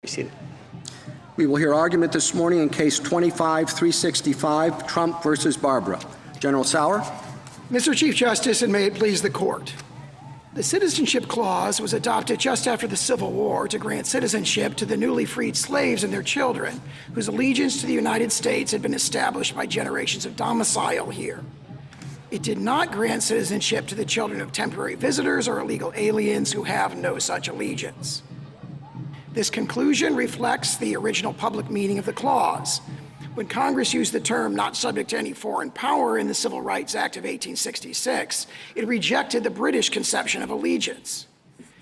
Be seated. We will hear argument this morning in Case 25-365, Trump versus Barbara. General Sauer. Mr. Chief Justice, and may it please the Court. The Citizenship Clause was adopted just after the Civil War to grant citizenship to the newly freed slaves and their children, whose allegiance to the United States had been established by generations of domicile here. It did not grant citizenship to the children of temporary visitors or illegal aliens who have no such allegiance. This conclusion reflects the original public meaning of the clause. When Congress used the term "not subject to any foreign power" in the Civil Rights Act of 1866, it rejected the British conception of allegiance.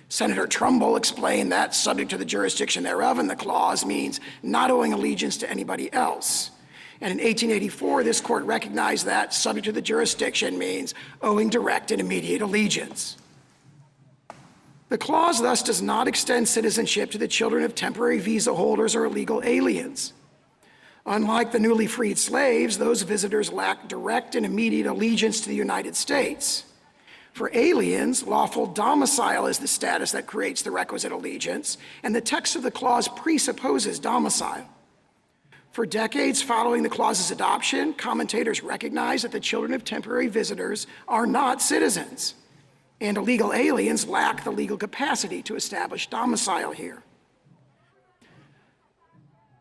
Senator Trumbull explained that "subject to the jurisdiction thereof" in the clause means not owing allegiance to anybody else. And in 1884, this court recognized that "subject to the jurisdiction" means owing direct and immediate allegiance. The clause thus does not extend citizenship to the children of temporary visa holders or illegal aliens. Unlike the newly freed slaves, those visitors lack direct and immediate allegiance to the United States. For aliens, lawful domicile is the status that creates the requisite allegiance, and the text of the clause presupposes domicile. For decades following the clause's adoption, commentators recognized that the children of temporary visitors are not citizens, and illegal aliens lack the legal capacity to establish domicile here.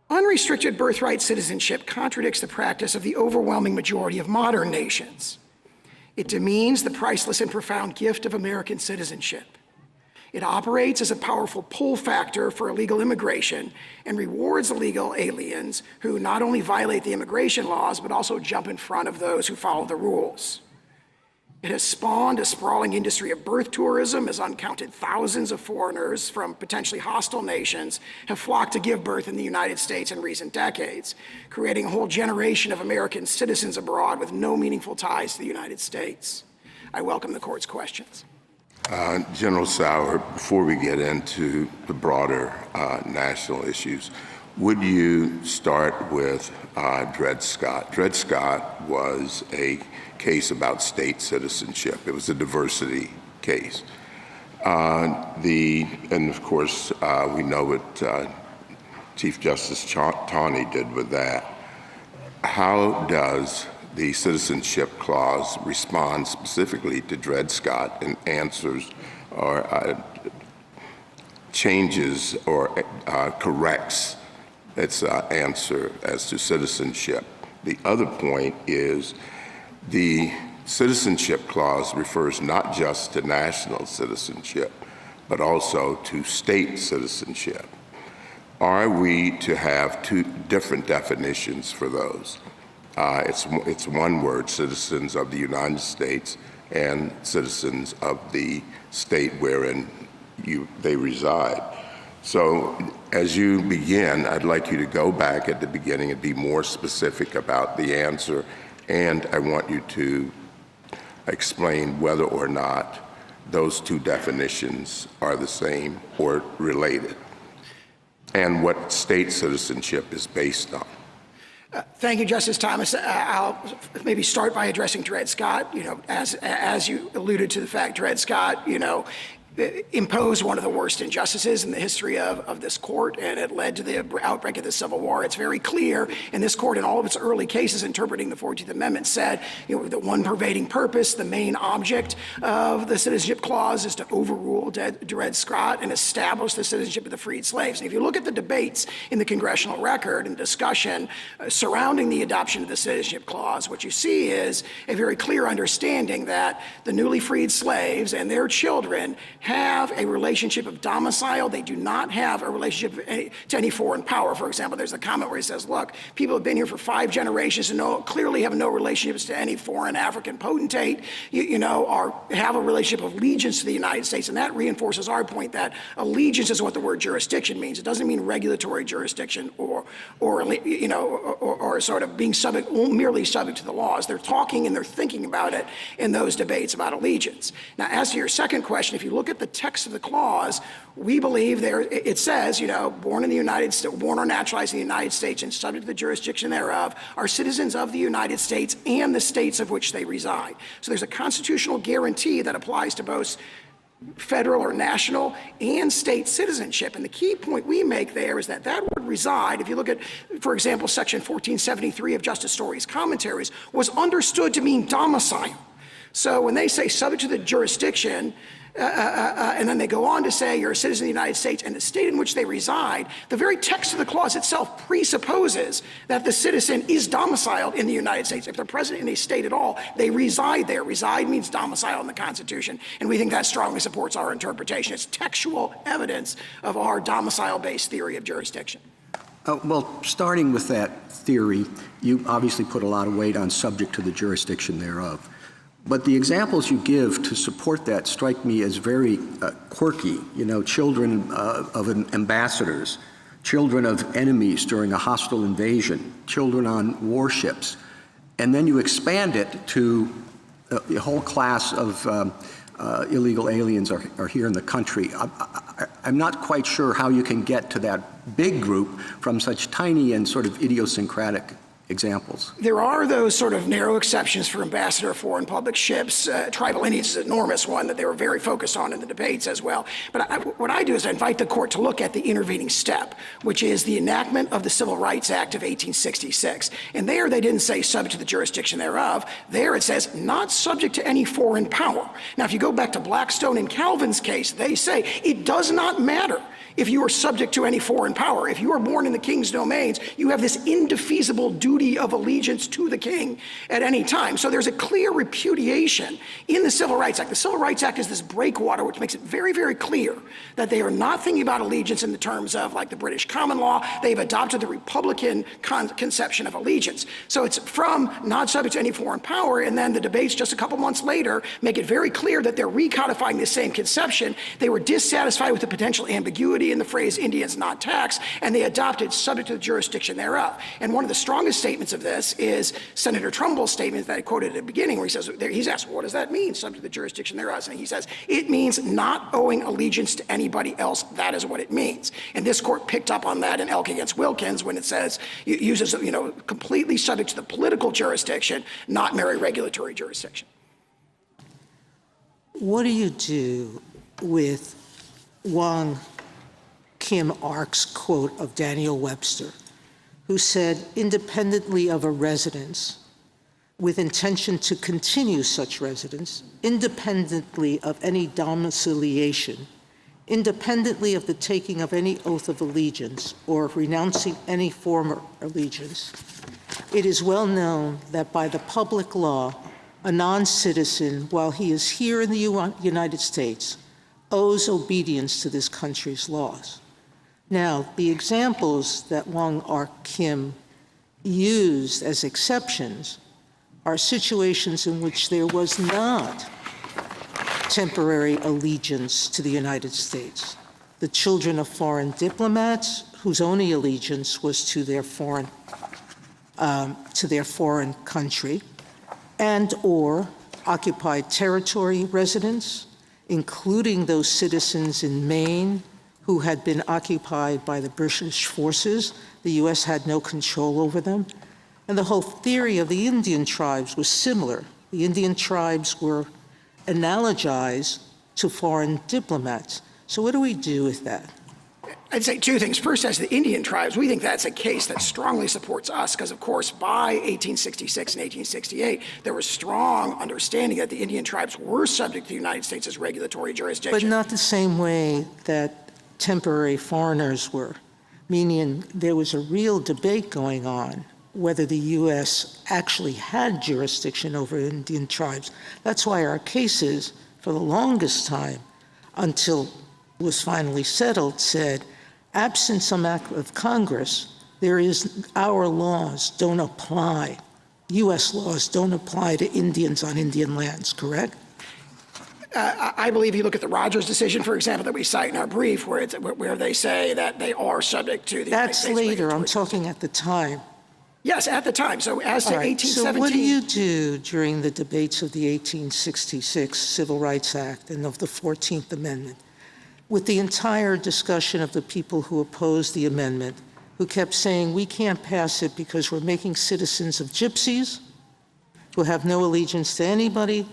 Unrestricted birthright citizenship contradicts the practice of the overwhelming majority of modern nations. It demeans the priceless and profound gift of American citizenship. It operates as a powerful pull factor for illegal immigration and rewards illegal aliens who not only violate the immigration laws, but also jump in front of those who follow the rules. It has spawned a sprawling industry of birth tourism, as uncounted thousands of foreigners from potentially hostile nations have flocked to give birth in the United States in recent decades, creating a whole generation of American citizens abroad with no meaningful ties to the United States. I welcome the Court's questions. General Sauer, before we get into the broader national issues, would you start with Dred Scott? Dred Scott was a case about state citizenship. It was a diversity case. And of course, we know what Chief Justice Taney did with that. How does the Citizenship Clause respond specifically to Dred Scott and answers or changes or corrects its answer as to citizenship? The other point is the Citizenship Clause refers not just to national citizenship, but also to state citizenship. Are we to have two different definitions for those? It's one word, citizens of the United States and citizens of the state wherein they reside. So as you begin, I'd like you to go back at the beginning and be more specific about the answer, and I want you to explain whether or not those two definitions are the same or related, and what state citizenship is based on. Thank you, Justice Thomas. I'll maybe start by addressing Dred Scott. As you alluded to the fact, Dred Scott, imposed one of the worst injustices in the history of this court, and it led to the outbreak of the Civil War. It's very clear, and this court in all of its early cases interpreting the 14th Amendment said, the one pervading purpose, the main object of the Citizenship Clause is to overrule Dred Scott and establish the citizenship of the freed slaves. And if you look at the debates in the congressional record and discussion surrounding the adoption of the Citizenship Clause, what you see is a very clear understanding that the newly freed slaves and their children have a relationship of domicile. They do not have a relationship to any foreign power. For example, there's a comment where he says, look, people have been here for 5 generations and clearly have no relationships to any foreign African potentate, or have a relationship of allegiance to the United States. And that reinforces our point that allegiance is what the word jurisdiction means. It doesn't mean regulatory jurisdiction or sort of being merely subject to the laws. They're talking and they're thinking about it in those debates about allegiance. Now, as to your second question, if you look at the text of the clause, we believe it says, born in the United States, born or naturalized in the United States and subject to the jurisdiction thereof, are citizens of the United States and the states of which they reside. So there's a constitutional guarantee that applies to both federal or national and state citizenship. And the key point we make there is that that word reside, if you look at, for example, section 1473 of Justice Story's commentaries, was understood to mean domicile. So when they say subject to the jurisdiction, and then they go on to say you're a citizen of the United States and the state in which they reside, the very text of the clause itself presupposes that the citizen is domiciled in the United States. If they're present in a state at all, they reside there. Reside means domicile in the Constitution, and we think that strongly supports our interpretation. It's textual evidence of our domicile-based theory of jurisdiction. Well, starting with that theory, you obviously put a lot of weight on subject to the jurisdiction thereof. But the examples you give to support that strike me as very quirky. You know, children of ambassadors, children of enemies during a hostile invasion, children on warships. And then you expand it to the whole class of illegal aliens are here in the country. I'm not quite sure how you can get to that big group from such tiny and sort of idiosyncratic examples. There are those sort of narrow exceptions for ambassador foreign public ships. Tribal Indians is an enormous one that they were very focused on in the debates as well. But what I do is I invite the court to look at the intervening step, which is the enactment of the Civil Rights Act of 1866. And there they didn't say subject to the jurisdiction thereof. There it says not subject to any foreign power. Now, if you go back to Blackstone and Calvin's case, they say it does not matter if you are subject to any foreign power. If you are born in the king's domains, you have this indefeasible duty of allegiance to the king at any time. So there's a clear repudiation in the Civil Rights Act. The Civil Rights Act is this breakwater which makes it very, very clear that they are not thinking about allegiance in the terms of like the British common law. They've adopted the Republican conception of allegiance. So it's from not subject to any foreign power, and then the debates just a couple months later make it very clear that they're recodifying the same conception. They were dissatisfied with the potential ambiguity in the phrase Indians not taxed, and they adopted subject to the jurisdiction thereof. And one of the strongest statements of this is Senator Trumbull's statement that I quoted at the beginning, where he says, he's asked, what does that mean, subject to the jurisdiction thereof? And he says, it means not owing allegiance to anybody else. That is what it means. And this court picked up on that in Elk against Wilkins when it says, it uses, completely subject to the political jurisdiction, not mere regulatory jurisdiction. What do you do with Wong Kim Ark's quote of Daniel Webster, who said, independently of a residence, with intention to continue such residence, independently of any domiciliation, independently of the taking of any oath of allegiance or renouncing any former allegiance, it is well known that by the public law, a non-citizen, while he is here in the United States, owes obedience to this country's laws. Now, the examples that Wong Ark Kim used as exceptions are situations in which there was not temporary allegiance to the United States. The children of foreign diplomats whose only allegiance was to their foreign country, and or occupied territory residents, including those citizens in Maine who had been occupied by the British forces. The U.S. had no control over them. And the whole theory of the Indian tribes was similar. The Indian tribes were analogized to foreign diplomats. So what do we do with that? I'd say two things. First, as the Indian tribes, we think that's a case that strongly supports us because, of course, by 1866 and 1868, there was strong understanding that the Indian tribes were subject to the United States' regulatory jurisdiction. But not the same way that temporary foreigners were, meaning there was a real debate going on whether the U.S. actually had jurisdiction over Indian tribes. That's why our cases, for the longest time, until it was finally settled, said, absent some act of Congress, our laws don't apply. U.S. laws don't apply to Indians on Indian lands, correct? I believe you look at the Rogers decision, for example, that we cite in our brief, where they say that they are subject to the United States. That's later. I'm talking at the time. Yes, at the time. So as to 1817. So what do you do during the debates of the 1866 Civil Rights Act and of the 14th Amendment, with the entire discussion of the people who opposed the amendment, who kept saying, we can't pass it because we're making citizens of gypsies who have no allegiance to anybody,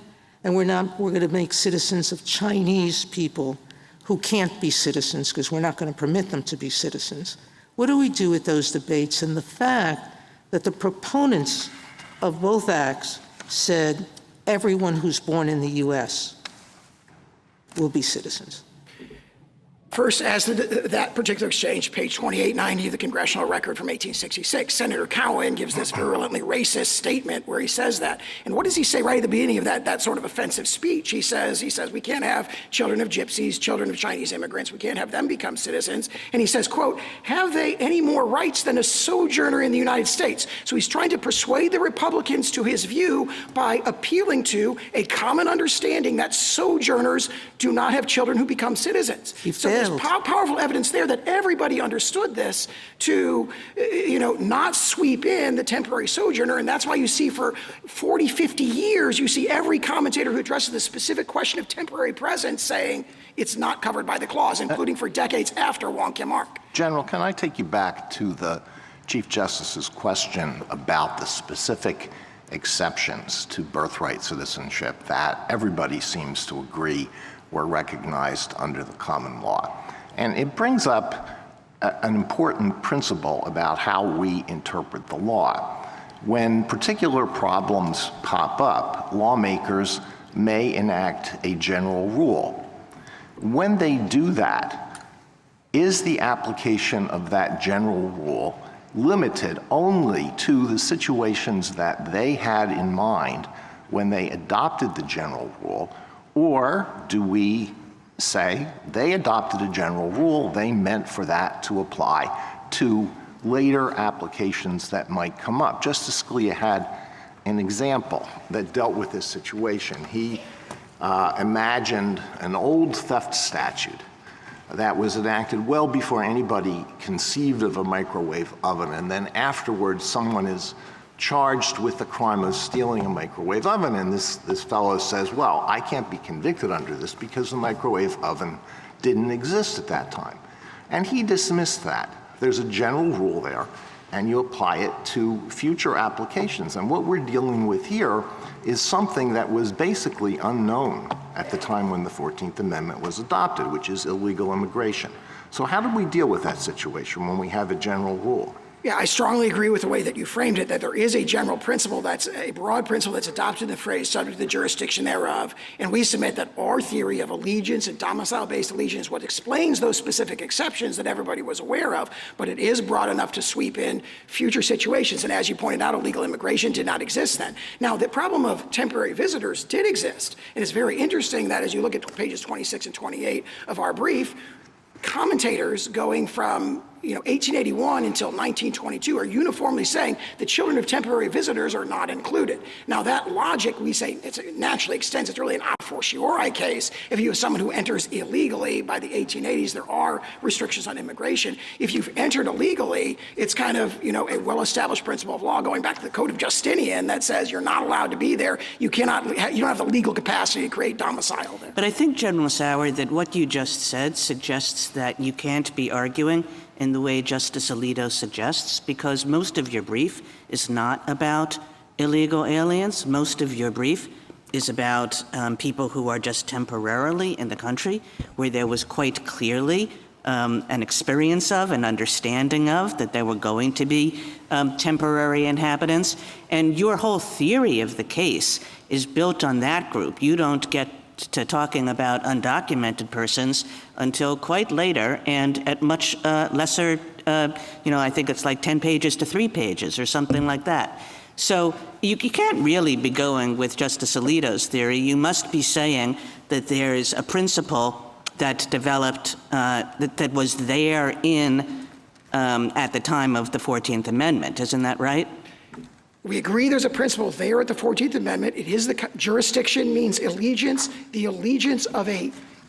and we're going to make citizens of Chinese people who can't be citizens because we're not going to permit them to be citizens. What do we do with those debates and the fact that the proponents of both acts said everyone who's born in the U.S. will be citizens? First, as to that particular exchange, page 2890 of the congressional record from 1866, Senator Cowan gives this virulently racist statement where he says that. And what does he say right at the beginning of that sort of offensive speech? He says, we can't have children of gypsies, children of Chinese immigrants. We can't have them become citizens. And he says, quote, have they any more rights than a sojourner in the United States? So he's trying to persuade the Republicans to his view by appealing to a common understanding that sojourners do not have children who become citizens. There's powerful evidence there that everybody understood this to, not sweep in the temporary sojourner. And that's why you see for 40, 50 years, you see every commentator who addresses the specific question of temporary presence saying it's not covered by the clause, including for decades after Wong Kim Ark. General, can I take you back to the Chief Justice's question about the specific exceptions to birthright citizenship that everybody seems to agree were recognized under the common law? And it brings up an important principle about how we interpret the law. When particular problems pop up, lawmakers may enact a general rule. When they do that, is the application of that general rule limited only to the situations that they had in mind when they adopted the general rule? Or do we say they adopted a general rule, they meant for that to apply to later applications that might come up? Justice Scalia had an example that dealt with this situation. He imagined an old theft statute that was enacted well before anybody conceived of a microwave oven, and then afterwards someone is charged with the crime of stealing a microwave oven, and this fellow says, well, I can't be convicted under this because the microwave oven didn't exist at that time. And he dismissed that. There's a general rule there, and you apply it to future applications. And what we're dealing with here is something that was basically unknown at the time when the 14th Amendment was adopted, which is illegal immigration. So how do we deal with that situation when we have a general rule? Yeah, I strongly agree with the way that you framed it, that there is a general principle, that's a broad principle that's adopted in the phrase subject to the jurisdiction thereof. And we submit that our theory of allegiance and domicile-based allegiance is what explains those specific exceptions that everybody was aware of, but it is broad enough to sweep in future situations. And as you pointed out, illegal immigration did not exist then. Now, the problem of temporary visitors did exist. And it's very interesting that as you look at pages 26 and 28 of our brief, commentators going from 1881 until 1922 are uniformly saying the children of temporary visitors are not included. Now that logic, we say, it naturally extends. It's really an a fortiori case. If you have someone who enters illegally by the 1880s, there are restrictions on immigration. If you've entered illegally, it's kind of a well-established principle of law going back to the Code of Justinian that says you're not allowed to be there. You don't have the legal capacity to create domicile there. But I think, General Sauer, that what you just said suggests that you can't be arguing in the way Justice Alito suggests, because most of your brief is not about illegal aliens. Most of your brief is about people who are just temporarily in the country, where there was quite clearly an experience of, an understanding of, that there were going to be temporary inhabitants. And your whole theory of the case is built on that group. You don't get to talking about undocumented persons until quite later and at much lesser, I think it's like 10 pages to 3 pages or something like that. So you can't really be going with Justice Alito's theory. You must be saying that there is a principle that developed, that was there at the time of the 14th Amendment. Isn't that right? We agree there's a principle there at the 14th Amendment. It is jurisdiction means allegiance, the allegiance of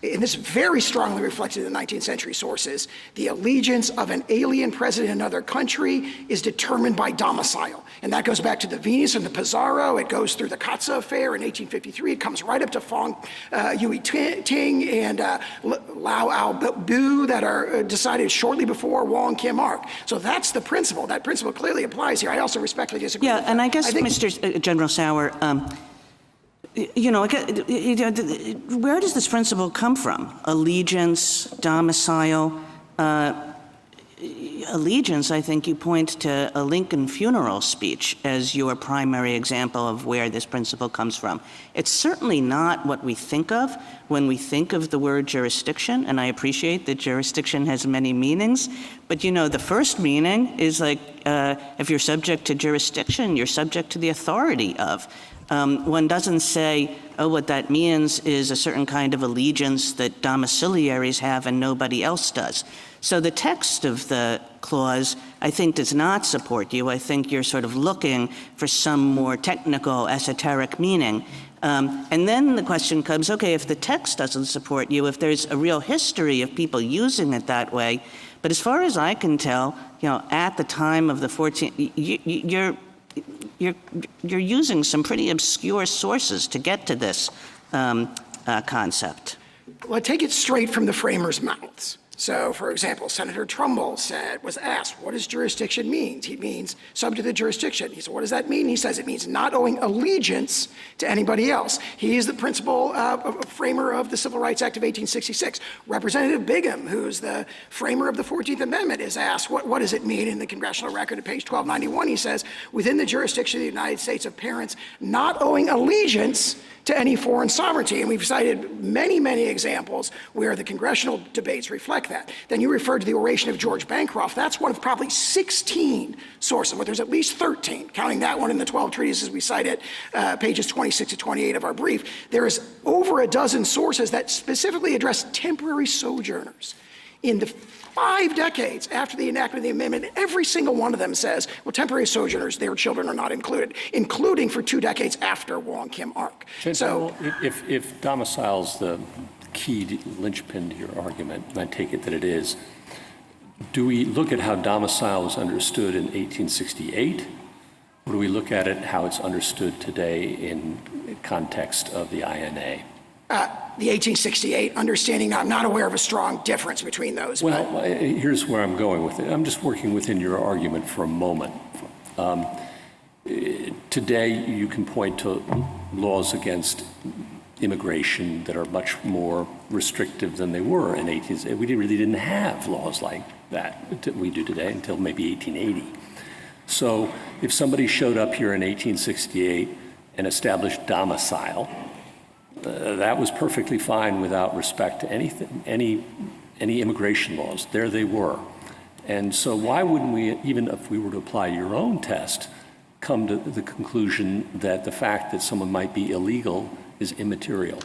and this is very strongly reflected in the 19th century sources, the allegiance of an alien present in another country is determined by domicile. And that goes back to the Venus and the Pizarro. It goes through the Katza affair in 1853. It comes right up to Fong Yui Ting and Lau Ao Bu that are decided shortly before Wong Kim Ark. So that's the principle. That principle clearly applies here. I also respectfully disagree with that. And I guess, Mr. General Sauer, where does this principle come from? Allegiance, domicile. Allegiance, I think you point to a Lincoln funeral speech as your primary example of where this principle comes from. It's certainly not what we think of when we think of the word jurisdiction, and I appreciate that jurisdiction has many meanings, but the first meaning is like if you're subject to jurisdiction, you're subject to the authority of. One doesn't say, oh, what that means is a certain kind of allegiance that domiciliaries have and nobody else does. So the text of the clause, I think, does not support you. I think you're sort of looking for some more technical, esoteric meaning. And then the question comes, okay, if the text doesn't support you, if there's a real history of people using it that way, but as far as I can tell, at the time of the 14th, you're using some pretty obscure sources to get to this concept. Well, I take it straight from the framers' mouths. So, for example, Senator Trumbull was asked, what does jurisdiction mean? He means subject to the jurisdiction. He said, what does that mean? He says it means not owing allegiance to anybody else. He is the principal framer of the Civil Rights Act of 1866. Representative Bigham, who's the framer of the 14th Amendment, is asked, what does it mean in the congressional record at page 1291? He says, within the jurisdiction of the United States of parents not owing allegiance to any foreign sovereignty. And we've cited many, many examples where the congressional debates reflect that. Then you referred to the oration of George Bancroft. That's one of probably 16 sources, but there's at least 13, counting that one in the 12 treatises we cite at pages 26 to 28 of our brief. There is over a dozen sources that specifically address temporary sojourners. In the 5 decades after the enactment of the amendment, every single one of them says, well, temporary sojourners, their children are not included, including for 2 decades after Wong Kim Ark. So if domicile's the key linchpin to your argument, and I take it that it is, do we look at how domicile was understood in 1868, or do we look at it how it's understood today in context of the INA? The 1868 understanding, I'm not aware of a strong difference between those. Well, here's where I'm going with it. I'm just working within your argument for a moment. Today, you can point to laws against immigration that are much more restrictive than they were in 1868. We really didn't have laws like that we do today until maybe 1880. So if somebody showed up here in 1868 and established domicile, that was perfectly fine without respect to anything, any immigration laws. There they were. And so why wouldn't we, even if we were to apply your own test, come to the conclusion that the fact that someone might be illegal is immaterial?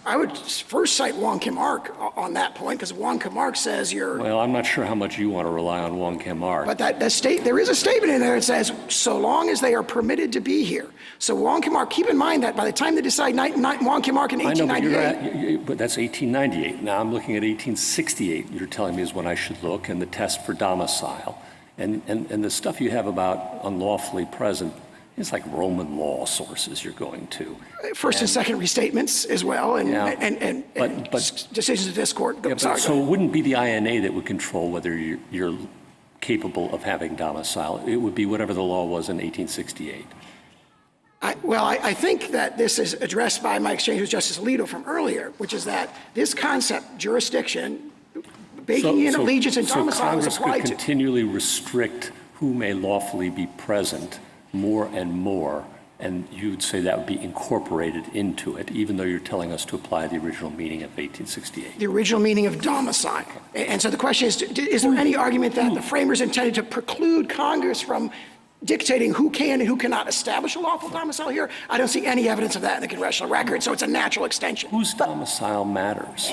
I would first cite Wong Kim Ark on that point, because Wong Kim Ark says you're... Well, I'm not sure how much you want to rely on Wong Kim Ark. But there is a statement in there that says, so long as they are permitted to be here. So Wong Kim Ark, keep in mind that by the time they decide Wong Kim Ark in 1898... but that's 1898. Now I'm looking at 1868, you're telling me is when I should look, and the test for domicile. And the stuff you have about unlawfully present, it's like Roman law sources you're going to. First and second restatements as well, and decisions of this court. So it wouldn't be the INA that would control whether you're capable of having domicile. It would be whatever the law was in 1868. I think that this is addressed by my exchange with Justice Alito from earlier, which is that this concept, jurisdiction, baking in allegiance and domicile is applied to. So Congress could continually restrict who may lawfully be present more and more, and you'd say that would be incorporated into it, even though you're telling us to apply the original meaning of 1868. The original meaning of domicile. And so the question is there any argument that the framers intended to preclude Congress from dictating who can and who cannot establish a lawful domicile here? I don't see any evidence of that in the congressional record, so it's a natural extension. Whose domicile matters?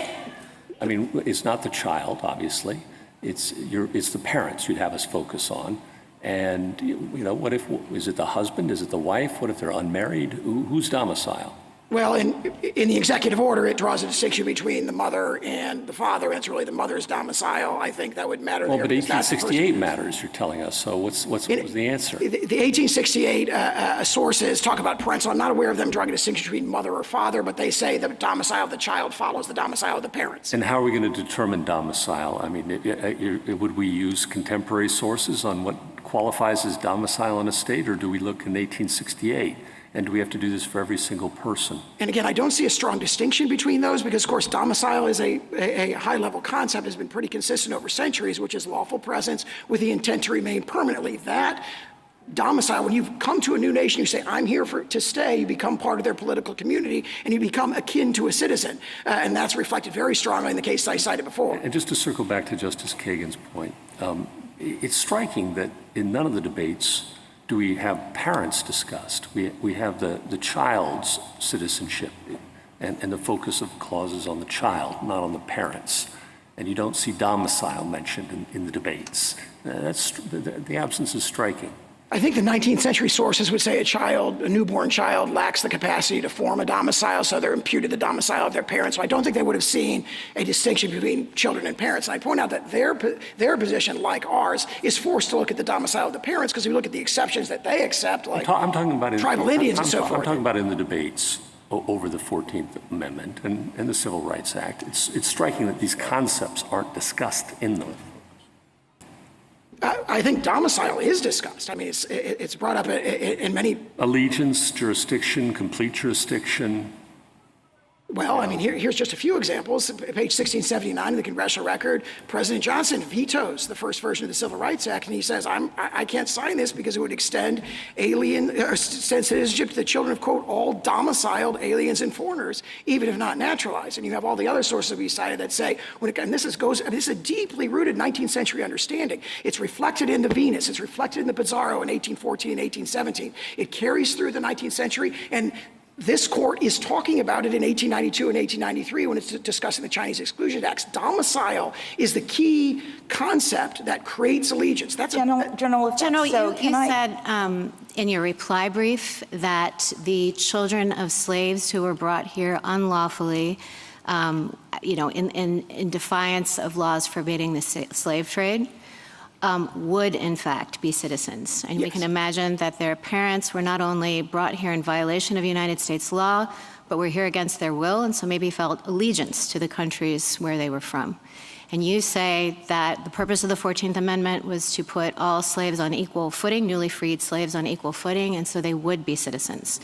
I mean, it's not the child, obviously. It's the parents you'd have us focus on. And, what if, is it the husband? Is it the wife? What if they're unmarried? Whose domicile? Well, in the executive order, it draws a distinction between the mother and the father. It's really the mother's domicile. I think that would matter. Well, but 1868 matters, you're telling us. So what was the answer? The 1868 sources talk about parental. I'm not aware of them drawing a distinction between mother or father, but they say the domicile of the child follows the domicile of the parents. And how are we going to determine domicile? I mean, would we use contemporary sources on what qualifies as domicile in a state, or do we look in 1868 And do we have to do this for every single person? And again, I don't see a strong distinction between those because, of course, domicile is a high-level concept, has been pretty consistent over centuries, which is lawful presence with the intent to remain permanently. That domicile, when you come to a new nation, you say, I'm here to stay, you become part of their political community, and you become akin to a citizen. And that's reflected very strongly in the case I cited before. And just to circle back to Justice Kagan's point, it's striking that in none of the debates do we have parents discussed. We have the child's citizenship and the focus of clauses on the child, not on the parents. And you don't see domicile mentioned in the debates. The absence is striking. I think the 19th century sources would say a newborn child lacks the capacity to form a domicile, so they're imputed the domicile of their parents. So I don't think they would have seen a distinction between children and parents. And I point out that their position, like ours, is forced to look at the domicile of the parents because if you look at the exceptions that they accept, like I'm talking about tribal Indians and so forth. I'm talking about in the debates over the 14th Amendment and the Civil Rights Act. It's striking that these concepts aren't discussed in them. I think domicile is discussed. I mean, it's brought up in many. Allegiance, jurisdiction, complete jurisdiction. Well, I mean, here's just a few examples. Page 1679 of the Congressional Record, President Johnson vetoes the first version of the Civil Rights Act, and he says, I can't sign this because it would extend citizenship to the children of, quote, all domiciled aliens and foreigners, even if not naturalized. And you have all the other sources we cited that say, this is a deeply rooted 19th century understanding. It's reflected in the Venus. It's reflected in the Pizarro in 1814 and 1817. It carries through the 19th century, and this court is talking about it in 1892 and 1893 when it's discussing the Chinese Exclusion Acts. Domicile is the key concept that creates allegiance. That's General, you said in your reply brief that the children of slaves who were brought here unlawfully, in defiance of laws forbidding the slave trade, would in fact be citizens. And we can imagine that their parents were not only brought here in violation of United States law, but were here against their will, and so maybe felt allegiance to the countries where they were from. And you say that the purpose of the 14th Amendment was to put all slaves on equal footing, newly freed slaves on equal footing, and so they would be citizens.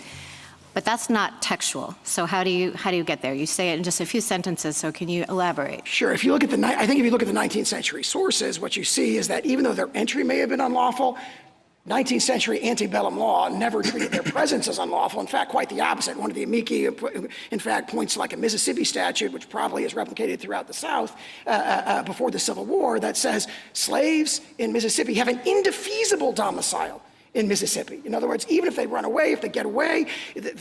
But that's not textual. So how do you get there? You say it in just a few sentences, so can you elaborate? Sure. If you look at I think if you look at the 19th century sources, what you see is that even though their entry may have been unlawful, 19th century antebellum law never treated their presence as unlawful. In fact, quite the opposite. One of the amici, in fact, points to like a Mississippi statute, which probably is replicated throughout the South before the Civil War, that says slaves in Mississippi have an indefeasible domicile in Mississippi. In other words, even if they run away, if they get away,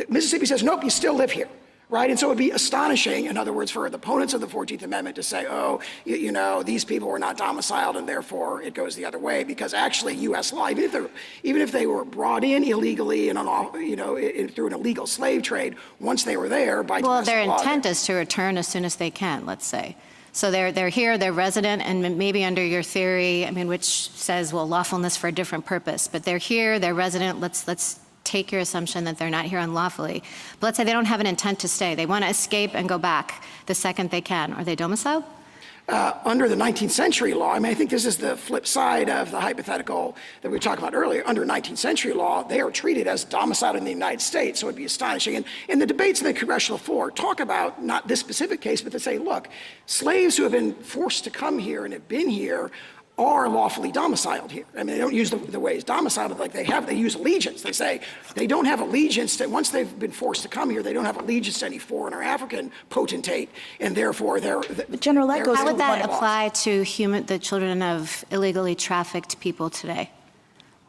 Mississippi says, nope, you still live here. Right? And so it would be astonishing, in other words, for the opponents of the 14th Amendment to say, these people were not domiciled and therefore it goes the other way, because actually U.S. law, even if they were brought in illegally and through an illegal slave trade, once they were there by their intent is to return as soon as they can, let's say. So they're here, they're resident, and maybe under your theory, which says, lawfulness for a different purpose, but they're here, they're resident, let's take your assumption that they're not here unlawfully. But let's say they don't have an intent to stay. They want to escape and go back the second they can. Are they domiciled? Under the 19th century law, I think this is the flip side of the hypothetical that we were talking about earlier. Under 19th century law, they are treated as domiciled in the United States, so it'd be astonishing. And in the debates in the congressional floor, talk about not this specific case, but to say, look, slaves who have been forced to come here and have been here are lawfully domiciled here. They don't use the ways domiciled, but they use allegiance. They say they don't have allegiance once they've been forced to come here, they don't have allegiance to any foreign or African potentate, and therefore General, that goes How would that apply to the children of illegally trafficked people today?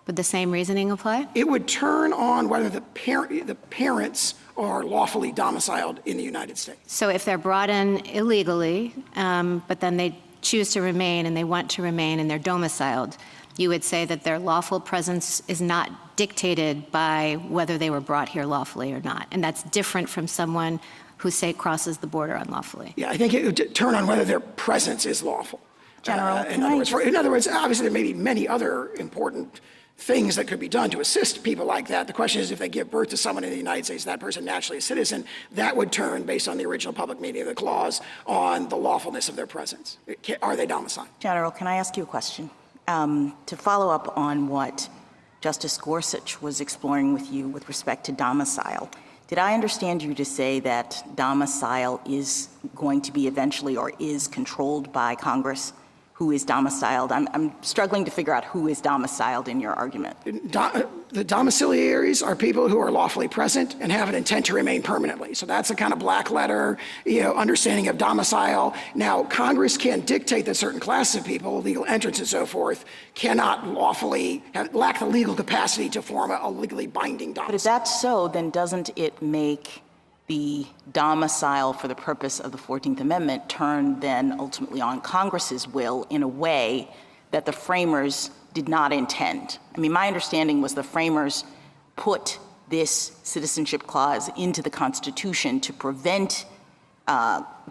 Would the same reasoning apply? It would turn on whether the parents are lawfully domiciled in the United States. So if they're brought in illegally, but then they choose to remain and they want to remain and they're domiciled, you would say that their lawful presence is not dictated by whether they were brought here lawfully or not. And that's different from someone who, say, crosses the border unlawfully. Yeah, I think it would turn on whether their presence is lawful. General, in other words, obviously there may be many other important things that could be done to assist people like that. The question is, if they give birth to someone in the United States, that person naturally a citizen, that would turn, based on the original public meaning of the clause, on the lawfulness of their presence. Are they domiciled? General, can I ask you a question? To follow up on what Justice Gorsuch was exploring with you with respect to domicile. Did I understand you to say that domicile is going to be eventually or is controlled by Congress? Who is domiciled? I'm struggling to figure out who is domiciled in your argument. The domiciliaries are people who are lawfully present and have an intent to remain permanently. So that's a kind of black letter, understanding of domicile. Now, Congress can dictate that certain classes of people, legal entrants and so forth, cannot lawfully lack the legal capacity to form a legally binding domicile. But if that's so, then doesn't it make the domicile for the purpose of the 14th Amendment turn then ultimately on Congress's will in a way that the framers did not intend? I mean, my understanding was the framers put this citizenship clause into the Constitution to prevent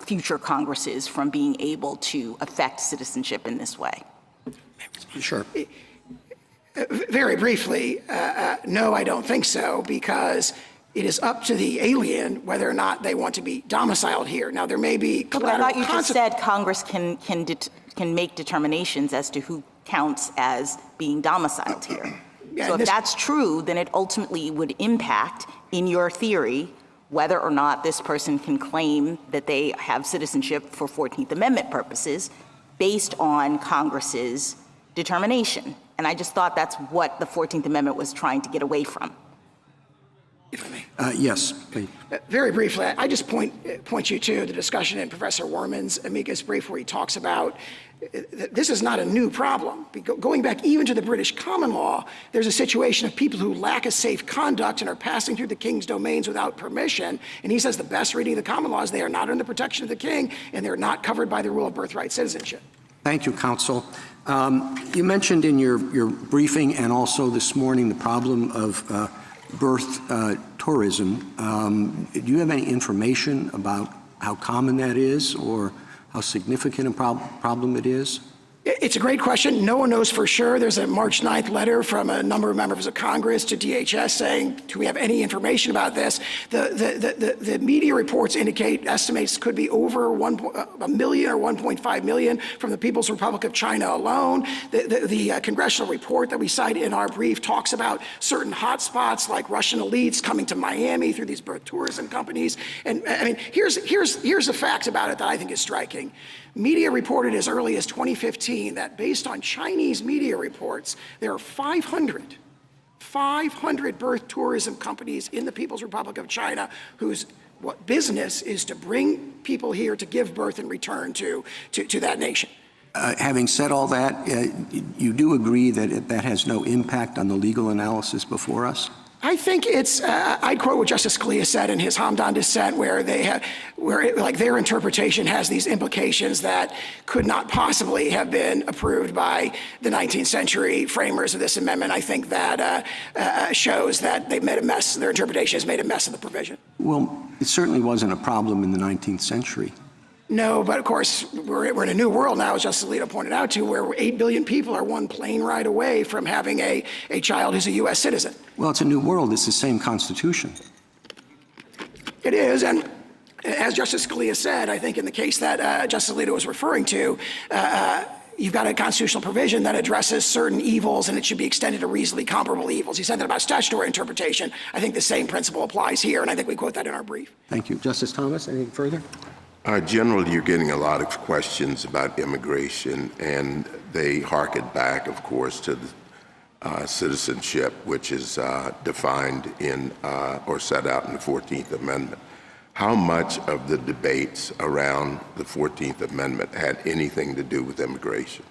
future Congresses from being able to affect citizenship in this way. Sure. Very briefly, no, I don't think so, because it is up to the alien whether or not they want to be domiciled here. Now, there may be collateral I thought you just said Congress can make determinations as to who counts as being domiciled here. Yeah, so if that's true, then it ultimately would impact, in your theory, whether or not this person can claim that they have citizenship for 14th Amendment purposes based on Congress's determination. And I just thought that's what the 14th Amendment was trying to get away from. If I may. Yes, please. Very briefly, I just point you to the discussion in Professor Werman's amicus brief where he talks about this is not a new problem. Going back even to the British common law, there's a situation of people who lack a safe conduct and are passing through the king's domains without permission. And he says the best reading of the common law is they are not under the protection of the king and they're not covered by the rule of birthright citizenship. Thank you, counsel. You mentioned in your briefing and also this morning the problem of birth tourism. Do you have any information about how common that is or how significant a problem it is? It's a great question. No one knows for sure. There's a March 9th letter from a number of members of Congress to DHS saying, do we have any information about this? The media reports indicate estimates could be over 1 million or 1.5 million from the People's Republic of China alone. The congressional report that we cite in our brief talks about certain hotspots like Russian elites coming to Miami through these birth tourism companies. And I mean, here's a fact about it that I think is striking. Media reported as early as 2015 that based on Chinese media reports, there are 500 birth tourism companies in the People's Republic of China whose business is to bring people here to give birth and return to that nation. Having said all that, you do agree that that has no impact on the legal analysis before us? I think it's, I'd quote what Justice Scalia said in his Hamdan dissent where their interpretation has these implications that could not possibly have been approved by the 19th century framers of this amendment. I think that shows that they've made a mess, their interpretation has made a mess of the provision. Well, it certainly wasn't a problem in the 19th century. No, but of course, we're in a new world now, as Justice Alito pointed out to, where 8 billion people are one plane ride away from having a child who's a U.S. citizen. Well, it's a new world. It's the same Constitution. It is, and as Justice Scalia said, I think in the case that Justice Alito was referring to, you've got a constitutional provision that addresses certain evils and it should be extended to reasonably comparable evils. He said that about statutory interpretation. I think the same principle applies here, and I think we quote that in our brief. Thank you. Justice Thomas, anything further? Generally, you're getting a lot of questions about immigration, and they harken back, of course, to the citizenship, which is defined in or set out in the 14th Amendment. How much of the debates around the 14th Amendment had anything to do with immigration?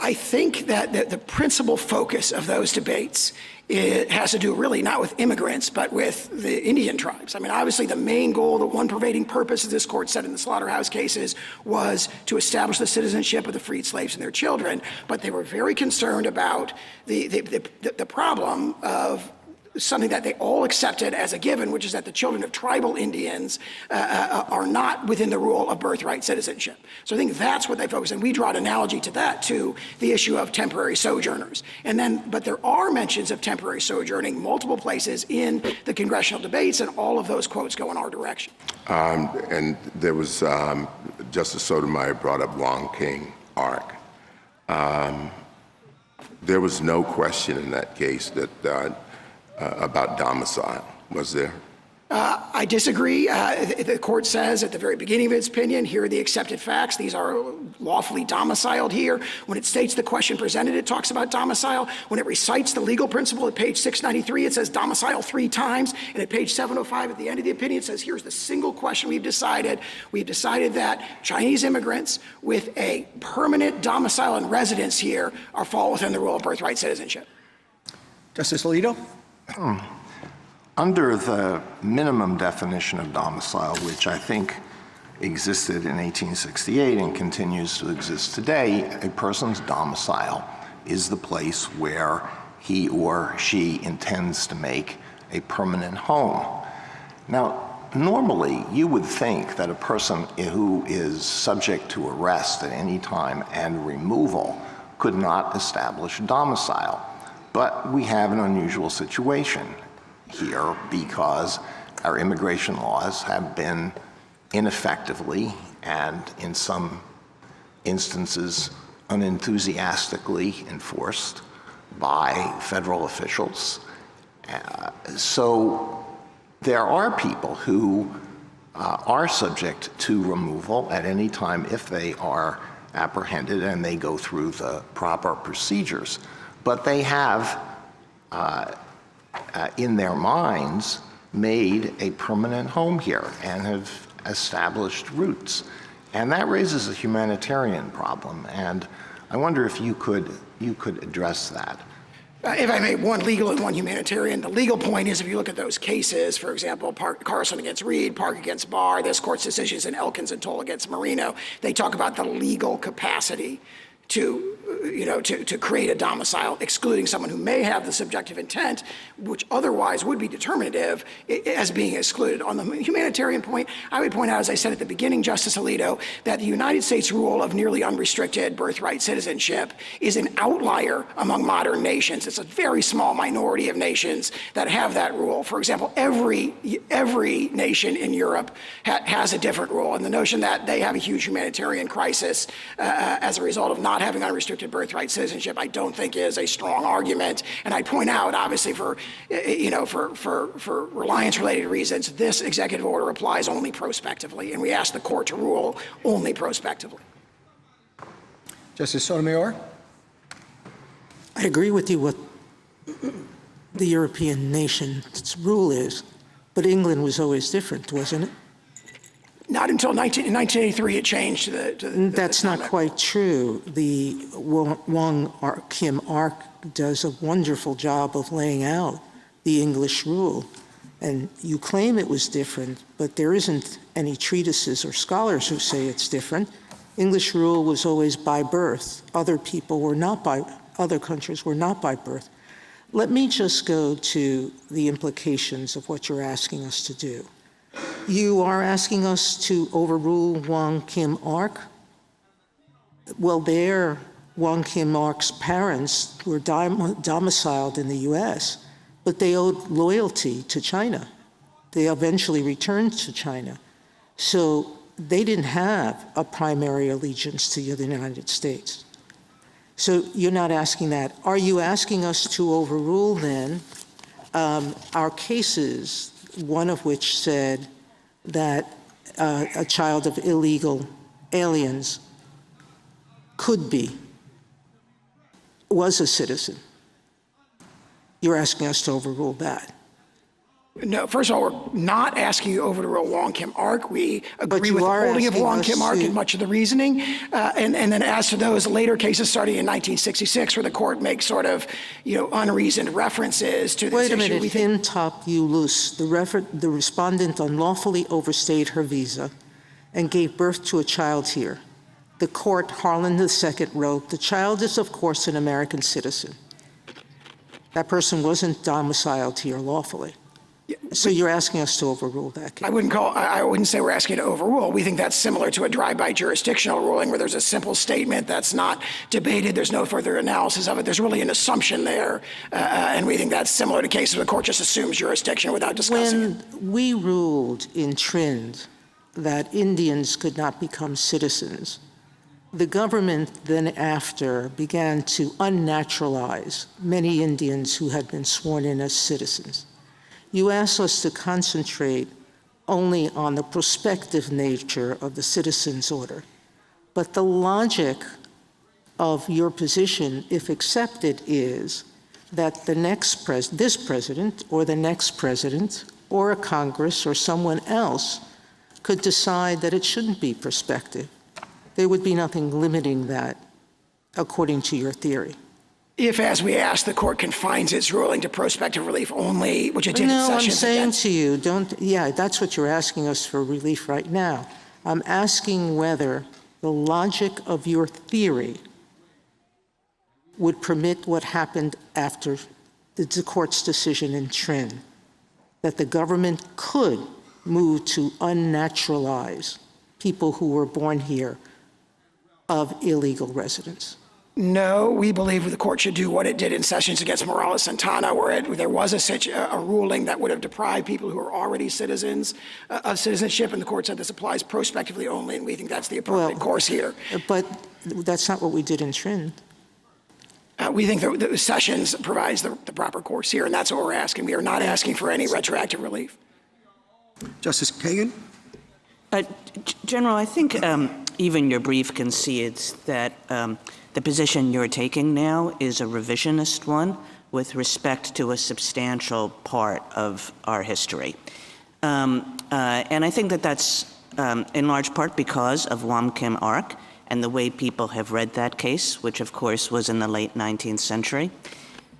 I think that the principal focus of those debates has to do really not with immigrants, but with the Indian tribes. I mean, obviously the main goal, the one pervading purpose, as this court said in the slaughterhouse cases, was to establish the citizenship of the freed slaves and their children. But they were very concerned about the problem of something that they all accepted as a given, which is that the children of tribal Indians are not within the rule of birthright citizenship. So I think that's what they focus on. We draw an analogy to that, to the issue of temporary sojourners. But there are mentions of temporary sojourning multiple places in the congressional debates, and all of those quotes go in our direction. And there was, Justice Sotomayor brought up Wong King Ark. There was no question in that case that about domicile, was there? I disagree. The court says at the very beginning of its opinion, here are the accepted facts. These are lawfully domiciled here. When it states the question presented, it talks about domicile. When it recites the legal principle at page 693, it says domicile 3 times. And at page 705 at the end of the opinion, it says, here's the single question we've decided. We've decided that Chinese immigrants with a permanent domicile and residence here fall within the rule of birthright citizenship. Justice Alito? Under the minimum definition of domicile, which I think existed in 1868 and continues to exist today, a person's domicile is the place where he or she intends to make a permanent home. Now, normally, you would think that a person who is subject to arrest at any time and removal could not establish domicile. But we have an unusual situation here because our immigration laws have been ineffectively and in some instances unenthusiastically enforced by federal officials. So there are people who are subject to removal at any time if they are apprehended and they go through the proper procedures. But they have in their minds made a permanent home here and have established roots. And that raises a humanitarian problem. And I wonder if you could address that. If I may, one legal and one humanitarian. The legal point is if you look at those cases, for example, Carson against Reed, Park against Barr, this court's decisions in Elkins and Toll against Marino, they talk about the legal capacity to create a domicile, excluding someone who may have the subjective intent, which otherwise would be determinative, as being excluded. On the humanitarian point, I would point out, as I said at the beginning, Justice Alito, that the United States rule of nearly unrestricted birthright citizenship is an outlier among modern nations. It's a very small minority of nations that have that rule. For example, every nation in Europe has a different rule, and the notion that they have a huge humanitarian crisis as a result of not having unrestricted birthright citizenship, I don't think is a strong argument. And I point out, obviously, for reliance-related reasons, this executive order applies only prospectively, and we ask the court to rule only prospectively. Justice Sotomayor? I agree with you what the European nation's rule is, but England was always different, wasn't it? Not until 1983 it changed to the That's not quite true. The Wong Kim Ark does a wonderful job of laying out the English rule. And you claim it was different, but there isn't any treatises or scholars who say it's different. English rule was always by birth. Other countries were not by birth. Let me just go to the implications of what you're asking us to do. You are asking us to overrule Wong Kim Ark? Well, Wong Kim Ark's parents were domiciled in the U.S., but they owed loyalty to China. They eventually returned to China. So they didn't have a primary allegiance to the United States. So you're not asking that. Are you asking us to overrule, then, our cases, one of which said that a child of illegal aliens was a citizen? You're asking us to overrule that. No, first of all, we're not asking you to overrule Wong Kim Ark. We agree with the holding of Wong Kim Ark and much of the reasoning. And then as to those later cases starting in 1966, where the court makes sort of, unreasoned references to this issue. Wait a minute, in top Ulus, the respondent unlawfully overstayed her visa and gave birth to a child here. The court, Harlan II, wrote, the child is, of course, an American citizen. That person wasn't domiciled here lawfully. So you're asking us to overrule that case? I wouldn't say we're asking you to overrule. We think that's similar to a drive-by jurisdictional ruling where there's a simple statement that's not debated. There's no further analysis of it. There's really an assumption there. And we think that's similar to cases where the court just assumes jurisdiction without discussing it. When we ruled in Trind that Indians could not become citizens the government then after began to unnaturalize many Indians who had been sworn in as citizens. You asked us to concentrate only on the prospective nature of the citizen's order. But the logic of your position, if accepted, is that the next this president or the next president or a Congress or someone else could decide that it shouldn't be prospective. There would be nothing limiting that, according to your theory. If, as we asked, the court confines its ruling to prospective relief only, which it did in No, I'm Sessions saying against- to you, that's what you're asking us for relief right now. I'm asking whether the logic of your theory would permit what happened after the court's decision in Trin, that the government could move to unnaturalize people who were born here of illegal residents. No, we believe the court should do what it did in Sessions against Morales-Santana, where there was a ruling that would have deprived people who are already citizens of citizenship, and the court said this applies prospectively only, and we think that's the appropriate course here. But that's not what we did in Trin. We think that Sessions provides the proper course here, and that's what we're asking. We are not asking for any retroactive relief. Justice Kagan? General, I think even your brief concedes that the position you're taking now is a revisionist one with respect to a substantial part of our history. And I think that that's in large part because of Wam Kim Ark and the way people have read that case, which of course was in the late 19th century,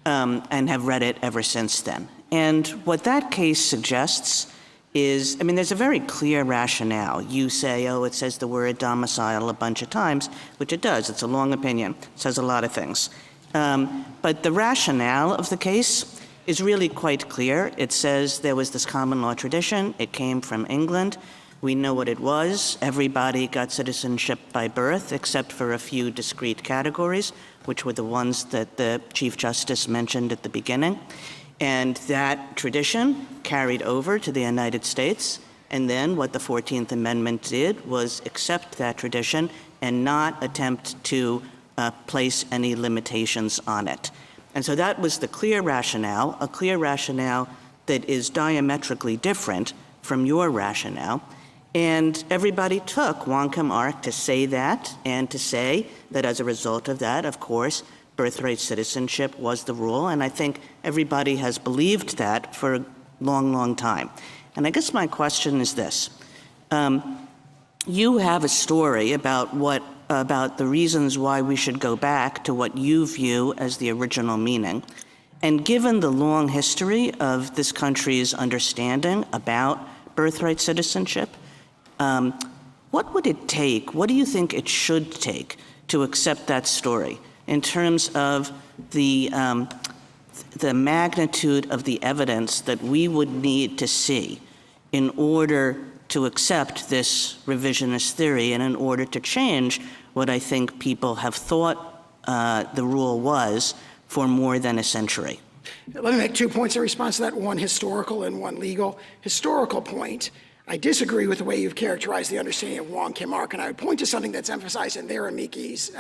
and have read it ever since then. And what that case suggests is, there's a very clear rationale. You say, it says the word domicile a bunch of times, which it does. It's a long opinion. It says a lot of things. But the rationale of the case is really quite clear. It says there was this common law tradition. It came from England. We know what it was. Everybody got citizenship by birth, except for a few discrete categories, which were the ones that the Chief Justice mentioned at the beginning. And that tradition carried over to the United States. And then what the 14th Amendment did was accept that tradition and not attempt to place any limitations on it. And so that was the clear rationale, a clear rationale that is diametrically different from your rationale. And everybody took Wam Kim Ark to say that, and to say that as a result of that, of course, birthright citizenship was the rule, and I think everybody has believed that for a long, long time. And I guess my question is this. You have a story about the reasons why we should go back to what you view as the original meaning. And given the long history of this country's understanding about birthright citizenship, what would it take, what do you think it should take to accept that story in terms of the magnitude of the evidence that we would need to see in order to accept this revisionist theory and in order to change what I think people have thought the rule was for more than a century? Let me make 2 points in response to that, one historical and one legal. Historical point, I disagree with the way you've characterized the understanding of Wam Kim Ark, and I would point to something that's emphasized in their amici's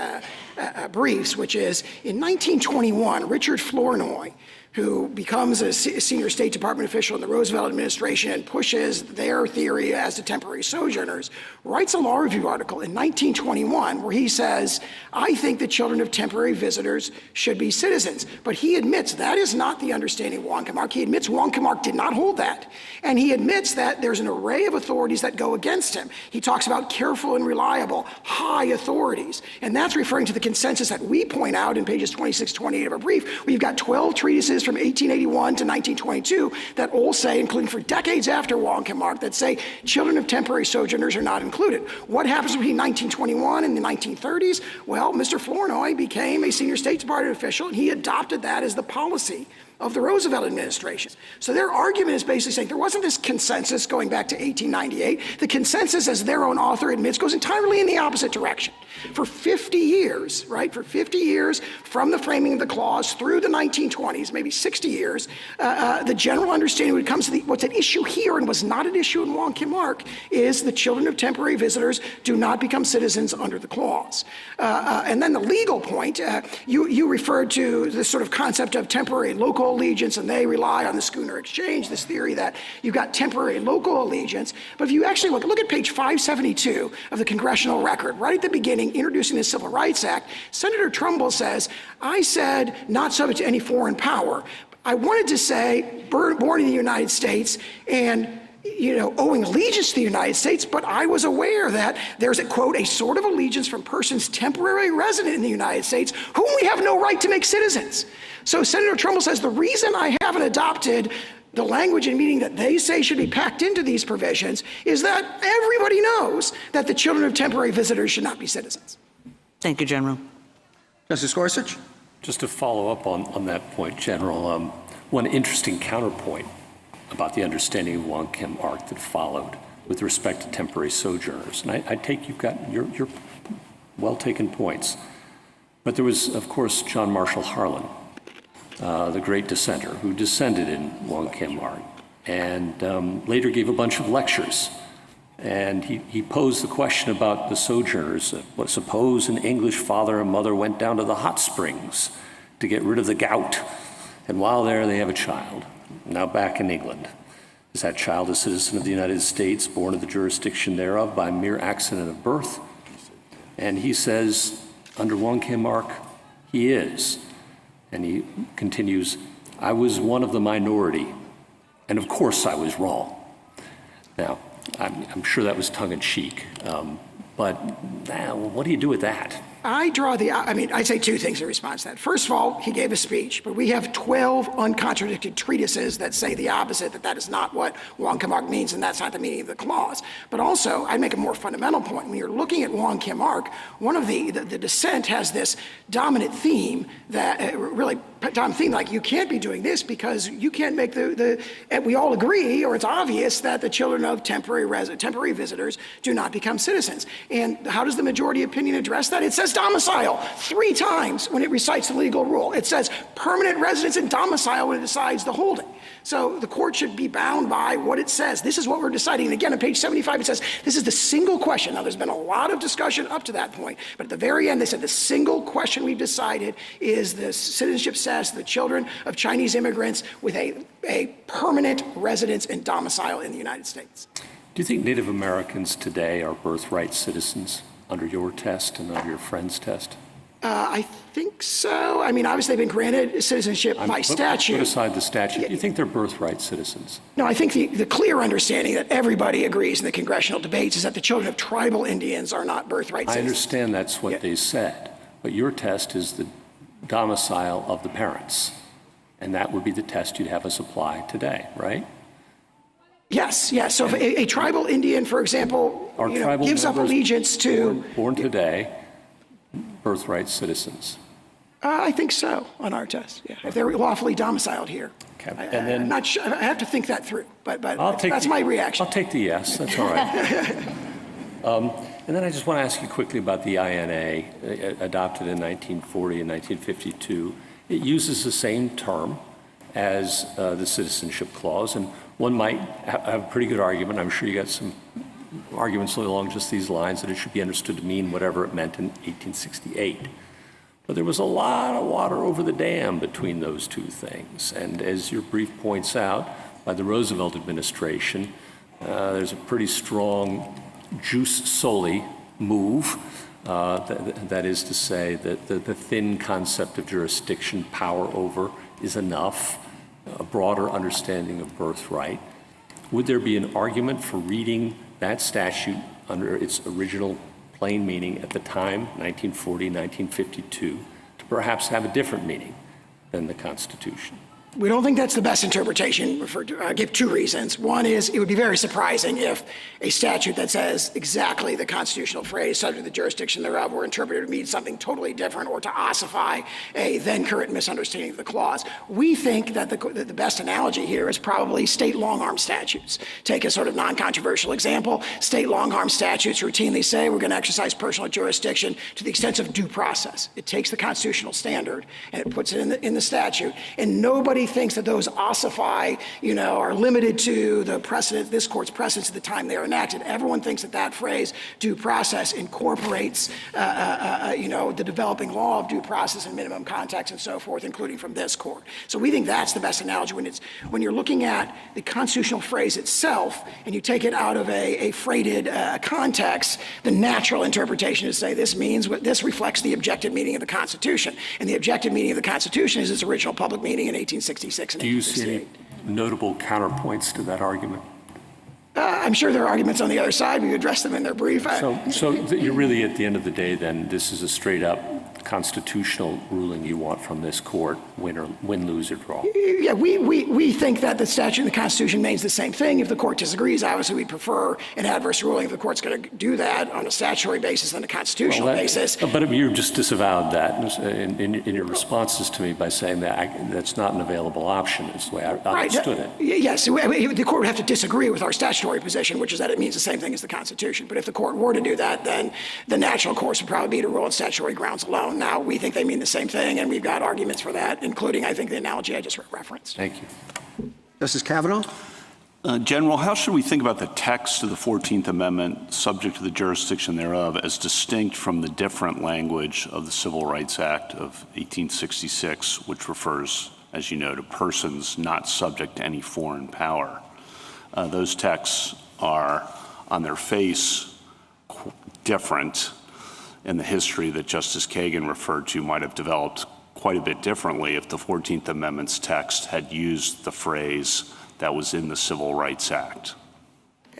briefs, which is in 1921, Richard Flournoy, who becomes a senior State Department official in the Roosevelt administration and pushes their theory as to temporary sojourners, writes a law review article in 1921 where he says, I think that children of temporary visitors should be citizens. But he admits that is not the understanding of Wam Kim Ark. He admits Wam Kim Ark did not hold that. And he admits that there's an array of authorities that go against him. He talks about careful and reliable, high authorities. And that's referring to the consensus that we point out in pages 26, 28 of our brief. We've got 12 treatises from 1881 to 1922 that all say, including for decades after Wam Kim Ark, that say children of temporary sojourners are not included. What happens between 1921 and the 1930s? Well, Mr. Flournoy became a senior State Department official, and he adopted that as the policy of the Roosevelt administration. So their argument is basically saying there wasn't this consensus going back to 1898. The consensus, as their own author admits, goes entirely in the opposite direction. For 50 years, right, for 50 years from the framing of the clause through the 1920s, maybe 60 years, the general understanding when it comes to what's at issue here and was not at issue in Wong Kim Ark is the children of temporary visitors do not become citizens under the clause. And then the legal point, you referred to this sort of concept of temporary local allegiance, and they rely on the Schooner Exchange, this theory that you've got temporary local allegiance. But if you actually look at page 572 of the congressional record, right at the beginning, introducing the Civil Rights Act, Senator Trumbull says, I said not subject to any foreign power. I wanted to say born in the United States and owing allegiance to the United States, but I was aware that there's a, quote, a sort of allegiance from persons temporarily resident in the United States whom we have no right to make citizens. So Senator Trumbull says the reason I haven't adopted the language and meaning that they say should be packed into these provisions is that everybody knows that the children of temporary visitors should not be citizens. Thank you, General. Justice Gorsuch? Just to follow up on that point, General, one interesting counterpoint about the understanding of Wong Kim Ark that followed with respect to temporary sojourners. And I take you've got your well-taken points. But there was, of course, John Marshall Harlan, the great dissenter, who dissented in Wong Kim Ark and later gave a bunch of lectures. And he posed the question about the sojourners. Suppose an English father and mother went down to the hot springs to get rid of the gout. And while there, they have a child, now back in England. Is that child a citizen of the United States, born of the jurisdiction thereof by mere accident of birth? And he says, under Wong Kim Ark, he is. And he continues, I was one of the minority, and of course I was wrong. Now, I'm sure that was tongue-in-cheek, but what do you do with that? I'd say two things in response to that. First of all, he gave a speech, but we have 12 uncontradicted treatises that say the opposite, that is not what Wong Kim Ark means, and that's not the meaning of the clause. But also, I'd make a more fundamental point. When you're looking at Wong Kim Ark, one of the dissent has this dominant theme that like you can't be doing this because you can't make and we all agree, or it's obvious, that the children of temporary visitors do not become citizens. And how does the majority opinion address that? It says domicile 3 times when it recites the legal rule. It says permanent residence and domicile when it decides the holding. So the court should be bound by what it says. This is what we're deciding. And again, on page 75, it says this is the single question. Now, there's been a lot of discussion up to that point, but at the very end, they said the single question we've decided is the citizenship status of the children of Chinese immigrants with a permanent residence and domicile in the United States. Do you think Native Americans today are birthright citizens under your test and under your friend's test? I think so. I mean, obviously, they've been granted citizenship by statute. Put aside the statute. Do you think they're birthright citizens? No, I think the clear understanding that everybody agrees in the congressional debates is that the children of tribal Indians are not birthright citizens. I understand that's what they said, but your test is the domicile of the parents, and that would be the test you'd have us apply today, right? Yes. So if a tribal Indian, for example, gives up allegiance to... Born today, birthright citizens. I think so on our test, yeah. If they're lawfully domiciled here. Okay. I'm not sure. I have to think that through, but that's my reaction. I'll take the yes. That's all right. And then I just want to ask you quickly about the INA, adopted in 1940 and 1952. It uses the same term as the Citizenship Clause, and one might have a pretty good argument. I'm sure you got some arguments along just these lines that it should be understood to mean whatever it meant in 1868. But there was a lot of water over the dam between those two things. And as your brief points out, by the Roosevelt administration, there's a pretty strong jus soli move. That is to say that the thin concept of jurisdiction, power over, is enough, a broader understanding of birthright. Would there be an argument for reading that statute under its original plain meaning at the time, 1940, 1952, to perhaps have a different meaning than the Constitution? We don't think that's the best interpretation. I'll give two reasons. One is it would be very surprising if a statute that says exactly the constitutional phrase subject to the jurisdiction thereof were interpreted to mean something totally different or to ossify a then current misunderstanding of the clause. We think that the best analogy here is probably state long-arm statutes. Take a sort of non-controversial example. State long-arm statutes routinely say we're going to exercise personal jurisdiction to the extent of due process. It takes the constitutional standard and it puts it in the statute, and nobody thinks that those ossify, are limited to the precedent, this court's precedents at the time they are enacted. Everyone thinks that phrase, due process, incorporates, the developing law of due process and minimum context and so forth, including from this court. So we think that's the best analogy when you're looking at the constitutional phrase itself and you take it out of a freighted context. The natural interpretation is to say this reflects the objective meaning of the Constitution, and the objective meaning of the Constitution is its original public meaning in 1866 and 1868. Do you see any notable counterpoints to that argument? I'm sure there are arguments on the other side. We addressed them in their brief. So you're really, at the end of the day, then, this is a straight-up constitutional ruling you want from this court, win, lose, or draw? Yeah, we think that the statute and the Constitution means the same thing. If the court disagrees, obviously we prefer an adverse ruling if the court's going to do that on a statutory basis than a constitutional basis. But you just disavowed that in your responses to me by saying that that's not an available option, is the way I understood it. Yes, the court would have to disagree with our statutory position, which is that it means the same thing as the Constitution. But if the court were to do that, then the natural course would probably be to rule on statutory grounds alone. Now, we think they mean the same thing, and we've got arguments for that, including, I think, the analogy I just referenced. Thank you. Justice Kavanaugh? General, how should we think about the text of the 14th Amendment, subject to the jurisdiction thereof, as distinct from the different language of the Civil Rights Act of 1866, which refers, as you know, to persons not subject to any foreign power? Those texts are, on their face, different, and the history that Justice Kagan referred to might have developed quite a bit differently if the 14th Amendment's text had used the phrase that was in the Civil Rights Act.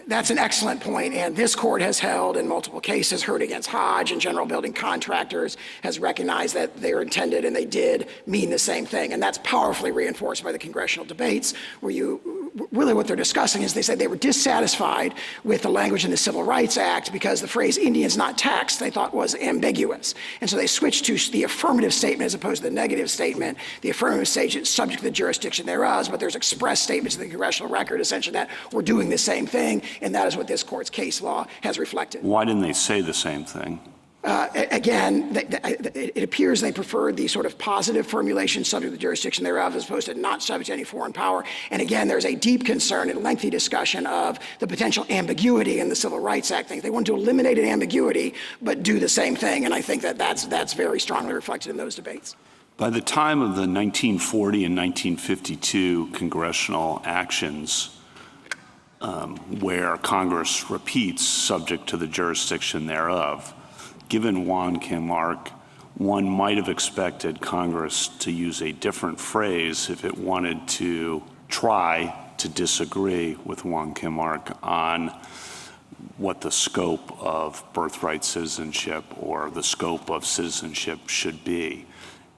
That's an excellent point, and this court has held in multiple cases, Hurt against Hodge and General Building Contractors, has recognized that they're intended and they did mean the same thing, and that's powerfully reinforced by the congressional debates, where really what they're discussing is they said they were dissatisfied with the language in the Civil Rights Act because the phrase Indians not taxed they thought was ambiguous. And so they switched to the affirmative statement as opposed to the negative statement. The affirmative statement is subject to the jurisdiction thereof, but there's express statements in the congressional record essentially that we're doing the same thing, and that is what this court's case law has reflected. Why didn't they say the same thing? Again, it appears they preferred the sort of positive formulation subject to the jurisdiction thereof as opposed to not subject to any foreign power. And again, there's a deep concern and lengthy discussion of the potential ambiguity in the Civil Rights Act thing. They want to eliminate an ambiguity, but do the same thing. And I think that's very strongly reflected in those debates. By the time of the 1940 and 1952 congressional actions, where Congress repeats subject to the jurisdiction thereof, given Juan Kim Ark, one might have expected Congress to use a different phrase if it wanted to try to disagree with Juan Kim Ark on what the scope of birthright citizenship or the scope of citizenship should be.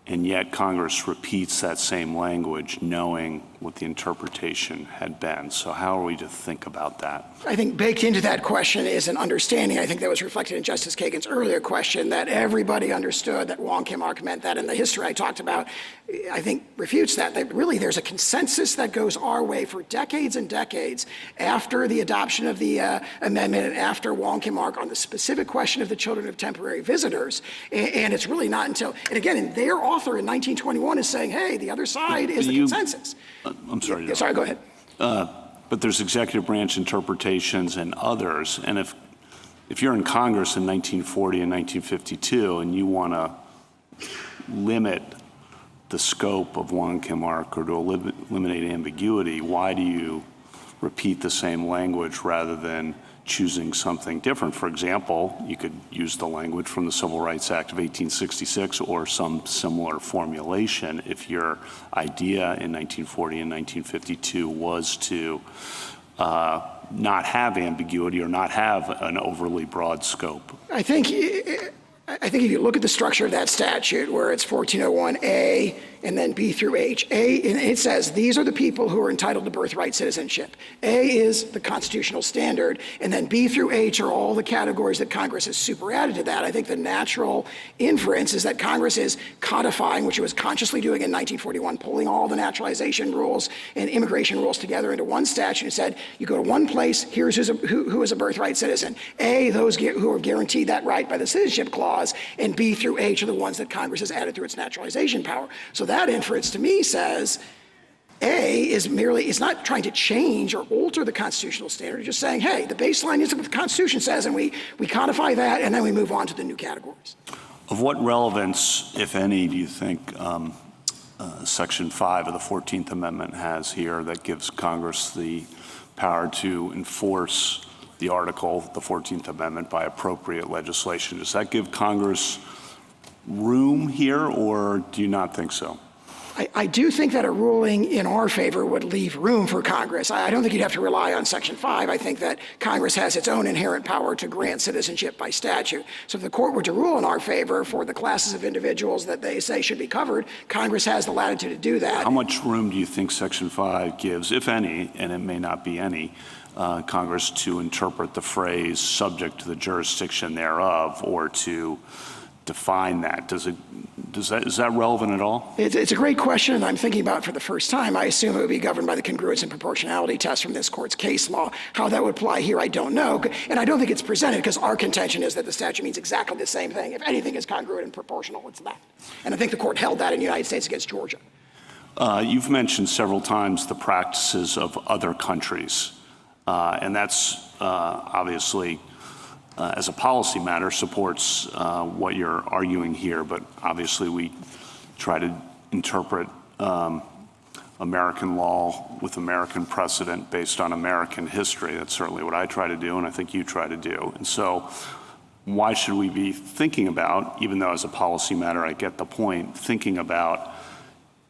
And yet Congress repeats that same language knowing what the interpretation had been. So how are we to think about that? I think baked into that question is an understanding, I think that was reflected in Justice Kagan's earlier question, that everybody understood that Juan Kim Ark meant that, and the history I talked about, I think, refutes that. That really there's a consensus that goes our way for decades and decades after the adoption of the amendment and after Juan Kim Ark on the specific question of the children of temporary visitors. And it's really not until, and again, their author in 1921 is saying, hey, the other side is the consensus. I'm sorry. Yeah, sorry, go ahead. But there's executive branch interpretations and others. And if you're in Congress in 1940 and 1952 and you want to limit the scope of Juan Kim Ark or to eliminate ambiguity, why do you repeat the same language rather than choosing something different? For example, you could use the language from the Civil Rights Act of 1866 or some similar formulation if your idea in 1940 and 1952 was to not have ambiguity or not have an overly broad scope. I think if you look at the structure of that statute, where it's 1401A, and then B through H. A, and it says these are the people who are entitled to birthright citizenship. A is the constitutional standard, and then B through H are all the categories that Congress has super added to that. I think the natural inference is that Congress is codifying, which it was consciously doing in 1941, pulling all the naturalization rules and immigration rules together into one statute and said, you go to one place, here's who is a birthright citizen. A, those who are guaranteed that right by the Citizenship Clause, and B through H are the ones that Congress has added through its naturalization power. So that inference to me says A is merely, it's not trying to change or alter the constitutional standard, it's just saying, hey, the baseline is what the Constitution says, and we codify that, and then we move on to the new categories. Of what relevance, if any, do you think Section 5 of the 14th Amendment has here that gives Congress the power to enforce the article, the 14th Amendment, by appropriate legislation? Does that give Congress room here, or do you not think so? I do think that a ruling in our favor would leave room for Congress. I don't think you'd have to rely on Section 5. I think that Congress has its own inherent power to grant citizenship by statute. So if the court were to rule in our favor for the classes of individuals that they say should be covered, Congress has the latitude to do that. How much room do you think Section 5 gives, if any, and it may not be any, Congress to interpret the phrase subject to the jurisdiction thereof, or to define that? Is that relevant at all? It's a great question, and I'm thinking about it for the first time. I assume it would be governed by the congruence and proportionality test from this court's case law. How that would apply here, I don't know. And I don't think it's presented, because our contention is that the statute means exactly the same thing. If anything is congruent and proportional, it's that. And I think the court held that in the United States against Georgia. You've mentioned several times the practices of other countries, and that's obviously, as a policy matter, supports what you're arguing here, but obviously we try to interpret American law with American precedent based on American history. That's certainly what I try to do, and I think you try to do. And so why should we be thinking about, even though as a policy matter I get the point, thinking about,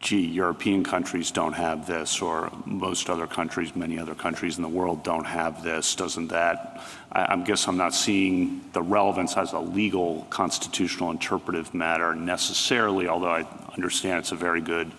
gee, European countries don't have this, or most other countries, many other countries in the world don't have this, doesn't that? I guess I'm not seeing the relevance as a legal, constitutional, interpretive matter necessarily, although I understand it's a very good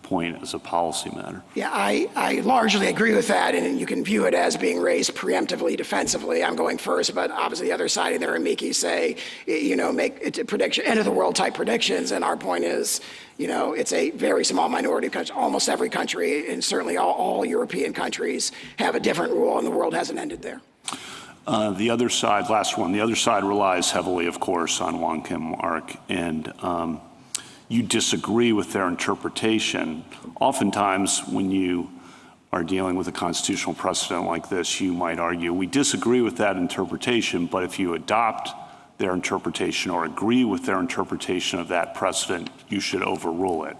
point as a policy matter. Yeah, I largely agree with that, and you can view it as being raised preemptively, defensively. I'm going first, but obviously the other side of their amici say, make it a prediction, end of the world type predictions, and our point is, it's a very small minority of countries. Almost every country, and certainly all European countries, have a different rule, and the world hasn't ended there. The other side, last one, the other side relies heavily, of course, on Wong Kim Ark, and you disagree with their interpretation. Oftentimes, when you are dealing with a constitutional precedent like this, you might argue, we disagree with that interpretation, but if you adopt their interpretation or agree with their interpretation of that precedent, you should overrule it.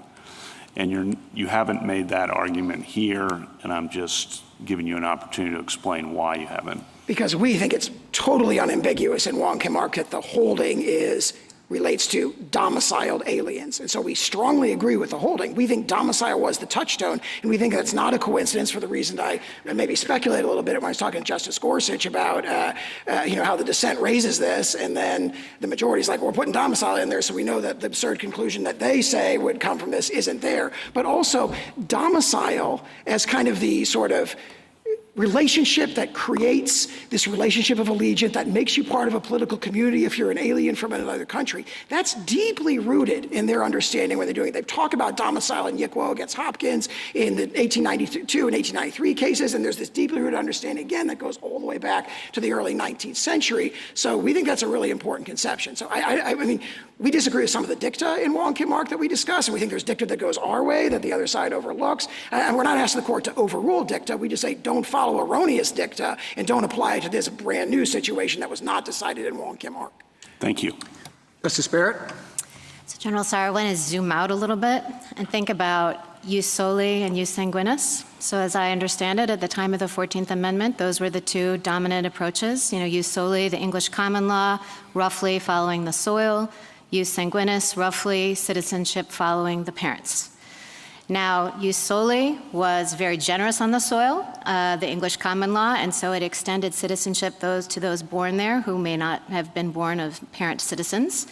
And you haven't made that argument here, and I'm just giving you an opportunity to explain why you haven't. Because we think it's totally unambiguous in Wong Kim Ark that the holding relates to domiciled aliens. And so we strongly agree with the holding. We think domicile was the touchstone, and we think that's not a coincidence for the reason I maybe speculated a little bit when I was talking to Justice Gorsuch about how the dissent raises this, and then the majority is like, well, we're putting domicile in there, so we know that the absurd conclusion that they say would come from this isn't there. But also domicile as kind of the sort of relationship that creates this relationship of allegiance that makes you part of a political community if you're an alien from another country. That's deeply rooted in their understanding when they're doing it. They talk about domicile in Yikwo against Hopkins in the 1892 and 1893 cases, and there's this deeply rooted understanding, again, that goes all the way back to the early 19th century. So we think that's a really important conception. So I mean, we disagree with some of the dicta in Wong Kim Ark that we discuss, and we think there's dicta that goes our way that the other side overlooks. And we're not asking the court to overrule dicta. We just say don't follow erroneous dicta and don't apply it to this brand new situation that was not decided in Wong Kim Ark. Thank you. Justice Barrett? So General Sauer, I want to zoom out a little bit and think about jus soli and jus sanguinis. So as I understand it, at the time of the 14th Amendment, those were the two dominant approaches. Jus soli, the English common law, roughly following the soil. Jus sanguinis, roughly citizenship following the parents. Now, jus soli was very generous on the soil, the English common law, and so it extended citizenship to those born there who may not have been born of parent citizens.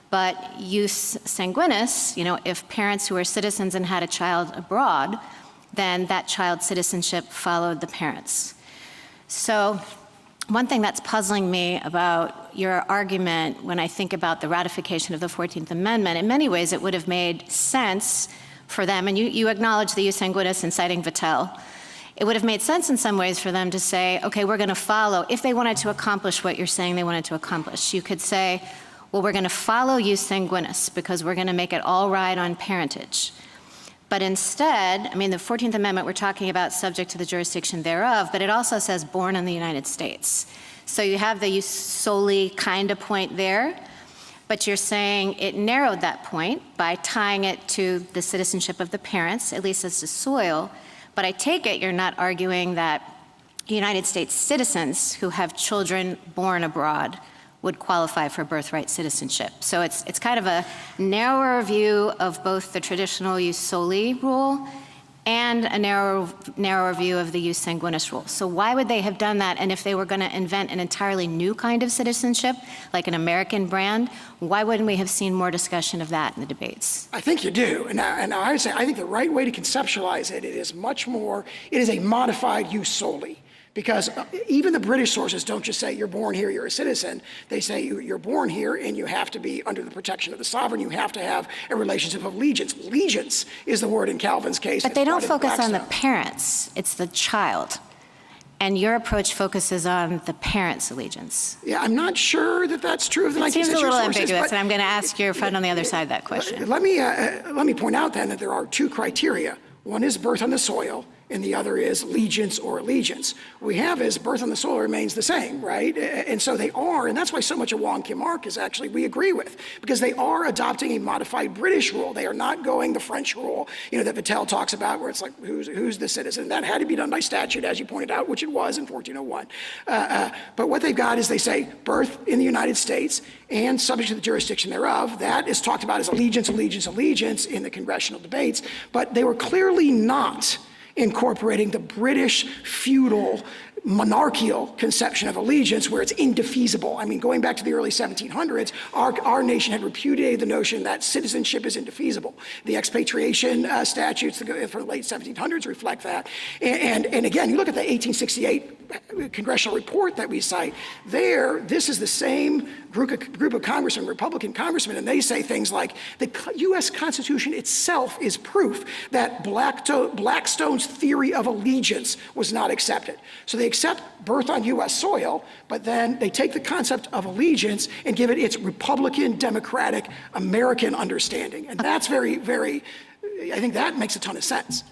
But jus sanguinis, if parents who are citizens and had a child abroad, then that child's citizenship followed the parents. So one thing that's puzzling me about your argument when I think about the ratification of the 14th Amendment, in many ways it would have made sense for them, and you acknowledge the jus sanguinis in citing Vattel. It would have made sense in some ways for them to say, okay, we're going to follow, if they wanted to accomplish what you're saying they wanted to accomplish. You could say, well, we're going to follow jus sanguinis because we're going to make it all ride on parentage. But instead, the 14th Amendment, we're talking about subject to the jurisdiction thereof, but it also says born in the United States. So you have the jus soli kind of point there, but you're saying it narrowed that point by tying it to the citizenship of the parents, at least as to soil. But I take it you're not arguing that United States citizens who have children born abroad would qualify for birthright citizenship. So it's kind of a narrower view of both the traditional jus soli rule and a narrower view of the jus sanguinis rule. So why would they have done that? And if they were going to invent an entirely new kind of citizenship, like an American brand, why wouldn't we have seen more discussion of that in the debates? I think you do. And I would say, I think the right way to conceptualize it, it is a modified jus soli. Because even the British sources don't just say you're born here, you're a citizen. They say you're born here and you have to be under the protection of the sovereign. You have to have a relationship of allegiance. Allegiance is the word in Calvin's case. But they don't focus on the parents. It's the child. And your approach focuses on the parents' allegiance. Yeah, I'm not sure that that's true of the 19th century sources. It seems a little ambiguous, and I'm going to ask your friend on the other side that question. Let me point out then that there are two criteria. One is birth on the soil, and the other is legiance or allegiance. What we have is birth on the soil remains the same, right? And so they are, and that's why so much of Wong Kim Ark is actually we agree with, because they are adopting a modified British rule. They are not going the French rule, that Vattel talks about, where it's like who's the citizen. That had to be done by statute, as you pointed out, which it was in 1401. But what they've got is they say birth in the United States and subject to the jurisdiction thereof. That is talked about as allegiance, allegiance, allegiance in the congressional debates, but they were clearly not incorporating the British feudal monarchical conception of allegiance where it's indefeasible. Going back to the early 1700s, our nation had repudiated the notion that citizenship is indefeasible. The expatriation statutes from the late 1700s reflect that. And again, you look at the 1868 congressional report that we cite there, this is the same group of congressmen, Republican congressmen, and they say things like the U.S. Constitution itself is proof that Blackstone's theory of allegiance was not accepted. So they accept birth on U.S. soil, but then they take the concept of allegiance and give it its Republican, democratic, American understanding. And that's very, very, I think that makes a ton of sense.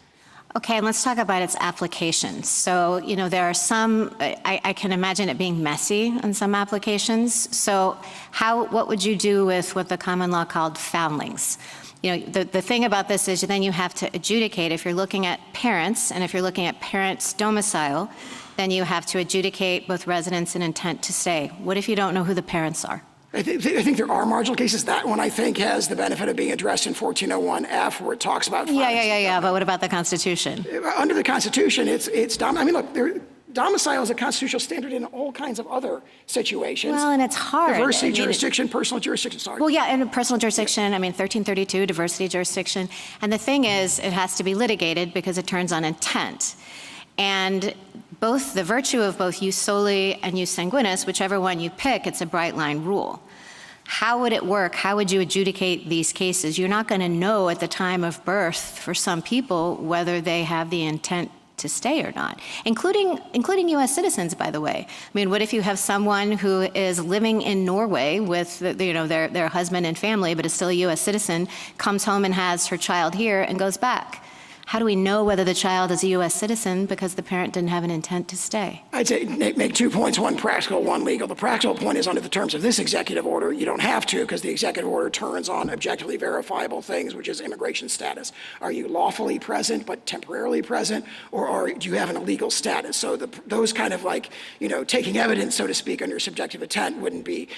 Okay, and let's talk about its applications. So, there are some, I can imagine it being messy in some applications. So what would you do with what the common law called foundlings? The thing about this is then you have to adjudicate. If you're looking at parents, and if you're looking at parents' domicile, then you have to adjudicate both residence and intent to stay. What if you don't know who the parents are? I think there are marginal cases. That one, I think, has the benefit of being addressed in 1401F, where it talks about... Yeah, but what about the Constitution? Under the Constitution, domicile is a constitutional standard in all kinds of other situations. Well, and it's hard. Diversity, jurisdiction, personal jurisdiction, sorry. Well, yeah, and personal jurisdiction, 1332, diversity jurisdiction. And the thing is, it has to be litigated because it turns on intent. And both the virtue of both jus soli and jus sanguinis, whichever one you pick, it's a bright line rule. How would it work? How would you adjudicate these cases? You're not going to know at the time of birth for some people whether they have the intent to stay or not, including U.S. citizens, by the way. What if you have someone who is living in Norway with their husband and family, but is still a U.S. citizen, comes home and has her child here and goes back? How do we know whether the child is a U.S. citizen because the parent didn't have an intent to stay? I'd say make 2 points, one practical, one legal. The practical point is under the terms of this executive order, you don't have to, because the executive order turns on objectively verifiable things, which is immigration status. Are you lawfully present but temporarily present, or do you have an illegal status? So those kind of taking evidence, so to speak, under subjective intent wouldn't be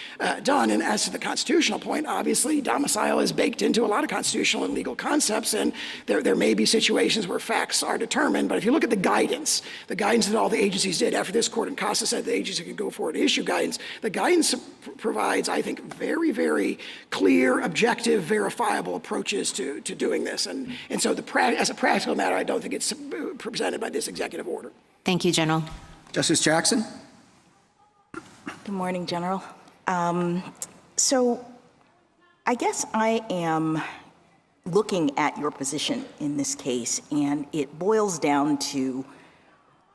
done. And as to the constitutional point, obviously domicile is baked into a lot of constitutional and legal concepts, and there may be situations situations where facts are determined, but if you look at the guidance that all the agencies did after this court in Costa said the agency could go forward and issue guidance, the guidance provides, I think, very, very clear, objective, verifiable approaches to doing this. And so as a practical matter, I don't think it's presented by this executive order. Thank you, General. Justice Jackson? Good morning, General. So I guess I am looking at your position in this case, and it boils down to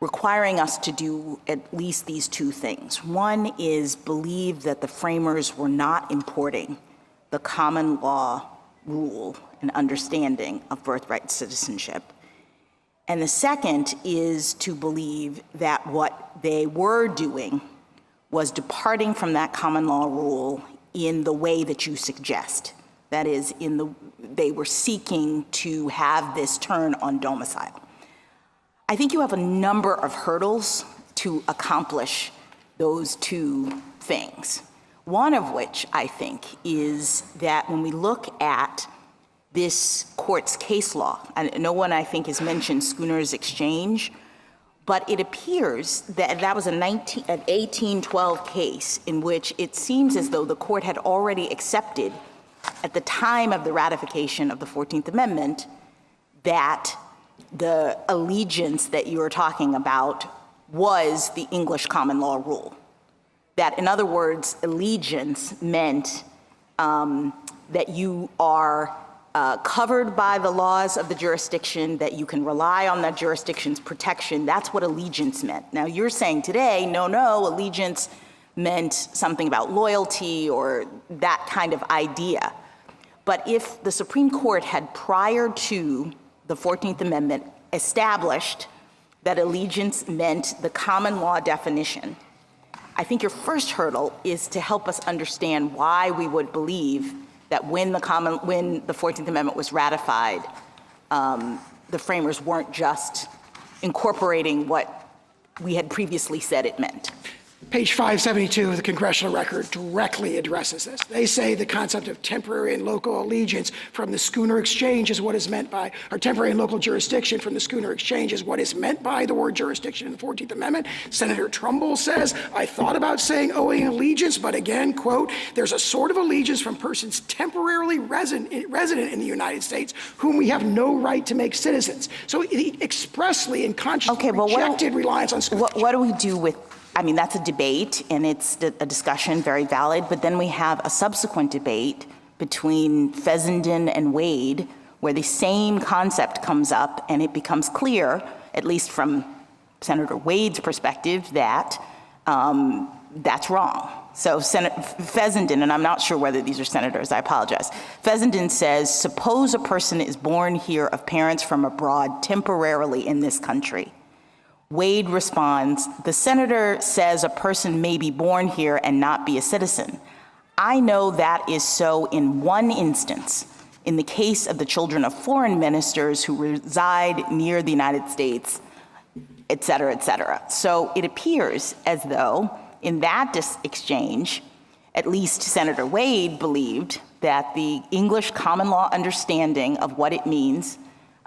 requiring us to do at least these two things. One is believe that the framers were not importing the common law rule and understanding of birthright citizenship. And the second is to believe that what they were doing was departing from that common law rule in the way that you suggest. That is, they were seeking to have this turn on domicile. I think you have a number of hurdles to accomplish those two things. One of which, I think, is that when we look at this court's case law, and no one, I think, has mentioned Schooner's Exchange, but it appears that that was an 1812 case in which it seems as though the court had already accepted at the time of the ratification of the 14th Amendment that the allegiance that you are talking about was the English common law rule. That, in other words, allegiance meant that you are covered by the laws of the jurisdiction, that you can rely on that jurisdiction's protection. That's what allegiance meant. Now, you're saying today, no, allegiance meant something about loyalty or that kind of idea. But if the Supreme Court had, prior to the 14th Amendment, established that allegiance meant the common law definition, I think your first hurdle is to help us understand why we would believe that when the 14th Amendment was ratified, the framers weren't just incorporating what we had previously said it meant. Page 572 of the congressional record directly addresses this. They say the concept of temporary and local allegiance from the Schooner Exchange is what is meant by, or temporary and local jurisdiction from the Schooner Exchange is what is meant by the word jurisdiction in the 14th Amendment. Senator Trumbull says, I thought about saying owing allegiance, but again, quote, there's a sort of allegiance from persons temporarily resident in the United States whom we have no right to make citizens. So he expressly and consciously rejected reliance on Schooner. What do we do with, I mean, that's a debate, and it's a discussion, very valid, but then we have a subsequent debate between Fessenden and Wade where the same concept comes up, and it becomes clear, at least from Senator Wade's perspective, that that's wrong. So Fessenden, and I'm not sure whether these are senators, I apologize. Fessenden says, suppose a person is born here of parents from abroad temporarily in this country. Wade responds, the senator says a person may be born here and not be a citizen. I know that is so in one instance, in the case of the children of foreign ministers who reside near the United States, et cetera, et cetera. So it appears as though in that exchange, at least Senator Wade believed that the English common law understanding of what it means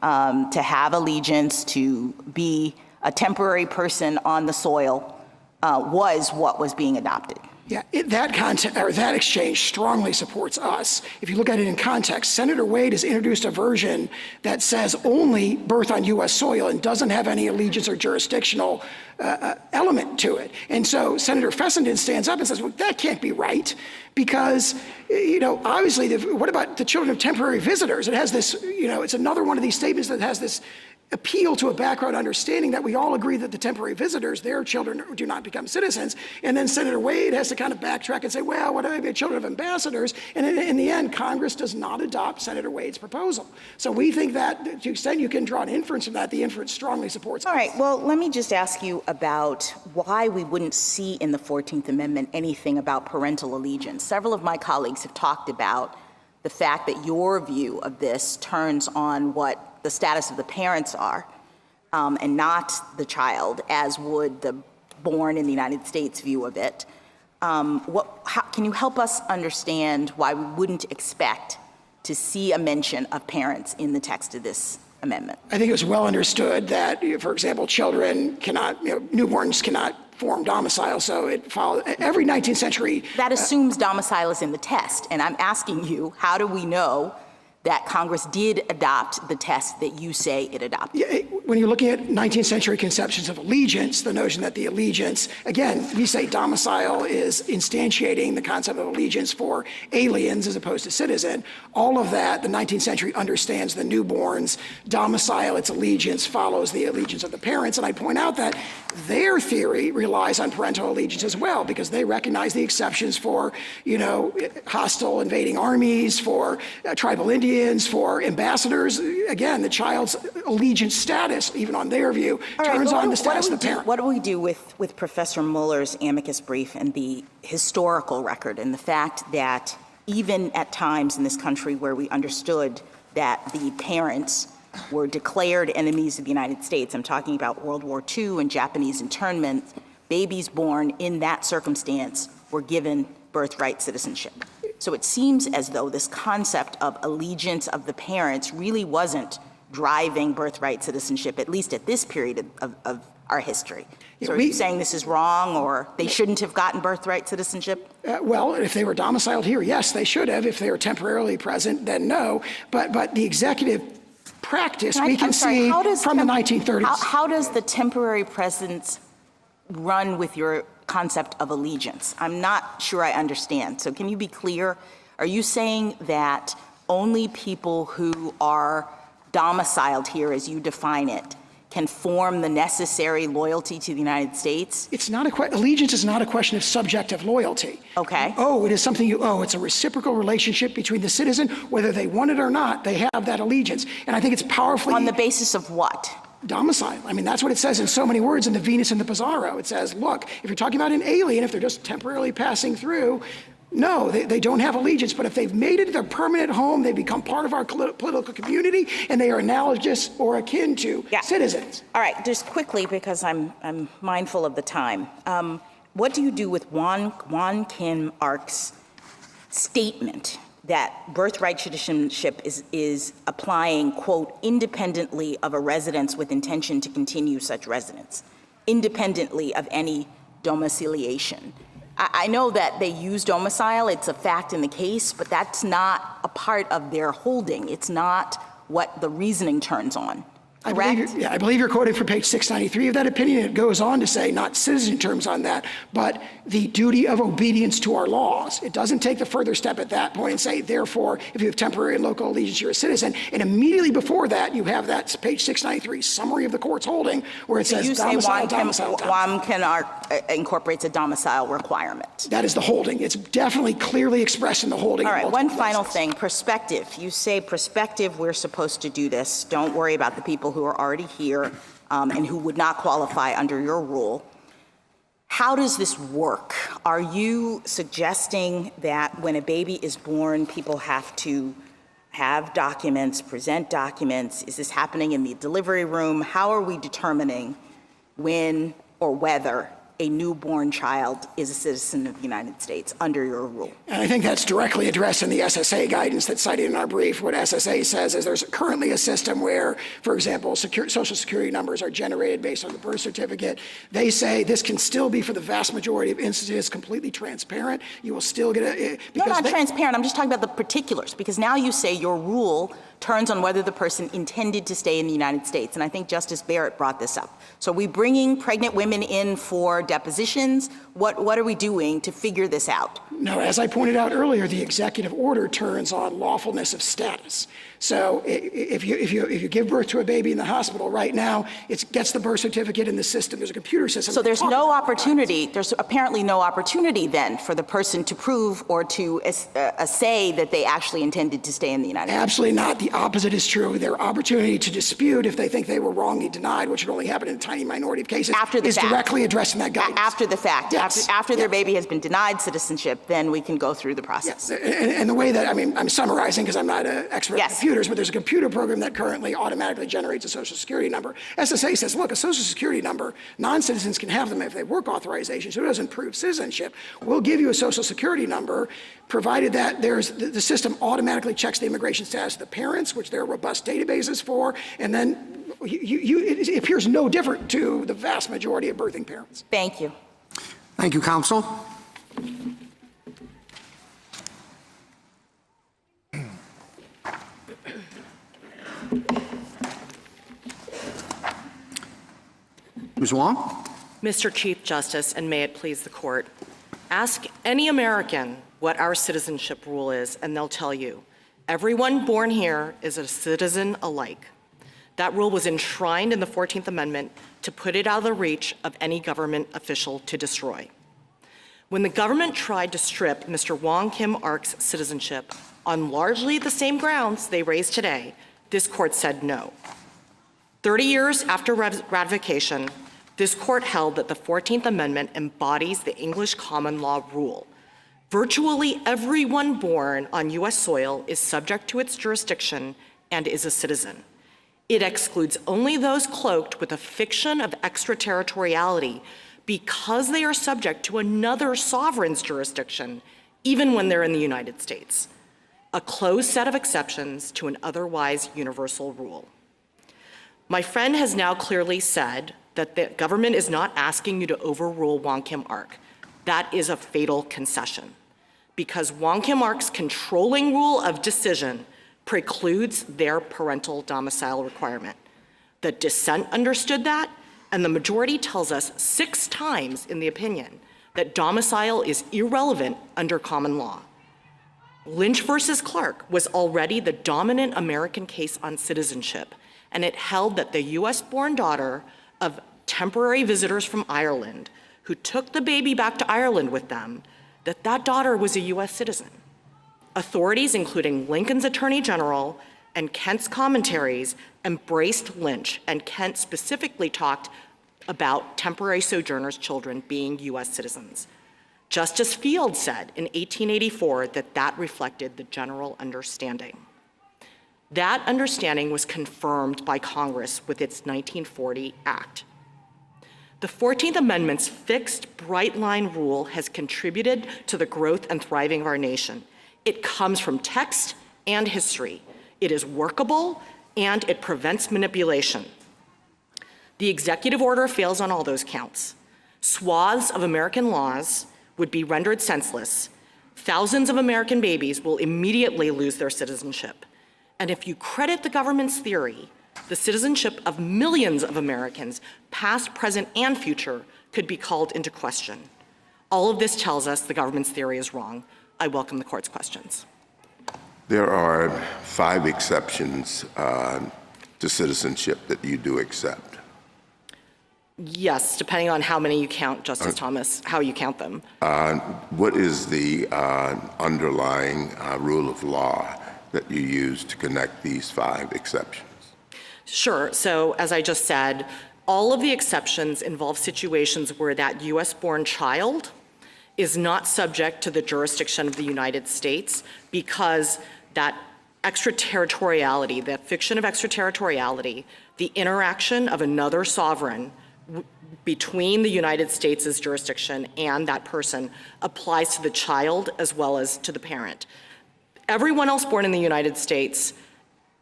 to have allegiance, to be a temporary person on the soil, was what was being adopted. Yeah, that exchange strongly supports us. If you look at it in context, Senator Wade has introduced a version that says only birth on U.S. soil and doesn't have any allegiance or jurisdictional element to it. And so Senator Fessenden stands up and says, well, that can't be right because, obviously, what about the children of temporary visitors? It has this, it's another one of these statements that has this appeal to a background understanding that we all agree that the temporary visitors, their children do not become citizens. And then Senator Wade has to kind of backtrack and say, well, what are the children of ambassadors? And in the end, Congress does not adopt Senator Wade's proposal. So we think that to the extent you can draw an inference from that, the inference strongly supports us. All right, well, let me just ask you about why we wouldn't see in the 14th Amendment anything about parental allegiance. Several of my colleagues have talked about the fact that your view of this turns on what the status of the parents are, and not the child, as would the born in the United States view of it. Can you help us understand why we wouldn't expect to see a mention of parents in the text of this Amendment? I think it was well understood that, for example, children cannot, newborns cannot form domicile, so it followed every 19th century. That assumes domicile is in the test, and I'm asking you, how do we know that Congress did adopt the test that you say it adopted? When you're looking at 19th century conceptions of allegiance, the notion that the allegiance, again, we say domicile is instantiating the concept of allegiance for aliens as opposed to citizen. All of that, the 19th century understands the newborn's domicile, its allegiance follows the allegiance of the parents. And I point out that their theory relies on parental allegiance as well, because they recognize the exceptions for, hostile invading armies, for tribal Indians, for ambassadors. Again, the child's allegiance status, even on their view, turns on the status of the parent. What do we do with Professor Mueller's amicus brief and the historical record and the fact that even at times in this country where we understood that the parents were declared enemies of the United States, I'm talking about World War II and Japanese internment, babies born in that circumstance were given birthright citizenship. So it seems as though this concept of allegiance of the parents really wasn't driving birthright citizenship, at least at this period of our history. So are you saying this is wrong, or they shouldn't have gotten birthright citizenship? Well, if they were domiciled here, yes, they should have. If they were temporarily present, then no. But the executive practice, we can see from the 1930s. How does the temporary presence run with your concept of allegiance? I'm not sure I understand. So can you be clear? Are you saying that only people who are domiciled here, as you define it, can form the necessary loyalty to the United States? It's not allegiance is not a question of subjective loyalty. Okay. It is something you owe. It's a reciprocal relationship between the citizen, whether they want it or not, they have that allegiance. And I think it's powerfully— On the basis of what? Domicile. I mean, that's what it says in so many words in the Venus and the Pizarro. It says, look, if you're talking about an alien, if they're just temporarily passing through, no, they don't have allegiance. But if they've made it their permanent home, they become part of our political community, and they are analogous or akin to citizens. All right, just quickly, because I'm mindful of the time. What do you do with Juan Kim Ark's statement that birthright citizenship is applying, quote, independently of a residence with intention to continue such residence, independently of any domiciliation? I know that they use domicile, it's a fact in the case, but that's not a part of their holding. It's not what the reasoning turns on. Correct? I believe you're quoting from page 693 of that opinion. It goes on to say, not citizen terms on that, but the duty of obedience to our laws. It doesn't take the further step at that point and say, therefore, if you have temporary and local allegiance, you're a citizen. And immediately before that, you have that page 693 summary of the court's holding, where it says domicile, domicile. Juan Kim Ark incorporates a domicile requirement. That is the holding. It's definitely clearly expressed in the holding. All right, one final thing, perspective. You say perspective, we're supposed to do this. Don't worry about the people who are already here and who would not qualify under your rule. How does this work? Are you suggesting that when a baby is born, people have to have documents, present documents? Is this happening in the delivery room? How are we determining when or whether a newborn child is a citizen of the United States under your rule? And I think that's directly addressed in the SSA guidance that's cited in our brief. What SSA says is there's currently a system where, for example, social security numbers are generated based on the birth certificate. They say this can still be, for the vast majority of instances, completely transparent. You will still get a— No, not transparent. I'm just talking about the particulars, because now you say your rule turns on whether the person intended to stay in the United States. And I think Justice Barrett brought this up. So are we bringing pregnant women in for depositions? What are we doing to figure this out? No, as I pointed out earlier, the executive order turns on lawfulness of status. So if you give birth to a baby in the hospital right now, it gets the birth certificate in the system. There's a computer system. So there's no opportunity, there's apparently no opportunity then for the person to prove or to say that they actually intended to stay in the United States? Absolutely not. The opposite is true. Their opportunity to dispute if they think they were wrongly denied, which would only happen in a tiny minority of cases, is directly addressed in that guidance. After the fact. Yes. After their baby has been denied citizenship, then we can go through the process. Yes. And the way that, I mean, I'm summarizing because I'm not an expert in computers, but there's a computer program that currently automatically generates a social security number. SSA says, look, a social security number, non-citizens can have them if they have work authorization, so it doesn't prove citizenship. We'll give you a social security number, provided that the system automatically checks the immigration status of the parent parents, which there are robust databases for, and then it appears no different to the vast majority of birthing parents. Thank you. Thank you, counsel. Ms. Wong? Mr. Chief Justice, and may it please the court, ask any American what our citizenship rule is, and they'll tell you, everyone born here is a citizen alike. That rule was enshrined in the 14th Amendment to put it out of the reach of any government official to destroy. When the government tried to strip Mr. Wong Kim Ark's citizenship on largely the same grounds they raised today, this court said no. 30 years after ratification, this court held that the 14th Amendment embodies the English common law rule. Virtually everyone born on U.S. soil is subject to its jurisdiction and is a citizen. It excludes only those cloaked with a fiction of extraterritoriality because they are subject to another sovereign's jurisdiction, even when they're in the United States. A closed set of exceptions to an otherwise universal rule. My friend has now clearly said that the government is not asking you to overrule Wong Kim Ark. That is a fatal concession, because Wong Kim Ark's controlling rule of decision precludes their parental domicile requirement. The dissent understood that, and the majority tells us 6 times in the opinion that domicile is irrelevant under common law. Lynch versus Clark was already the dominant American case on citizenship, and it held that the US-born daughter of temporary visitors from Ireland who took the baby back to Ireland with them, that daughter was a US citizen. Authorities, including Lincoln's Attorney General and Kent's commentaries, embraced Lynch, and Kent specifically talked about temporary sojourners' children being US citizens. Justice Field said in 1884 that reflected the general understanding. That understanding was confirmed by Congress with its 1940 Act. The 14th Amendment's fixed, bright-line rule has contributed to the growth and thriving of our nation. It comes from text and history. It is workable, and it prevents manipulation. The executive order fails on all those counts. Swaths of American laws would be rendered senseless. Thousands of American babies will immediately lose their citizenship. And if you credit the government's theory, the citizenship of millions of Americans, past, present, and future, could be called into question. All of this tells us the government's theory is wrong. I welcome the court's questions. There are 5 exceptions to citizenship that you do accept. Yes, depending on how many you count, Justice Thomas, how you count them. What is the underlying rule of law that you use to connect these 5 exceptions? Sure. So as I just said, all of the exceptions involve situations where that US-born child is not subject to the jurisdiction of the United States because that extraterritoriality, that fiction of extraterritoriality, the interaction of another sovereign between the United States' jurisdiction and that person applies to the child as well as to the parent. Everyone else born in the United States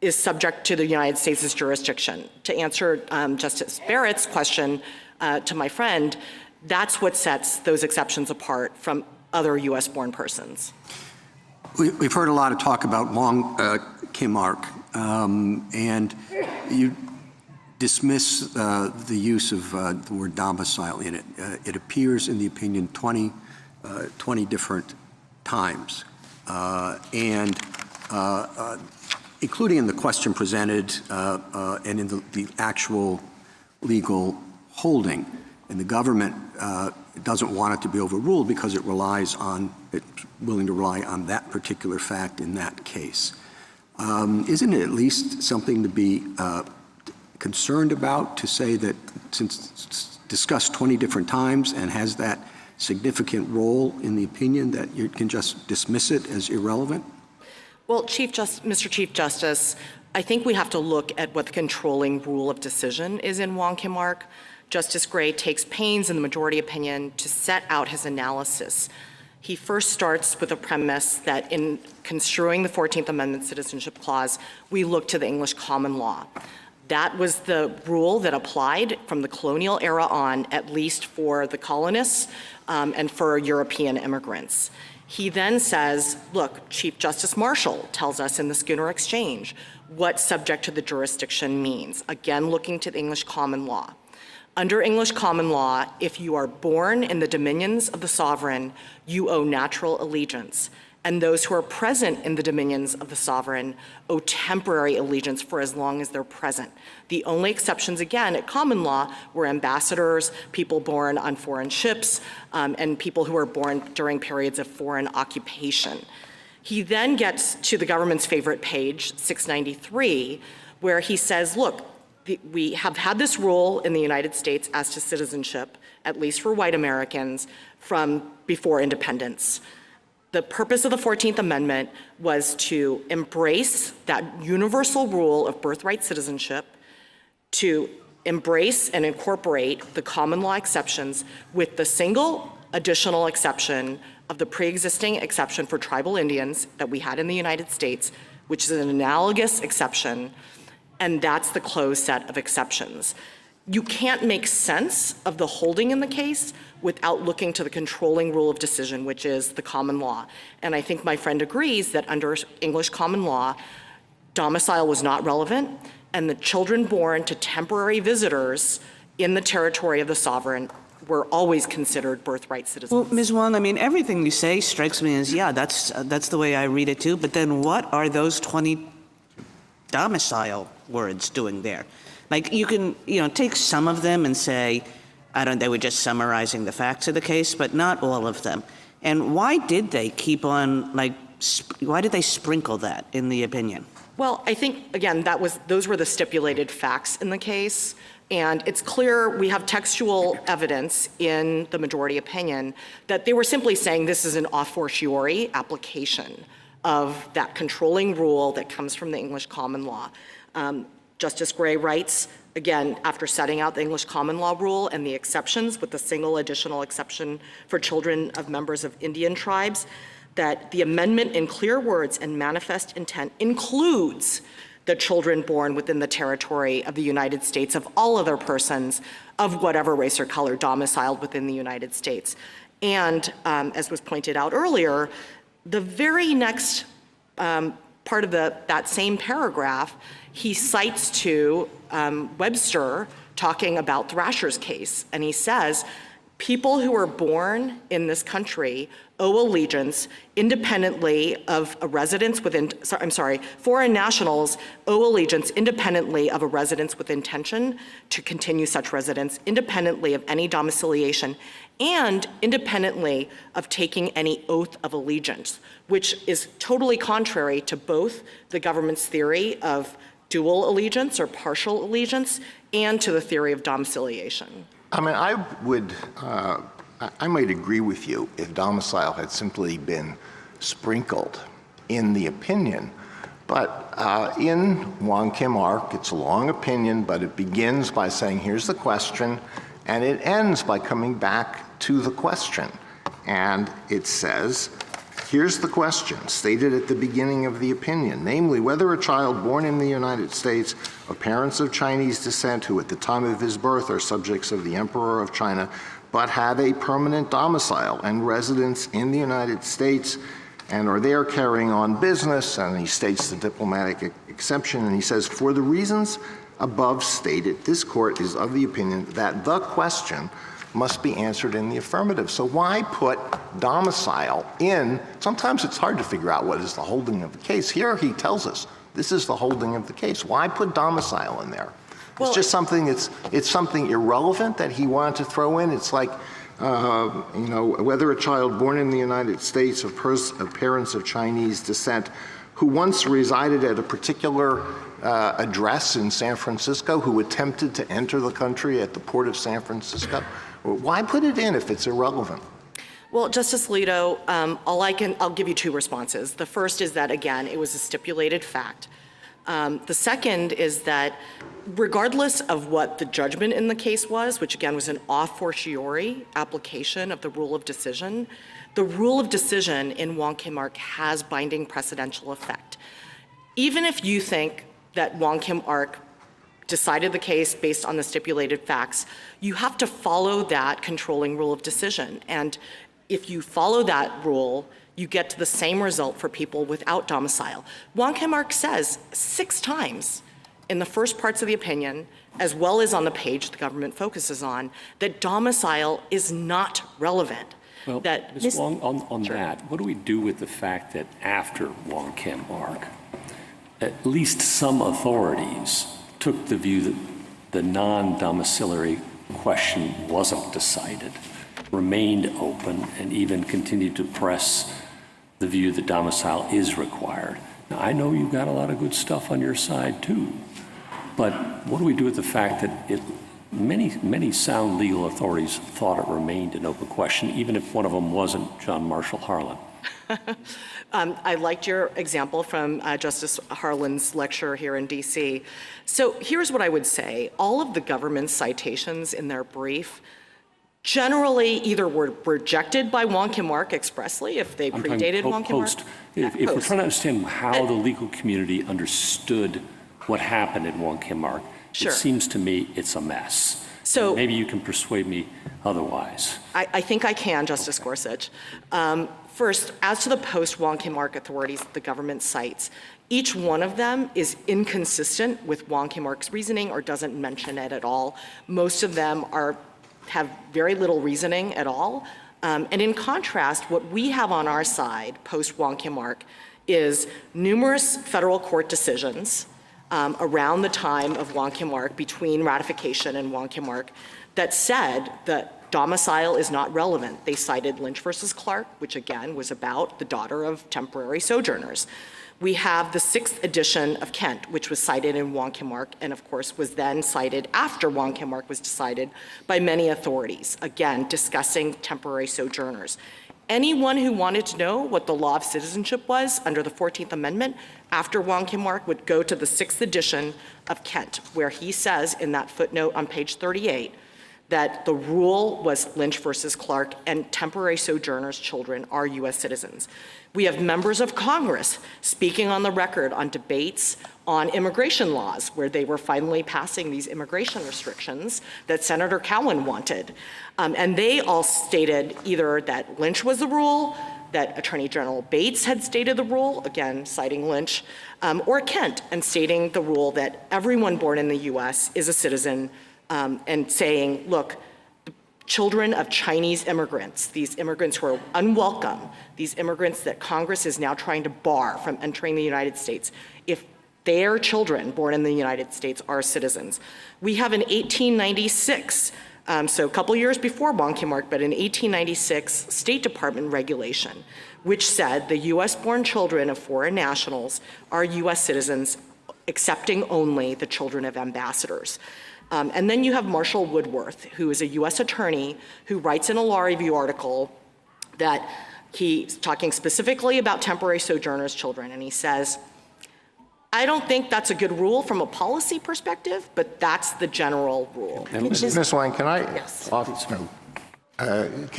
is subject to the United States' jurisdiction. To answer Justice Barrett's question to my friend, that's what sets those exceptions apart from other US-born persons. We've heard a lot of talk about Wong Kim Ark, and you dismiss the use of the word domicile in it. It appears in the opinion 20 different times, and including in the question presented and in the actual legal holding. And the government doesn't want it to be overruled because it's willing to rely on that particular fact in that case. Isn't it at least something to be concerned about, to say that since it's discussed 20 different times and has that significant role in the opinion, that you can just dismiss it as irrelevant? Well, Mr. Chief Justice, I think we have to look at what the controlling rule of decision is in Wong Kim Ark. Justice Gray takes pains in the majority opinion to set out his analysis. He first starts with a premise that in construing the 14th Amendment Citizenship Clause, we look to the English common law. That was the rule that applied from the colonial era on, at least for the colonists and for European immigrants. He then says, look, Chief Justice Marshall tells us in the Schooner Exchange what subject to the jurisdiction means, again looking to the English common law. Under English common law, if you are born in the dominions of the sovereign, you owe natural allegiance. And those who are present in the dominions of the sovereign owe temporary allegiance for as long as they're present. The only exceptions, again, at common law were ambassadors, people born on foreign ships, and people who were born during periods of foreign occupation. He then gets to the government's favorite page, 693, where he says, look, we have had this rule in the United States as to citizenship, at least for white Americans, from before independence. The purpose of the 14th Amendment was to embrace that universal rule of birthright citizenship, to embrace and incorporate the common law exceptions with the single additional exception of the pre-existing exception for tribal Indians that we had in the United States, which is an analogous exception, and that's the closed set of exceptions. You can't make sense of the holding in the case without looking to the controlling rule of decision, which is the common law. And I think my friend agrees that under English common law, domicile was not relevant, and the children born to temporary visitors in the territory of the sovereign were always considered birthright citizens. Well, Ms. Wong, I mean, everything you say strikes me as, yeah, that's the way I read it too, but then what are those 20 domicile words doing there? Like, you can, take some of them and say, they were just summarizing the facts of the case, but not all of them. And why did they keep on, why did they sprinkle that in the opinion? Well, I think, again, those were the stipulated facts in the case. And it's clear we have textual evidence in the majority opinion that they were simply saying this is an a fortiori application of that controlling rule that comes from the English common law. Justice Gray writes, again, after setting out the English common law rule and the exceptions with the single additional exception for children of members of Indian tribes, that the amendment in clear words and manifest intent includes the children born within the territory of the United States of all other persons of whatever race or color domiciled within the United States. And as was pointed out earlier, the very next part of that same paragraph, he cites to Webster talking about Thrasher's case, and he says, people who are born in this country owe allegiance independently of a residence within, foreign nationals owe allegiance independently of a residence with intention to continue such residence, independently of any domiciliation, and independently of taking any oath of allegiance, which is totally contrary to both the government's theory of dual allegiance or partial allegiance and to the theory of domiciliation. I mean, I might agree with you if domicile had simply been sprinkled in the opinion. But in Wong Kim Ark, it's a long opinion, but it begins by saying, here's the question, and it ends by coming back to the question. And it says, here's the question, stated at the beginning of the opinion, namely, whether a child born in the United States of parents of Chinese descent who at the time of his birth are subjects of the Emperor of China, but have a permanent domicile and residence in the United States and are there carrying on business, and he states the diplomatic exception, and he says, for the reasons above stated, this court is of the opinion that the question must be answered in the affirmative. So why put domicile in? Sometimes it's hard to figure out what is the holding of the case. Here he tells us this is the holding of the case. Why put domicile in there? Well, it's just something, it's something irrelevant that he wanted to throw in. It's like, whether a child born in the United States of parents of Chinese descent who once resided at a particular address in San Francisco, who attempted to enter the country at the port of San Francisco. Why put it in if it's irrelevant? Well, Justice Alito, I'll give you two responses. The first is that, again, it was a stipulated fact. The second is that regardless of what the judgment in the case was, which again was an a fortiori application of the rule of decision, The rule of decision in Wong Kim Ark has binding precedential effect. Even if you think that Wong Kim Ark decided the case based on the stipulated facts, you have to follow that controlling rule of decision. And if you follow that rule, you get to the same result for people without domicile. Wong Kim Ark says 6 times in the first parts of the opinion, as well as on the page the government focuses on, that domicile is not relevant. Well, that Ms. Wong, on Sure. that, what do we do with the fact that after Wong Kim Ark, at least some authorities took the view that the non-domiciliary question wasn't decided, remained open, and even continued to press the view that domicile is required? Now, I know you've got a lot of good stuff on your side, too, but what do we do with the fact that many sound legal authorities thought it remained an open question, even if one of them wasn't John Marshall Harlan? I liked your example from Justice Harlan's lecture here in DC. So here's what I would say. All of the government's citations in their brief generally either were rejected by Wong Kim Ark expressly if they predated Wong Kim Ark. If we're trying to understand how the legal community understood what happened in Wong Kim Ark, Sure. It seems to me it's a mess. So maybe you can persuade me otherwise. I think I can, Justice Gorsuch. First, as to the post-Wong Kim Ark authorities that the government cites, each one of them is inconsistent with Wong Kim Ark's reasoning or doesn't mention it at all. Most of them have very little reasoning at all. And in contrast, what we have on our side, post-Wong Kim Ark, is numerous federal court decisions around the time of Wong Kim Ark, between ratification and Wong Kim Ark, that said that domicile is not relevant. They cited Lynch versus Clark, which again was about the daughter of temporary sojourners. We have the 6th edition of Kent, which was cited in Wong Kim Ark, and of course was then cited after Wong Kim Ark was decided by many authorities, again discussing temporary sojourners. Anyone who wanted to know what the law of citizenship was under the 14th Amendment after Wong Kim Ark would go to the 6th edition of Kent, where he says in that footnote on page 38 that the rule was Lynch versus Clark and temporary sojourners' children are U.S. citizens. We have members of Congress speaking on the record on debates on immigration laws, where they were finally passing these immigration restrictions that Senator Cowan wanted. And they all stated either that Lynch was the rule, that Attorney General Bates had stated the rule, again citing Lynch, or Kent and stating the rule that everyone born in the U.S. is a citizen, and saying, look, children of Chinese immigrants, these immigrants who are unwelcome, these immigrants that Congress is now trying to bar from entering the United States, if their children born in the United States are citizens. We have in 1896, so a couple years before Wong Kim Ark, but in 1896, State Department regulation, which said the US-born children of foreign nationals are US citizens, accepting only the children of ambassadors. And then you have Marshall Woodworth, who is a US attorney who writes in a law review article that he's talking specifically about temporary sojourners' children, and he says, I don't think that's a good rule from a policy perspective, but that's the general rule. Ms. Wang, can I Yes.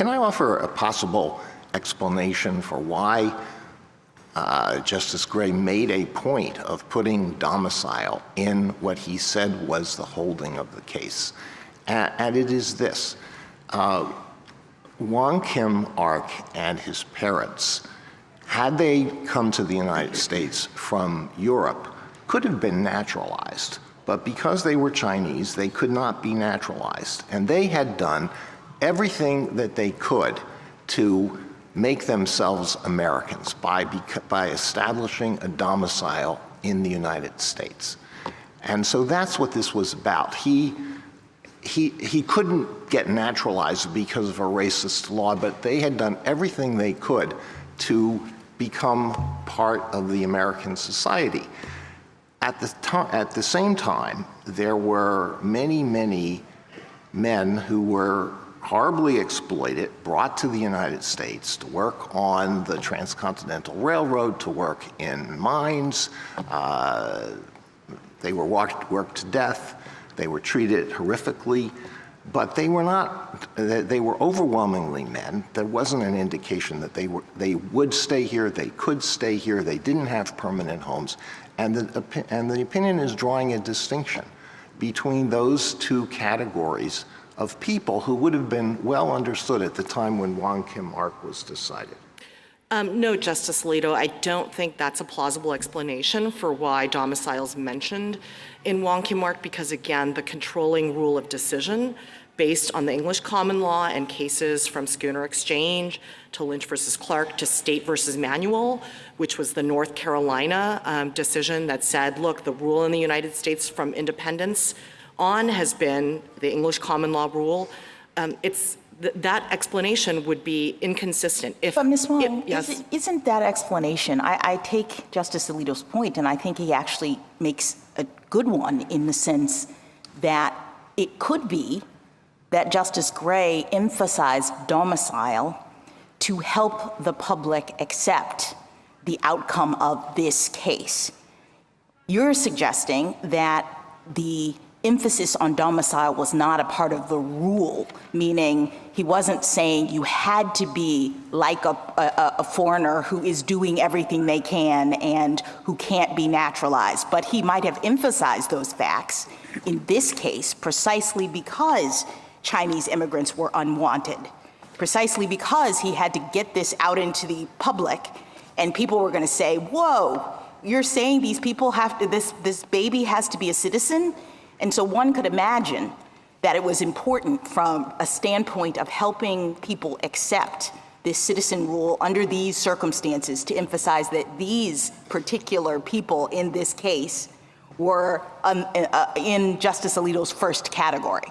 offer a possible explanation for why Justice Gray made a point of putting domicile in what he said was the holding of the case? And it is this. Wong Kim Ark and his parents, had they come to the United States from Europe, could have been naturalized. But because they were Chinese, they could not be naturalized. And they had done everything that they could to make themselves Americans by establishing a domicile in the United States. And so that's what this was about. He couldn't get naturalized because of a racist law, but they had done everything they could to become part of the American society. At the same time, there were many, many men who were horribly exploited, brought to the United States to work on the Transcontinental Railroad, to work in mines. They were worked to death. They were treated horrifically. But they were not, they were overwhelmingly men. There wasn't an indication that they would stay here, they could stay here, they didn't have permanent homes. And the opinion is drawing a distinction between those two categories of people who would have been well understood at the time when Wong Kim Ark was decided. No, Justice Alito, I don't think that's a plausible explanation for why domicile is mentioned in Wong Kim Ark, because again, the controlling rule of decision based on the English common law and cases from Schooner Exchange to Lynch versus Clark to State versus Manuel, which was the North Carolina decision that said, look, the rule in the United States from independence on has been the English common law rule. That explanation would be inconsistent. But Ms. Wong, yes. isn't that explanation, I take Justice Alito's point, and I think he actually makes a good one in the sense that it could be that Justice Gray emphasized domicile to help the public accept the outcome of this case. You're suggesting that the emphasis on domicile was not a part of the rule, meaning he wasn't saying you had to be like a foreigner who is doing everything they can and who can't be naturalized, but he might have emphasized those facts in this case precisely because Chinese immigrants were unwanted, precisely because he had to get this out into the public and people were going to say, whoa, you're saying these people have to, this baby has to be a citizen? And so one could imagine that it was important from a standpoint of helping people accept this citizen rule under these circumstances to emphasize that these particular people in this case were in Justice Alito's first category.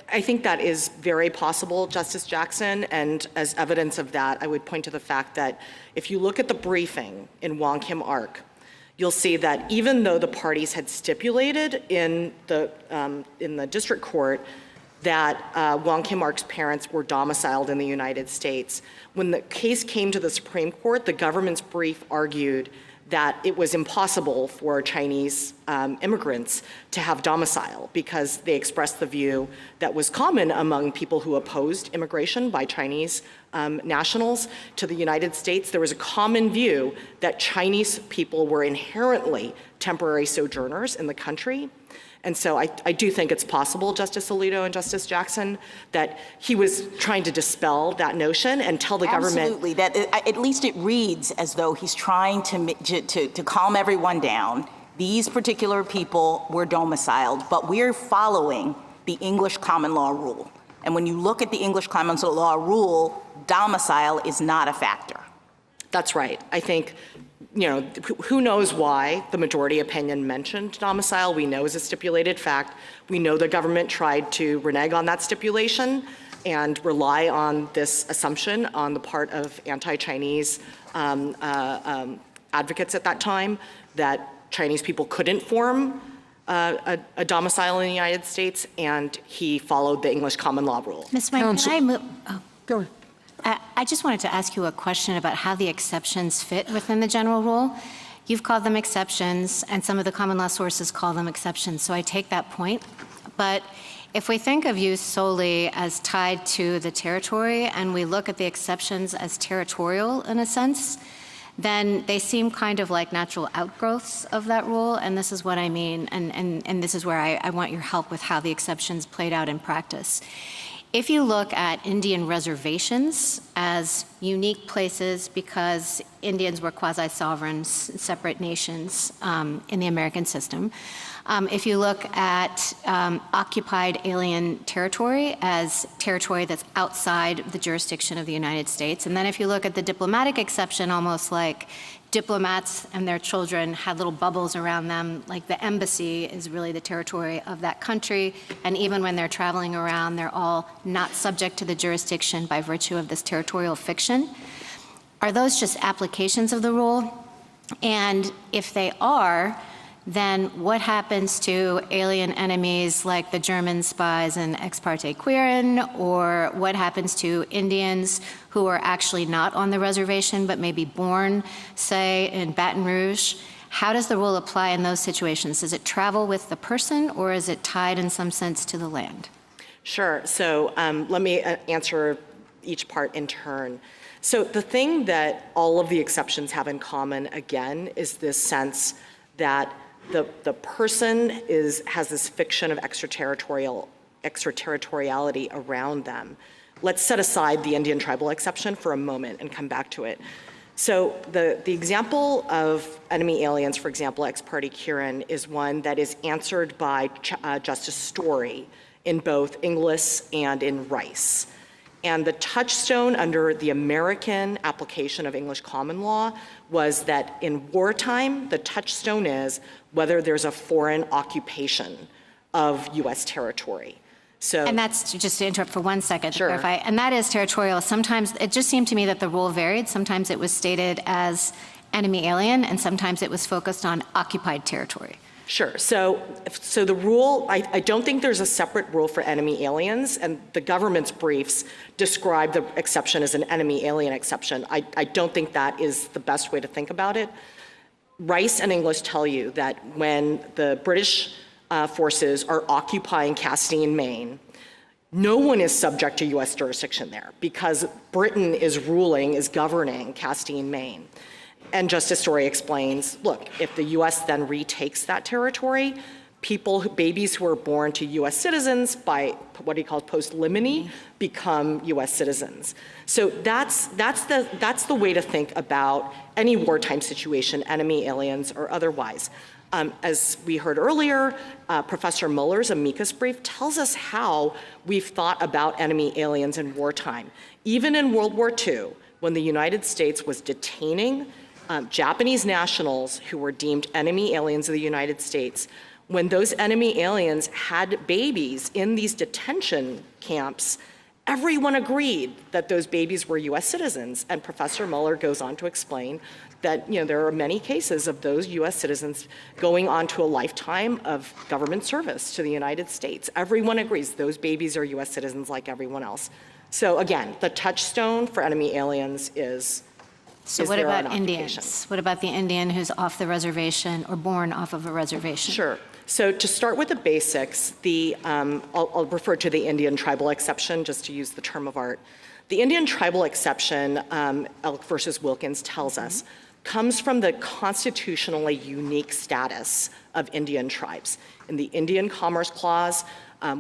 I think that is very possible, Justice Jackson, and as evidence of that, I would point to the fact that if you look at the briefing in Wong Kim Ark, you'll see that even though the parties had stipulated in the district court that Wong Kim Ark's parents were domiciled in the United States, when the case came to the Supreme Court, the government's brief argued that it was impossible for Chinese immigrants to have domicile because they expressed the view that was common among people who opposed immigration by Chinese nationals to the United States. There was a common view that Chinese people were inherently temporary sojourners in the country. And so I do think it's possible, Justice Alito and Justice Jackson, that he was trying to dispel that notion and tell the government. Absolutely, that at least it reads as though he's trying to calm everyone down. These particular people were domiciled, but we're following the English common law rule. And when you look at the English common law rule, domicile is not a factor. That's right. I think, you know, who knows why the majority opinion mentioned domicile. We know is a stipulated fact. We know the government tried to renege on that stipulation and rely on this assumption on the part of anti-Chinese advocates at that time that Chinese people couldn't form a domicile in the United States, and he followed the English common law rule. Ms. Wang, can I move? Go ahead. I just wanted to ask you a question about how the exceptions fit within the general rule. You've called them exceptions, and some of the common law sources call them exceptions, so I take that point. But if we think of use solely as tied to the territory, and we look at the exceptions as territorial in a sense, then they seem kind of like natural outgrowths of that rule, and this is what I mean, and this is where I want your help with how the exceptions played out in practice. If you look at Indian reservations as unique places because Indians were quasi-sovereign, separate nations in the American system, if you look at occupied alien territory as territory that's outside the jurisdiction of the United States, and then if you look at the diplomatic exception, almost like diplomats and their children had little bubbles around them, like the embassy is really the territory of that country, and even when they're traveling around, they're all not subject to the jurisdiction by virtue of this territorial fiction. Are those just applications of the rule? And if they are, then what happens to alien enemies like the German spies in Ex parte Quirin, or what happens to Indians who are actually not on the reservation but may be born, say, in Baton Rouge? How does the rule apply in those situations? Does it travel with the person, or is it tied in some sense to the land? Sure. So let me answer each part in turn. So the thing that all of the exceptions have in common, again, is this sense that the person has this fiction of extraterritoriality around them. Let's set aside the Indian tribal exception for a moment and come back to it. So the example of enemy aliens, for example, ex parte Kieran, is one that is answered by Justice Story in both Inglis and in Rice. And the touchstone under the American application of English common law was that in wartime, the touchstone is whether there's a foreign occupation of US territory. So, and that's, just to interrupt for 1 second to Sure. clarify, and that is territorial. Sometimes, it just seemed to me that the rule varied. Sometimes it was stated as enemy alien, and sometimes it was focused on occupied territory. Sure. So the rule, I don't think there's a separate rule for enemy aliens, and the government's briefs describe the exception as an enemy alien exception. I don't think that is the best way to think about it. Rice and English tell you that when the British forces are occupying Castile, Maine, no one is subject to US jurisdiction there because Britain is governing Castile, Maine. And Justice Story explains, look, if the US then retakes that territory, babies who are born to US citizens by what he calls post limine become US citizens. So that's the way to think about any wartime situation, enemy aliens or otherwise. As we heard earlier, Professor Muller's amicus brief tells us how we've thought about enemy aliens in wartime. Even in World War II, when the United States was detaining Japanese nationals who were deemed enemy aliens of the United States, when those enemy aliens had babies in these detention camps, everyone agreed that those babies were US citizens. And Professor Muller goes on to explain that there are many cases of those US citizens going on to a lifetime of government service to the United States. Everyone agrees those babies are US citizens like everyone else. So again, the touchstone for enemy aliens is So what about Indians? What about the Indian who's off the reservation or born off of a reservation? Sure. So to start with the basics, I'll refer to the Indian tribal exception just to use the term of art. The Indian tribal exception, Elk versus Wilkins tells us, comes from the constitutionally unique status of Indian tribes. In the Indian Commerce Clause,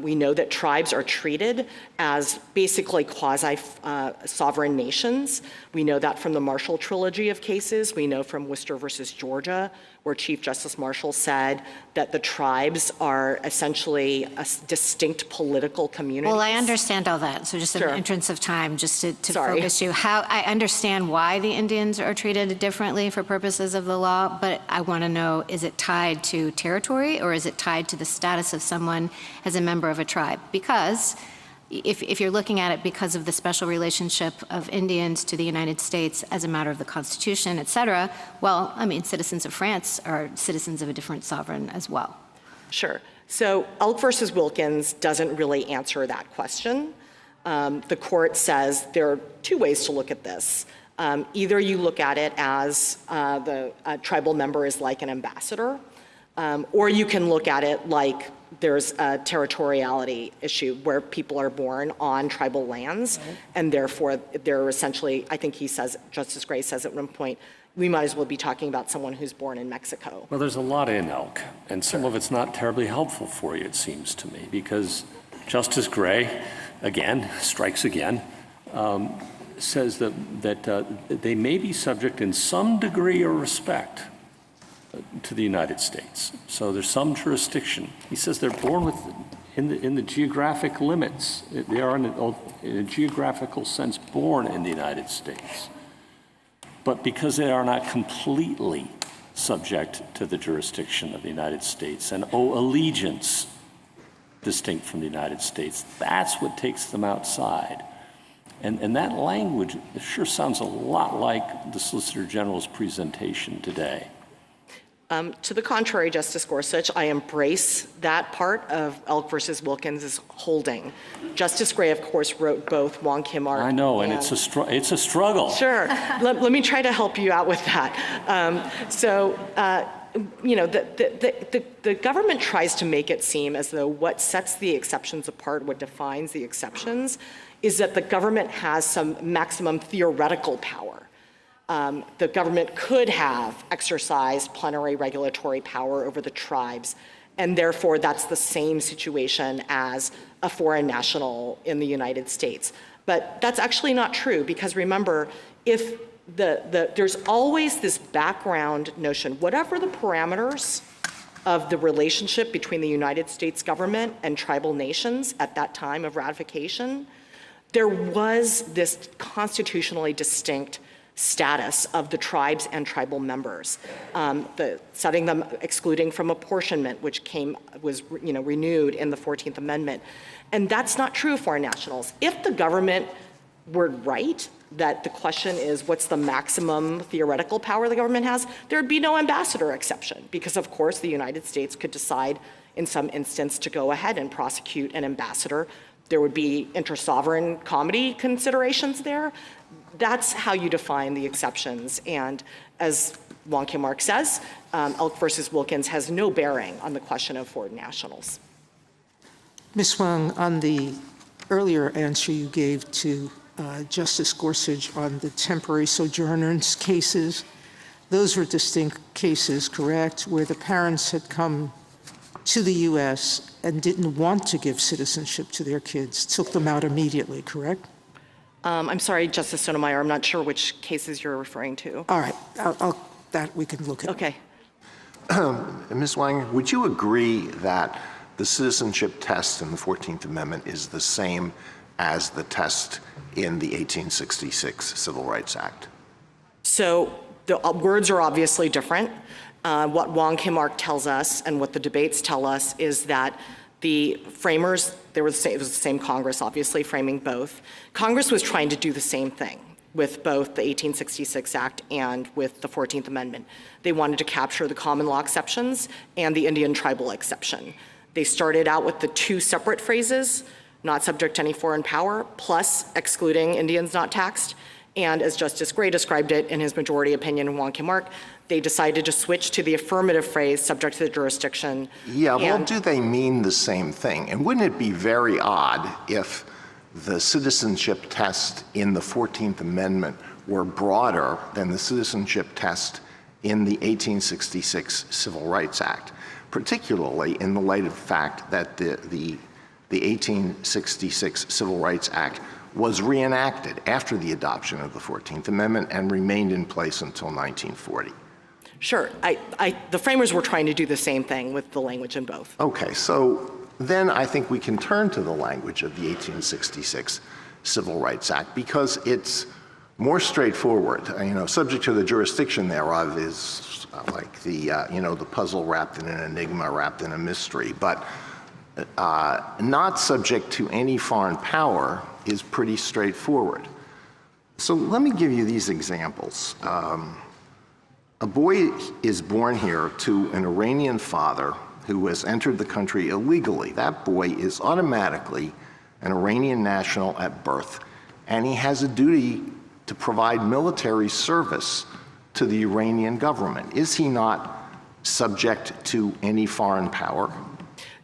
we know that tribes are treated as basically quasi-sovereign nations. We know that from the Marshall Trilogy of cases. We know from Worcester versus Georgia, where Chief Justice Marshall said that the tribes are essentially a distinct political community. Well, I understand all that. So just in the interest of time, just to focus you, I understand why the Indians are treated differently for purposes of the law, but I want to know, is it tied to territory or is it tied to the status of someone as a member of a tribe? Because if you're looking at it because of the special relationship of Indians to the United States as a matter of the Constitution, et cetera, well, I mean, citizens of France are citizens of a different sovereign as well. Sure. So Elk versus Wilkins doesn't really answer that question. The court says there are two ways to look at this. Either you look at it as the tribal member is like an ambassador, or you can look at it like there's a territoriality issue where people are born on tribal lands, and therefore they're essentially, I think he says, Justice Gray says at one point, we might as well be talking about someone who's born in Mexico. Well, there's a lot in Elk, and some of it's not terribly helpful for you, it seems to me, because Justice Gray, again, strikes again, says that they may be subject in some degree or respect to the United States. So there's some jurisdiction. He says they're born in the geographic limits. They are in a geographical sense born in the United States. But because they are not completely subject to the jurisdiction of the United States and owe allegiance distinct from the United States, that's what takes them outside. And that language sure sounds a lot like the Solicitor General's presentation today. To the contrary, Justice Gorsuch, I embrace that part of Elk versus Wilkins' holding. Justice Gray, of course, wrote both Wong Kim Ark. I know, and it's a struggle. Sure. Let me try to help you out with that. the government tries to make it seem as though what sets the exceptions apart, what defines the exceptions, is that the government has some maximum theoretical power. The government could have exercised plenary regulatory power over the tribes, and therefore that's the same situation as a foreign national in the United States. But that's actually not true, because remember, if there's always this background notion, whatever the parameters of the relationship between the United States government and tribal nations at that time of ratification, there was this constitutionally distinct status of the tribes and tribal members, setting them, excluding from apportionment, which was renewed in the 14th Amendment. And that's not true of foreign nationals. If the government were right, that the question is what's the maximum theoretical power the government has, there'd be no ambassador exception, because of course the United States could decide in some instance to go ahead and prosecute an ambassador. There would be inter-sovereign comity considerations there. That's how you define the exceptions. And as Wong Kim Ark says, Elk versus Wilkins has no bearing on the question of foreign nationals. Ms. Wong, on the earlier answer you gave to Justice Gorsuch on the temporary sojourners cases, those were distinct cases, correct, where the parents had come to the U.S. and didn't want to give citizenship to their kids, took them out immediately, correct? I'm sorry, Justice Sotomayor, I'm not sure which cases you're referring to. All right, that we can look at. Okay. Ms. Wang, would you agree that the citizenship test in the 14th Amendment is the same as the test in the 1866 Civil Rights Act? So the words are obviously different. What Wong Kim Ark tells us and what the debates tell us is that the framers, it was the same Congress obviously framing both. Congress was trying to do the same thing with both the 1866 Act and with the 14th Amendment. They wanted to capture the common law exceptions and the Indian tribal exception. They started out with the two separate phrases, not subject to any foreign power, plus excluding Indians not taxed. And as Justice Gray described it in his majority opinion in Wong Kim Ark, they decided to switch to the affirmative phrase, subject to the jurisdiction. Yeah, well, do they mean the same thing? And wouldn't it be very odd if the citizenship test in the 14th Amendment were broader than the citizenship test in the 1866 Civil Rights Act, particularly in the light of the fact that the 1866 Civil Rights Act was reenacted after the adoption of the 14th Amendment and remained in place until 1940. Sure. The framers were trying to do the same thing with the language in both. Okay, so then I think we can turn to the language of the 1866 Civil Rights Act because it's more straightforward. Subject to the jurisdiction thereof is like the puzzle wrapped in an enigma, wrapped in a mystery. But not subject to any foreign power is pretty straightforward. So let me give you these examples. A boy is born here to an Iranian father who has entered the country illegally. That boy is automatically an Iranian national at birth, and he has a duty to provide military service to the Iranian government. Is he not subject to any foreign power?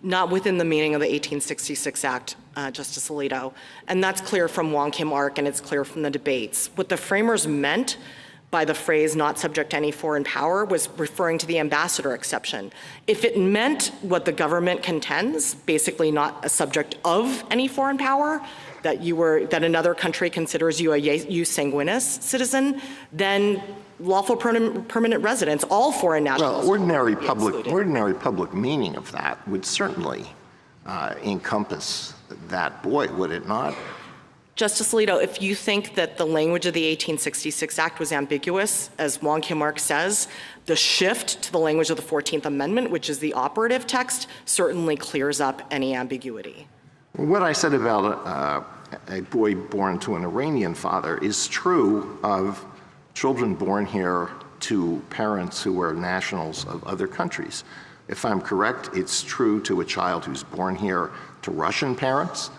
Not within the meaning of the 1866 Act, Justice Alito. And that's clear from Wong Kim Ark, and it's clear from the debates. What the framers meant by the phrase not subject to any foreign power was referring to the ambassador exception. If it meant what the government contends, basically not a subject of any foreign power, that another country considers you a jus sanguinis citizen, then lawful permanent residents, all foreign nationals. Well, ordinary public meaning of that would certainly encompass that boy, would it not? Justice Alito, if you think that the language of the 1866 Act was ambiguous, as Wong Kim Ark says, the shift to the language of the 14th Amendment, which is the operative text, certainly clears up any ambiguity. What I said about a boy born to an Iranian father is true of children born here to parents who are nationals of other countries. If I'm correct, it's true to a child who's born here to Russian parents.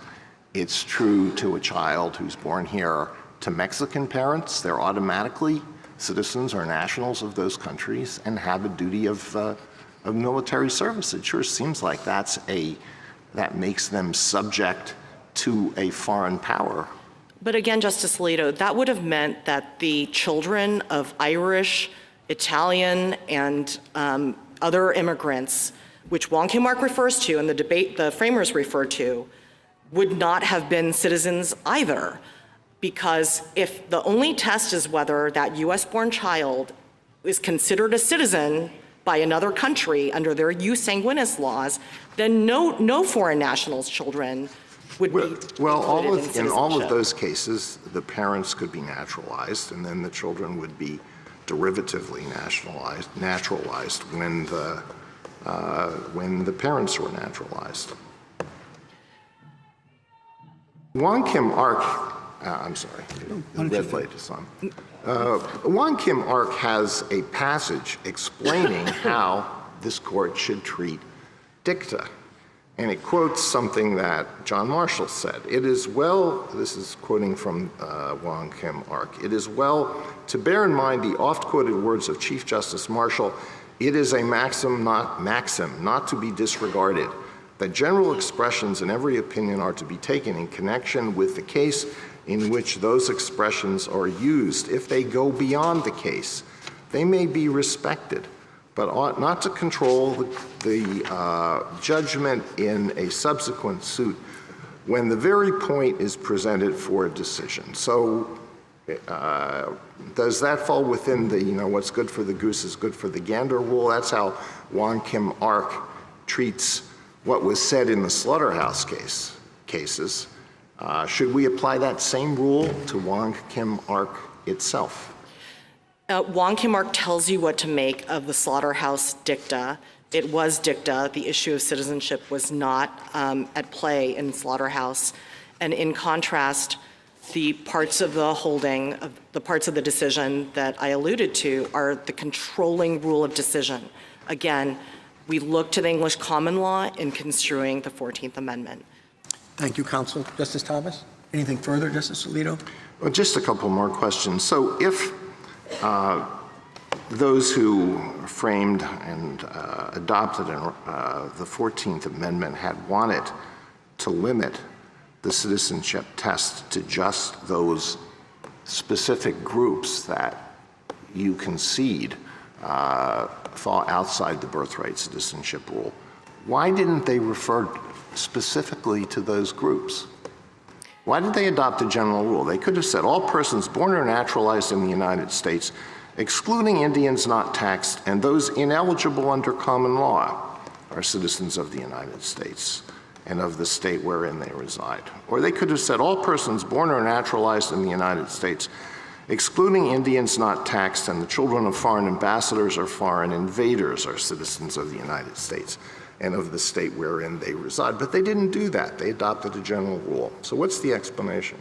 It's true to a child who's born here to Mexican parents. They're automatically citizens or nationals of those countries and have a duty of military service. It sure seems like that makes them subject to a foreign power. But again, Justice Alito, that would have meant that the children of Irish, Italian, and other immigrants, which Wong Kim Ark refers to and the framers refer to, would not have been citizens either. Because if the only test is whether that US-born child is considered a citizen by another country under their jus sanguinis laws, then no foreign nationals' children would be included in all of those cases, the parents could be naturalized, and then the children would be derivatively naturalized when the parents were naturalized. Wong Kim Ark, I'm sorry, the red light is on. Wong Kim Ark has a passage explaining how this court should treat dicta. And it quotes something that John Marshall said. It is well, this is quoting from Wong Kim Ark, it is well to bear in mind the oft-quoted words of Chief Justice Marshall, it is a maxim not to be disregarded, that general expressions in every opinion are to be taken in connection with the case in which those expressions are used. If they go beyond the case, they may be respected, but ought not to control the judgment in a subsequent suit when the very point is presented for a decision. So does that fall within the, what's good for the goose is good for the gander rule? That's how Wong Kim Ark treats what was said in the slaughterhouse cases. Should we apply that same rule to Wong Kim Ark itself? Wong Kim Ark tells you what to make of the slaughterhouse dicta. It was dicta. The issue of citizenship was not at play in slaughterhouse. And in contrast, the parts of the holding, the parts of the decision that I alluded to are the controlling rule of decision. Again, we look to the English common law in construing the 14th Amendment. Thank you, counsel. Justice Thomas? Anything further, Justice Alito? Well, just a couple more questions. So if those who framed and adopted the 14th Amendment had wanted to limit the citizenship test to just those specific groups that you concede fall outside the birthright citizenship rule, why didn't they refer specifically to those groups? Why did they adopt a general rule? They could have said all persons born or naturalized in the United States, excluding Indians not taxed, and those ineligible under common law are citizens of the United States and of the state wherein they reside. Or they could have said all persons born or naturalized in the United States, excluding Indians not taxed, and the children of foreign ambassadors or foreign invaders are citizens of the United States and of the state wherein they reside. But they didn't do that. They adopted a general rule. So what's the explanation?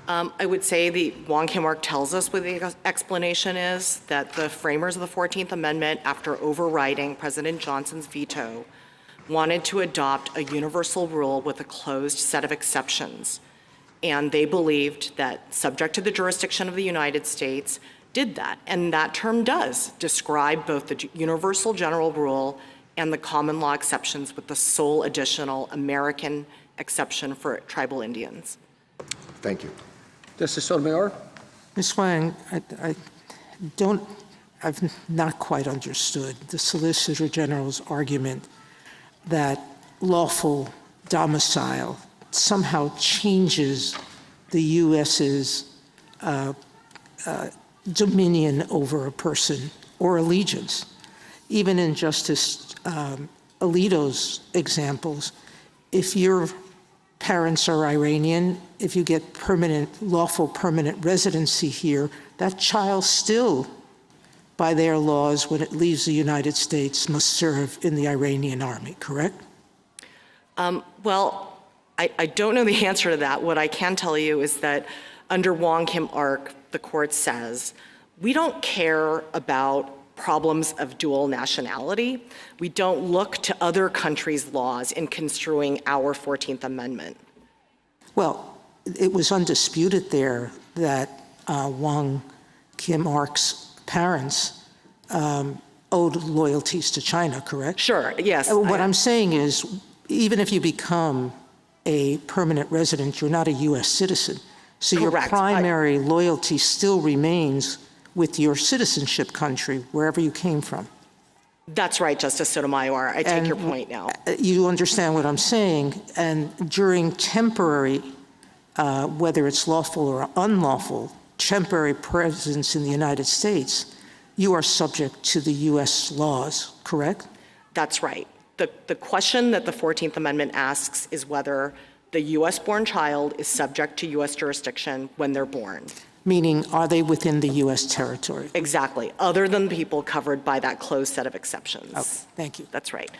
I would say the Wong Kim Ark tells us what the explanation is, that the framers of the 14th Amendment, after overriding President Johnson's veto, wanted to adopt a universal rule with a closed set of exceptions. And they believed that, subject to the jurisdiction of the United States, did that. And that term does describe both the universal general rule and the common law exceptions, with the sole additional American exception for tribal Indians. Thank you. Justice Sotomayor? Ms. Wang, I've not quite understood the Solicitor General's argument that lawful domicile somehow changes the U.S.'s dominion over a person or allegiance. Even in Justice Alito's examples, if your parents are Iranian, if you get lawful permanent residency here, that child still, by their laws, when it leaves the United States, must serve in the Iranian army, correct? Well, I don't know the answer to that. What I can tell you is that under Wong Kim Ark, the court says, we don't care about problems of dual nationality. We don't look to other countries' laws in construing our 14th Amendment. Well, it was undisputed there that Wong Kim Ark's parents owed loyalties to China, correct? Sure, yes. What I'm saying is, even if you become a permanent resident, you're not a U.S. citizen. So your Correct. primary loyalty still remains with your citizenship country, wherever you came from. That's right, Justice Sotomayor. I take your point now. You understand what I'm saying? And during temporary, whether it's lawful or unlawful, temporary presence in the United States, you are subject to the U.S. laws, correct? That's right. The question that the 14th Amendment asks is whether the U.S.-born child is subject to U.S. jurisdiction when they're born. Meaning, are they within the U.S. territory? Exactly, other than people covered by that closed set of exceptions. Okay, thank you. That's right.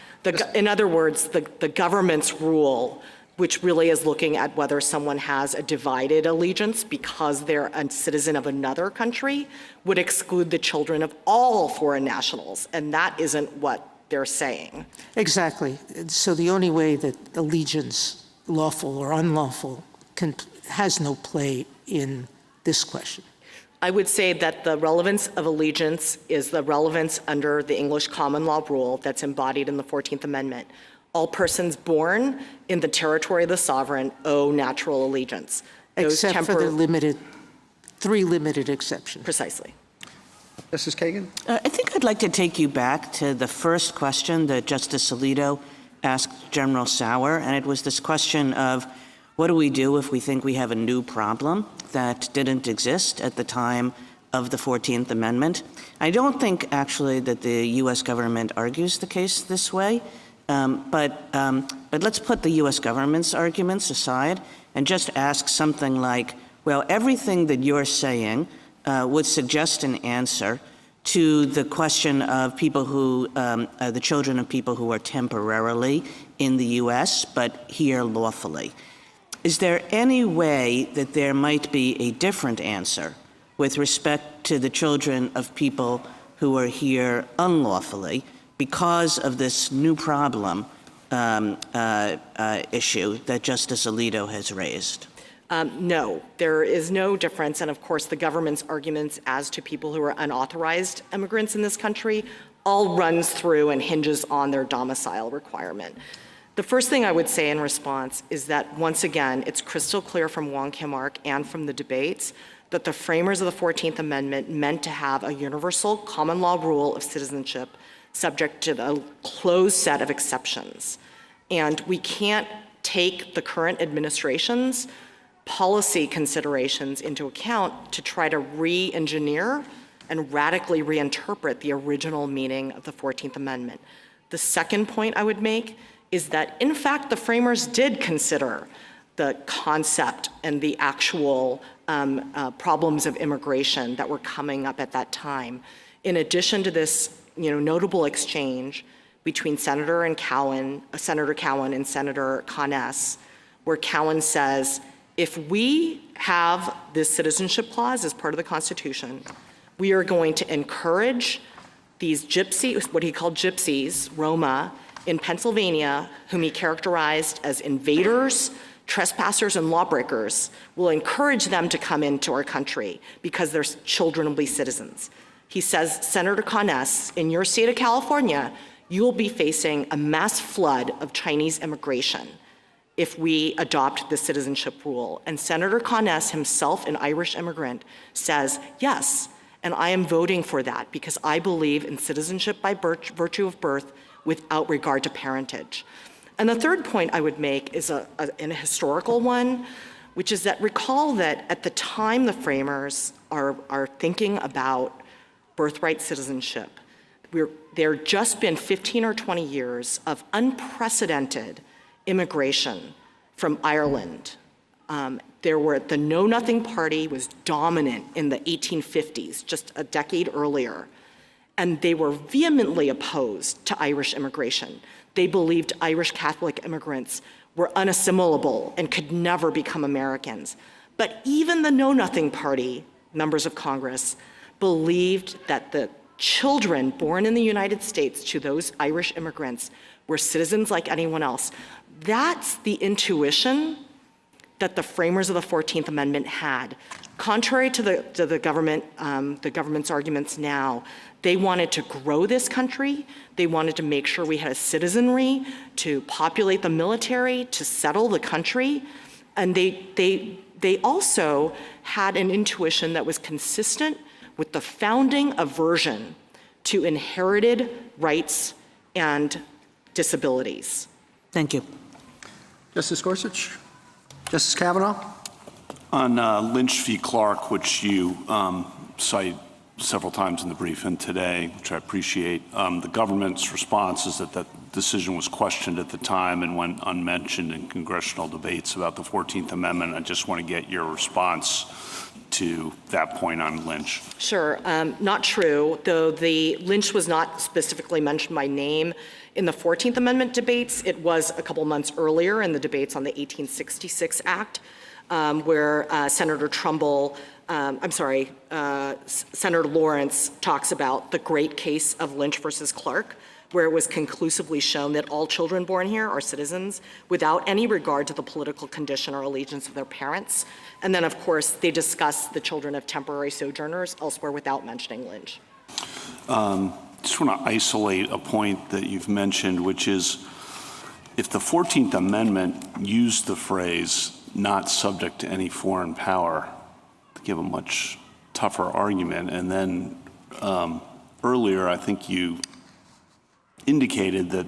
In other words, the government's rule, which really is looking at whether someone has a divided allegiance because they're a citizen of another country, would exclude the children of all foreign nationals, and that isn't what they're saying. Exactly. So the only way that allegiance, lawful or unlawful, has no play in this question. I would say that the relevance of allegiance is the relevance under the English common law rule that's embodied in the 14th Amendment. All persons born in the territory of the sovereign owe natural allegiance. Except for the three limited exceptions. Precisely. Justice Kagan? I think I'd like to take you back to the first question that Justice Alito asked General Sauer, and it was this question of what do we do if we think we have a new problem that didn't exist at the time of the 14th Amendment? I don't think, actually, that the U.S. government argues the case this way, but let's put the U.S. government's arguments aside and just ask something like, well, everything that you're saying would suggest an answer to the question of people who, the children of people who are temporarily in the U.S. but here lawfully. Is there any way that there might be a different answer with respect to the children of people who are here unlawfully because of this new problem issue that Justice Alito has raised? No, there is no difference. And of course, the government's arguments as to people who are unauthorized immigrants in this country all runs through and hinges on their domicile requirement. The first thing I would say in response is that, once again, it's crystal clear from Wong Kim Ark and from the debates that the framers of the 14th Amendment meant to have a universal common law rule of citizenship subject to the closed set of exceptions. And we can't take the current administration's policy considerations into account to try to re-engineer and radically reinterpret the original meaning of the 14th Amendment. The second point I would make is that, in fact, the framers did consider the concept and the actual problems of immigration that were coming up at that time. In addition to this, notable exchange between Senator Cowan and Senator Conness, where Cowan says, if we have this citizenship clause as part of the Constitution, we are going to encourage these gypsies, what he called gypsies, Roma, in Pennsylvania, whom he characterized as invaders, trespassers, and lawbreakers. We'll encourage them to come into our country because their children will be citizens. He says, Senator Conness, in your state of California, you will be facing a mass flood of Chinese immigration if we adopt the citizenship rule. And Senator Conness, himself an Irish immigrant, says, yes, and I am voting for that because I believe in citizenship by virtue of birth without regard to parentage. And the third point I would make is a historical one, which is that recall that at the time the framers are thinking about birthright citizenship, there had just been 15 or 20 years of unprecedented immigration from Ireland. The Know Nothing Party was dominant in the 1850s, just a decade earlier, and they were vehemently opposed to Irish immigration. They believed Irish Catholic immigrants were unassimilable and could never become Americans. But even the Know Nothing Party members of Congress believed that the children born in the United States to those Irish immigrants were citizens like anyone else. That's the intuition that the framers of the 14th Amendment had. Contrary to the government's arguments now, they wanted to grow this country. They wanted to make sure we had a citizenry to populate the military, to settle the country. And they also had an intuition that was consistent with the founding aversion to inherited rights and disabilities. Thank you. Justice Gorsuch? Justice Kavanaugh? On Lynch v. Clark, which you cite several times in the briefing today, which I appreciate, the government's response is that that decision was questioned at the time and went unmentioned in congressional debates about the 14th Amendment. I just want to get your response to that point on Lynch. Sure, not true, though the Lynch was not specifically mentioned by name in the 14th Amendment debates. It was a couple months earlier in the debates on the 1866 Act, where Senator Lawrence talks about the great case of Lynch versus Clark, where it was conclusively shown that all children born here are citizens without any regard to the political condition or allegiance of their parents. And then, of course, they discuss the children of temporary sojourners elsewhere without mentioning Lynch. Just want to isolate a point that you've mentioned, which is if the 14th Amendment used the phrase not subject to any foreign power, to give a much tougher argument. And then earlier, I think you indicated that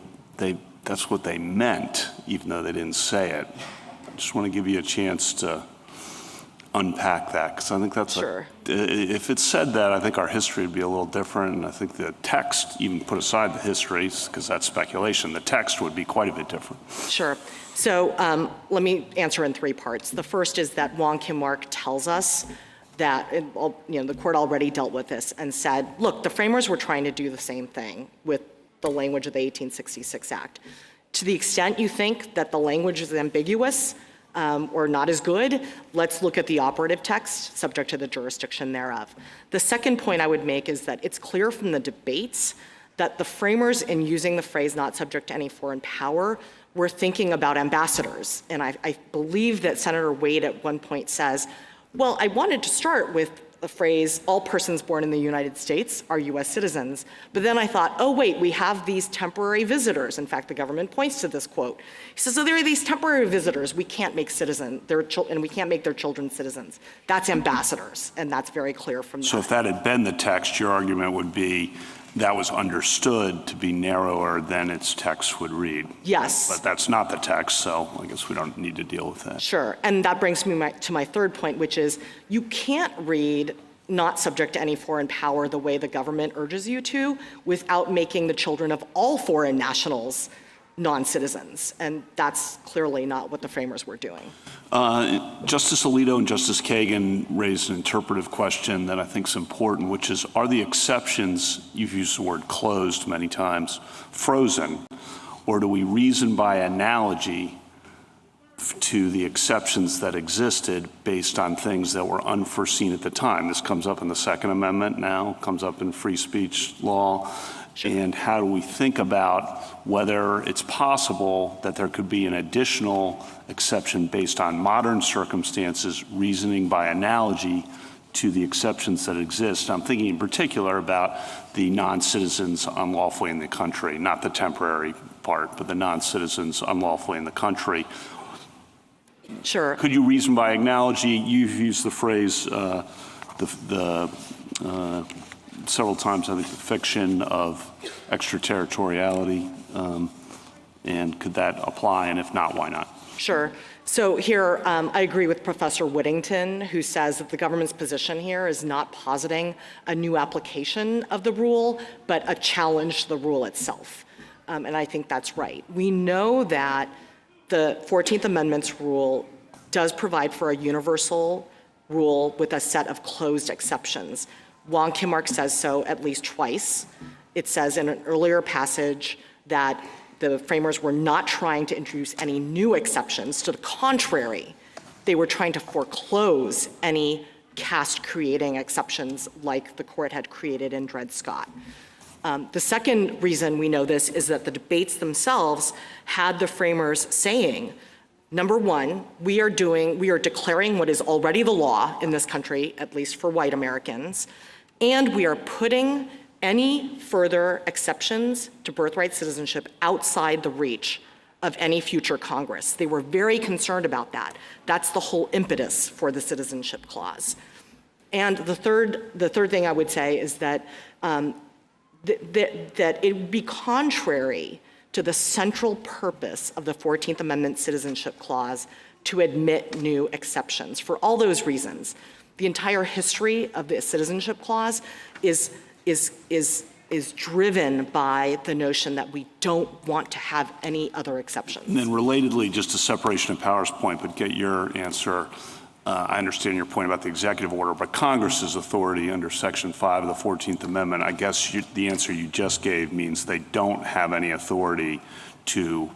that's what they meant, even though they didn't say it. I just want to give you a chance to unpack that, because I think that's sure. If it said that, I think our history would be a little different, and I think the text, even put aside the history, because that's speculation, the text would be quite a bit different. Sure. So let me answer in three parts. The first is that Wong Kim Ark tells us that the court already dealt with this and said, look, the framers were trying to do the same thing with the language of the 1866 Act. To the extent you think that the language is ambiguous or not as good, let's look at the operative text subject to the jurisdiction thereof. The second point I would make is that it's clear from the debates that the framers, in using the phrase not subject to any foreign power, were thinking about ambassadors. And I believe that Senator Wade at one point says, well, I wanted to start with the phrase, all persons born in the United States are US citizens. But then I thought, oh wait, we have these temporary visitors. In fact, the government points to this quote. He says, so there are these temporary visitors we can't make and we can't make their children citizens. That's ambassadors, and that's very clear from that. So if that had been the text, your argument would be that was understood to be narrower than its text would read. Yes. But that's not the text, so I guess we don't need to deal with that. Sure, and that brings me to my third point, which is you can't read not subject to any foreign power the way the government urges you to without making the children of all foreign nationals non-citizens, and that's clearly not what the framers were doing. Justice Alito and Justice Kagan raised an interpretive question that I think is important, which is, are the exceptions, you've used the word closed many times, frozen, or do we reason by analogy to the exceptions that existed based on things that were unforeseen at the time? This comes up in the Second Amendment now, comes up in free speech law. And how do we think about whether it's possible that there could be an additional exception based on modern circumstances, reasoning by analogy to the exceptions that exist? I'm thinking in particular about the non-citizens unlawfully in the country, not the temporary part, but the non-citizens unlawfully in the country. Sure. Could you reason by analogy? You've used the phrase, several times, I think, the fiction of extraterritoriality, and could that apply, and if not, why not? Sure. So here, I agree with Professor Whittington, who says that the government's position here is not positing a new application of the rule, but a challenge to the rule itself. And I think that's right. We know that the 14th Amendment's rule does provide for a universal rule with a set of closed exceptions. Wong Kim Ark says so at least twice. It says in an earlier passage that the framers were not trying to introduce any new exceptions. To the contrary, they were trying to foreclose any caste-creating exceptions like the court had created in Dred Scott. The second reason we know this is that the debates themselves had the framers saying, Number one, we are declaring what is already the law in this country, at least for white Americans, and we are putting any further exceptions to birthright citizenship outside the reach of any future Congress. They were very concerned about that. That's the whole impetus for the Citizenship Clause. And the third thing I would say is that that it would be contrary to the central purpose of the 14th Amendment Citizenship Clause to admit new exceptions. For all those reasons, the entire history of the Citizenship Clause is driven by the notion that we don't want to have any other exceptions. And then relatedly, just a separation of powers point, but get your answer. I understand your point about the executive order, but Congress's authority under Section 5 of the 14th Amendment, I guess the answer you just gave means they don't have any authority to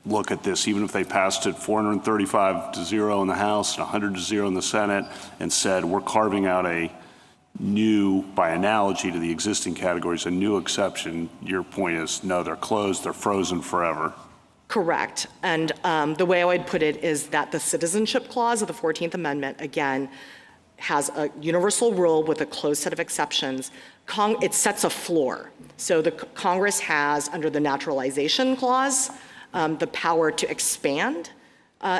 look at this, even if they passed it 435-0 in the House and 100-0 in the Senate and said, we're carving out a new, by analogy to the existing categories, a new exception. Your point is, no, they're closed, they're frozen forever. Correct. And the way I would put it is that the Citizenship Clause of the 14th Amendment, again, has a universal rule with a closed set of exceptions. It sets a floor. So the Congress has, under the Naturalization Clause, the power to expand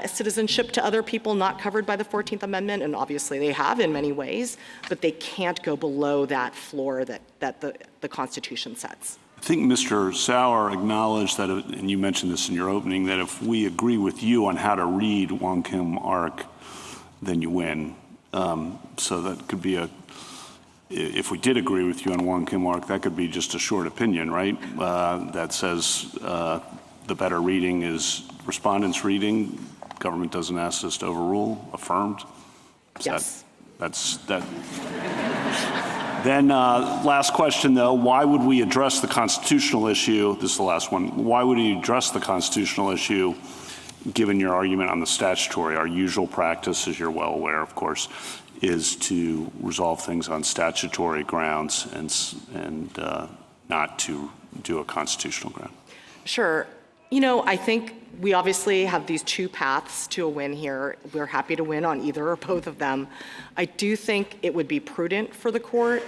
citizenship to other people not covered by the 14th Amendment, and obviously they have in many ways, but they can't go below that floor that the Constitution sets. I think Mr. Sauer acknowledged that, and you mentioned this in your opening, that if we agree with you on how to read Wong Kim Ark, then you win. So that could be if we did agree with you on Wong Kim Ark, that could be just a short opinion, right? That says the better reading is respondent's reading. Government doesn't ask us to overrule, affirmed. Yes. That's that. Then last question, though, why would we address the constitutional issue? This is the last one. Why would you address the constitutional issue, given your argument on the statutory? Our usual practice, as you're well aware, of course, is to resolve things on statutory grounds and not to do a constitutional ground. Sure. You know, I think we obviously have these two paths to a win here. We're happy to win on either or both of them. I do think it would be prudent for the court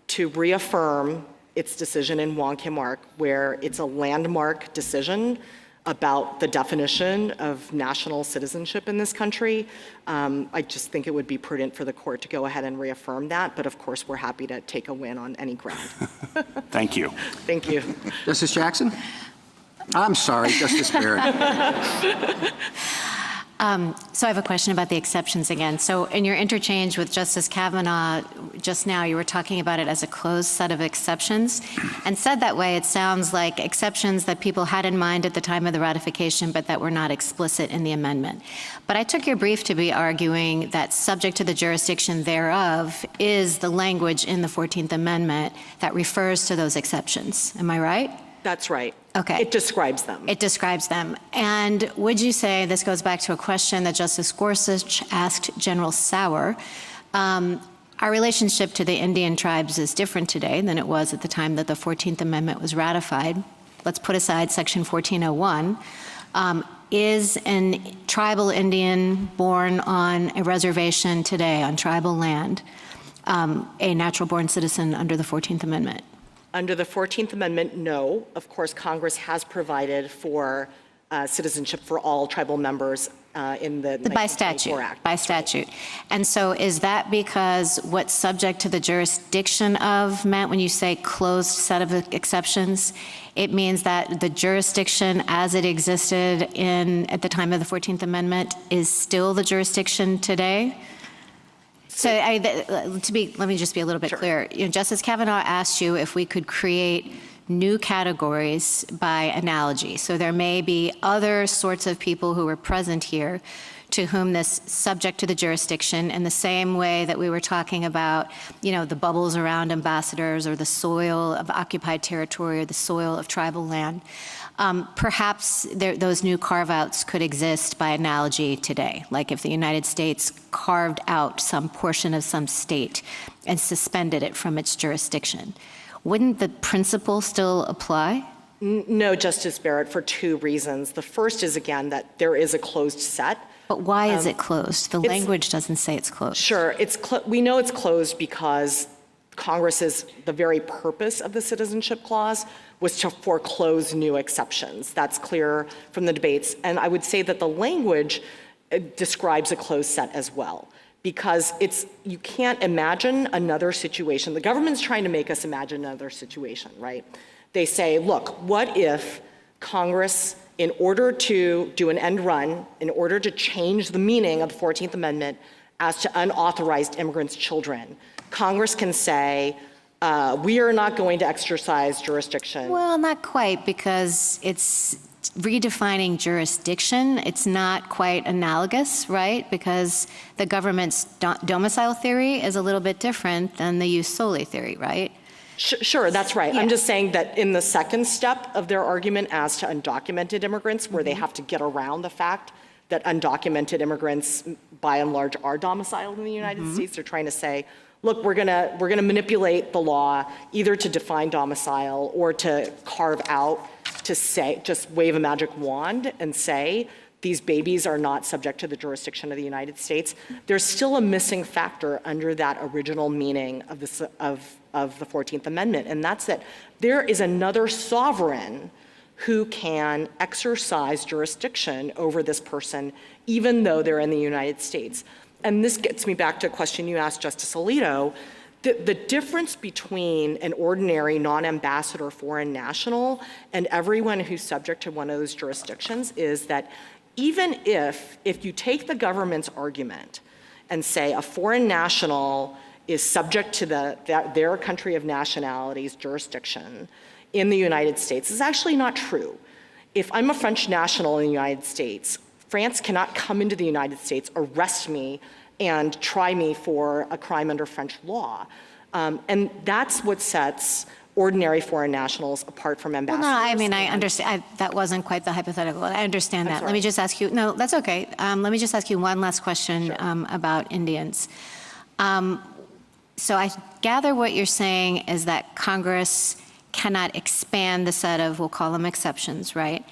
to reaffirm its decision in Wong Kim Ark, where it's a landmark decision about the definition of national citizenship in this country. I just think it would be prudent for the court to go ahead and reaffirm that, but of course we're happy to take a win on any ground. Thank you. Thank you. Justice Jackson? I'm sorry, Justice Barrett. So I have a question about the exceptions again. So in your interchange with Justice Kavanaugh just now, you were talking about it as a closed set of exceptions. And said that way, it sounds like exceptions that people had in mind at the time of the ratification, but that were not explicit in the amendment. But I took your brief to be arguing that subject to the jurisdiction thereof is the language in the 14th Amendment that refers to those exceptions. Am I right? That's right. Okay. It describes them. It describes them. And would you say, this goes back to a question that Justice Gorsuch asked General Sauer, our relationship to the Indian tribes is different today than it was at the time that the 14th Amendment was ratified. Let's put aside Section 1401. Is a tribal Indian born on a reservation today, on tribal land, a natural-born citizen under the 14th Amendment? Under the 14th Amendment, no. Of course, Congress has provided for citizenship for all tribal members in the 1924 Act. By statute. And so is that because what's subject to the jurisdiction of meant when you say closed set of exceptions? It means that the jurisdiction as it existed at the time of the 14th Amendment is still the jurisdiction today? So let me just be a little bit clear. You know, Justice Kavanaugh asked you if we could create new categories by analogy. So there may be other sorts of people who were present here to whom this subject to the jurisdiction in the same way that we were talking about, you know, the bubbles around ambassadors or the soil of occupied territory or the soil of tribal land. Perhaps those new carve-outs could exist by analogy today, like if the United States carved out some portion of some state and suspended it from its jurisdiction. Wouldn't the principle still apply? No, Justice Barrett, for two reasons. The first is, again, that there is a closed set. But why is it closed? The language doesn't say it's closed. Sure, we know it's closed because Congress's, the very purpose of the Citizenship Clause was to foreclose new exceptions. That's clear from the debates. And I would say that the language describes a closed set as well, because you can't imagine another situation. The government's trying to make us imagine another situation, right? They say, look, what if Congress, in order to do an end run, in order to change the meaning of the 14th Amendment as to unauthorized immigrants' children, Congress can say, we are not going to exercise jurisdiction. Well, not quite, because it's redefining jurisdiction. It's not quite analogous, right? Because the government's domicile theory is a little bit different than the jus soli theory, right? Sure, that's right. Yeah. I'm just saying that in the second step of their argument as to undocumented immigrants, where they have to get around the fact that undocumented immigrants, by and large, are domiciled in the United States, they're trying to say, look, we're gonna manipulate the law either to define domicile or to carve out, to say, just wave a magic wand and say, these babies are not subject to the jurisdiction of the United States. There's still a missing factor under that original meaning of the 14th Amendment, and that's that there is another sovereign who can exercise jurisdiction over this person, even though they're in the United States. And this gets me back to a question you asked Justice Alito. The difference between an ordinary non-ambassador foreign national and everyone who's subject to one of those jurisdictions is that even if you take the government's argument and say a foreign national is subject to their country of nationality's jurisdiction in the United States, is actually not true. If I'm a French national in the United States, France cannot come into the United States, arrest me, and try me for a crime under French law. And that's what sets ordinary foreign nationals apart from ambassadors. Well, no, I mean, I understand. That wasn't quite the hypothetical. I understand that. Let me just ask you, no, that's okay. Let me just ask you one last question about Indians. So I gather what you're saying is that Congress cannot expand the set of, we'll call them exceptions, right?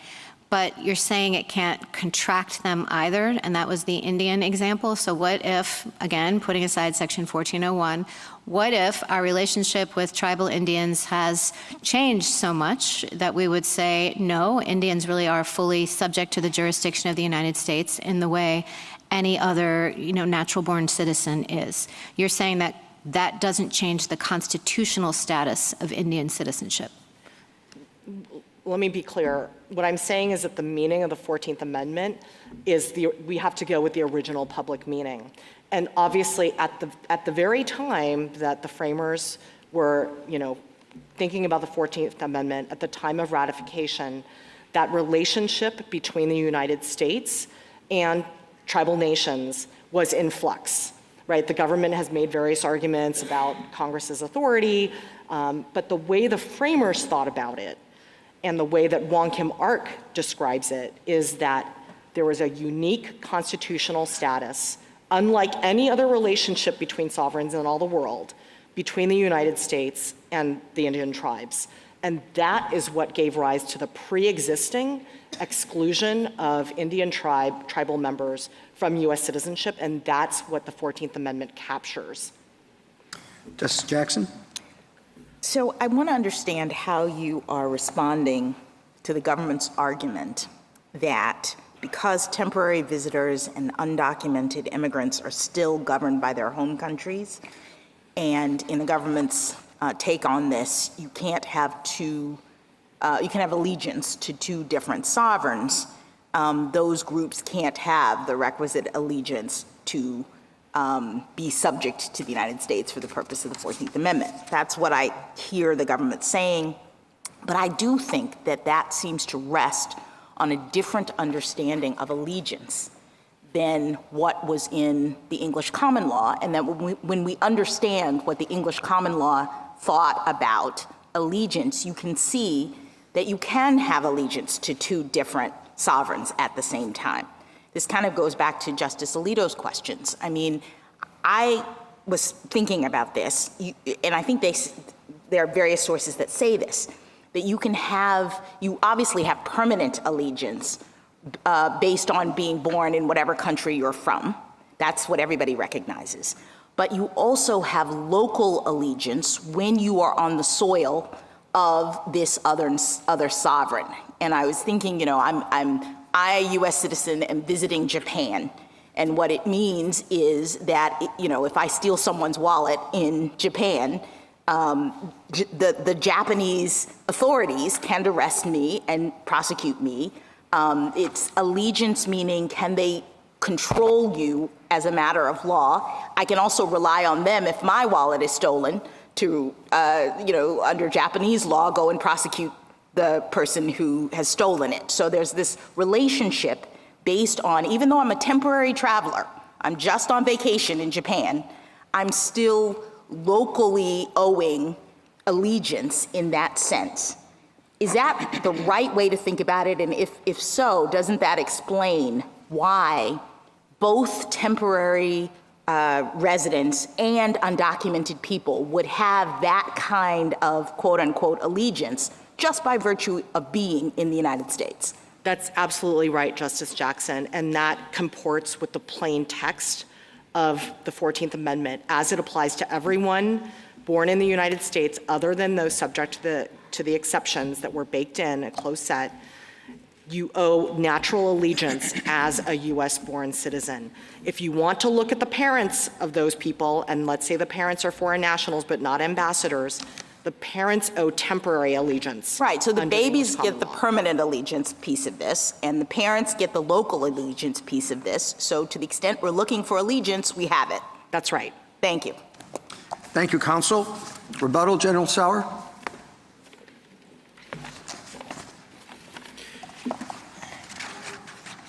But you're saying it can't contract them either, and that was the Indian example. So what if, again, putting aside Section 1401, what if our relationship with tribal Indians has changed so much that we would say, no, Indians really are fully subject to the jurisdiction of the United States in the way any other, natural-born citizen is? You're saying that that doesn't change the constitutional status of Indian citizenship. Let me be clear. What I'm saying is that the meaning of the 14th Amendment is we have to go with the original public meaning. And obviously, at the very time that the framers were, thinking about the 14th Amendment, at the time of ratification, that relationship between the United States and tribal nations was in flux. Right, the government has made various arguments about Congress's authority, but the way the framers thought about it and the way that Wong Kim Ark describes it is that there was a unique constitutional status, unlike any other relationship between sovereigns in all the world, between the United States and the Indian tribes. And that is what gave rise to the pre-existing exclusion of Indian tribal members from U.S. citizenship, and that's what the 14th Amendment captures. Justice Jackson? So I want to understand how you are responding to the government's argument that because temporary visitors and undocumented immigrants are still governed by their home countries, and in the government's take on this, you can't have you can have allegiance to two different sovereigns. Those groups can't have the requisite allegiance to be subject to the United States for the purpose of the 14th Amendment. That's what I hear the government saying, but I do think that that seems to rest on a different understanding of allegiance than what was in the English common law, and that when we understand what the English common law thought about allegiance, you can see that you can have allegiance to two different sovereigns at the same time. This kind of goes back to Justice Alito's questions. I mean, I was thinking about this, and I think there are various sources that say this, that you obviously have permanent allegiance based on being born in whatever country you're from. That's what everybody recognizes. But you also have local allegiance when you are on the soil of this other sovereign. And I was thinking, I, a U.S. citizen, am visiting Japan. And what it means is that, if I steal someone's wallet in Japan, the Japanese authorities can arrest me and prosecute me. It's allegiance, meaning can they control you as a matter of law. I can also rely on them if my wallet is stolen to, under Japanese law, go and prosecute the person who has stolen it. So there's this relationship based on, even though I'm a temporary traveler, I'm just on vacation in Japan, I'm still locally owing allegiance in that sense. Is that the right way to think about it? And if so, doesn't that explain why both temporary residents and undocumented people would have that kind of quote-unquote allegiance just by virtue of being in the United States? That's absolutely right, Justice Jackson, and that comports with the plain text of the 14th Amendment as it applies to everyone born in the United States other than those subject to the exceptions that were baked in, a close set. You owe natural allegiance as a U.S.-born citizen. If you want to look at the parents of those people, and let's say the parents are foreign nationals but not ambassadors, the parents owe temporary allegiance. Right, so the babies get the law. permanent allegiance piece of this, and the parents get the local allegiance piece of this. So to the extent we're looking for allegiance, we have it. That's right. Thank you. Thank you, counsel. Rebuttal, General Sauer.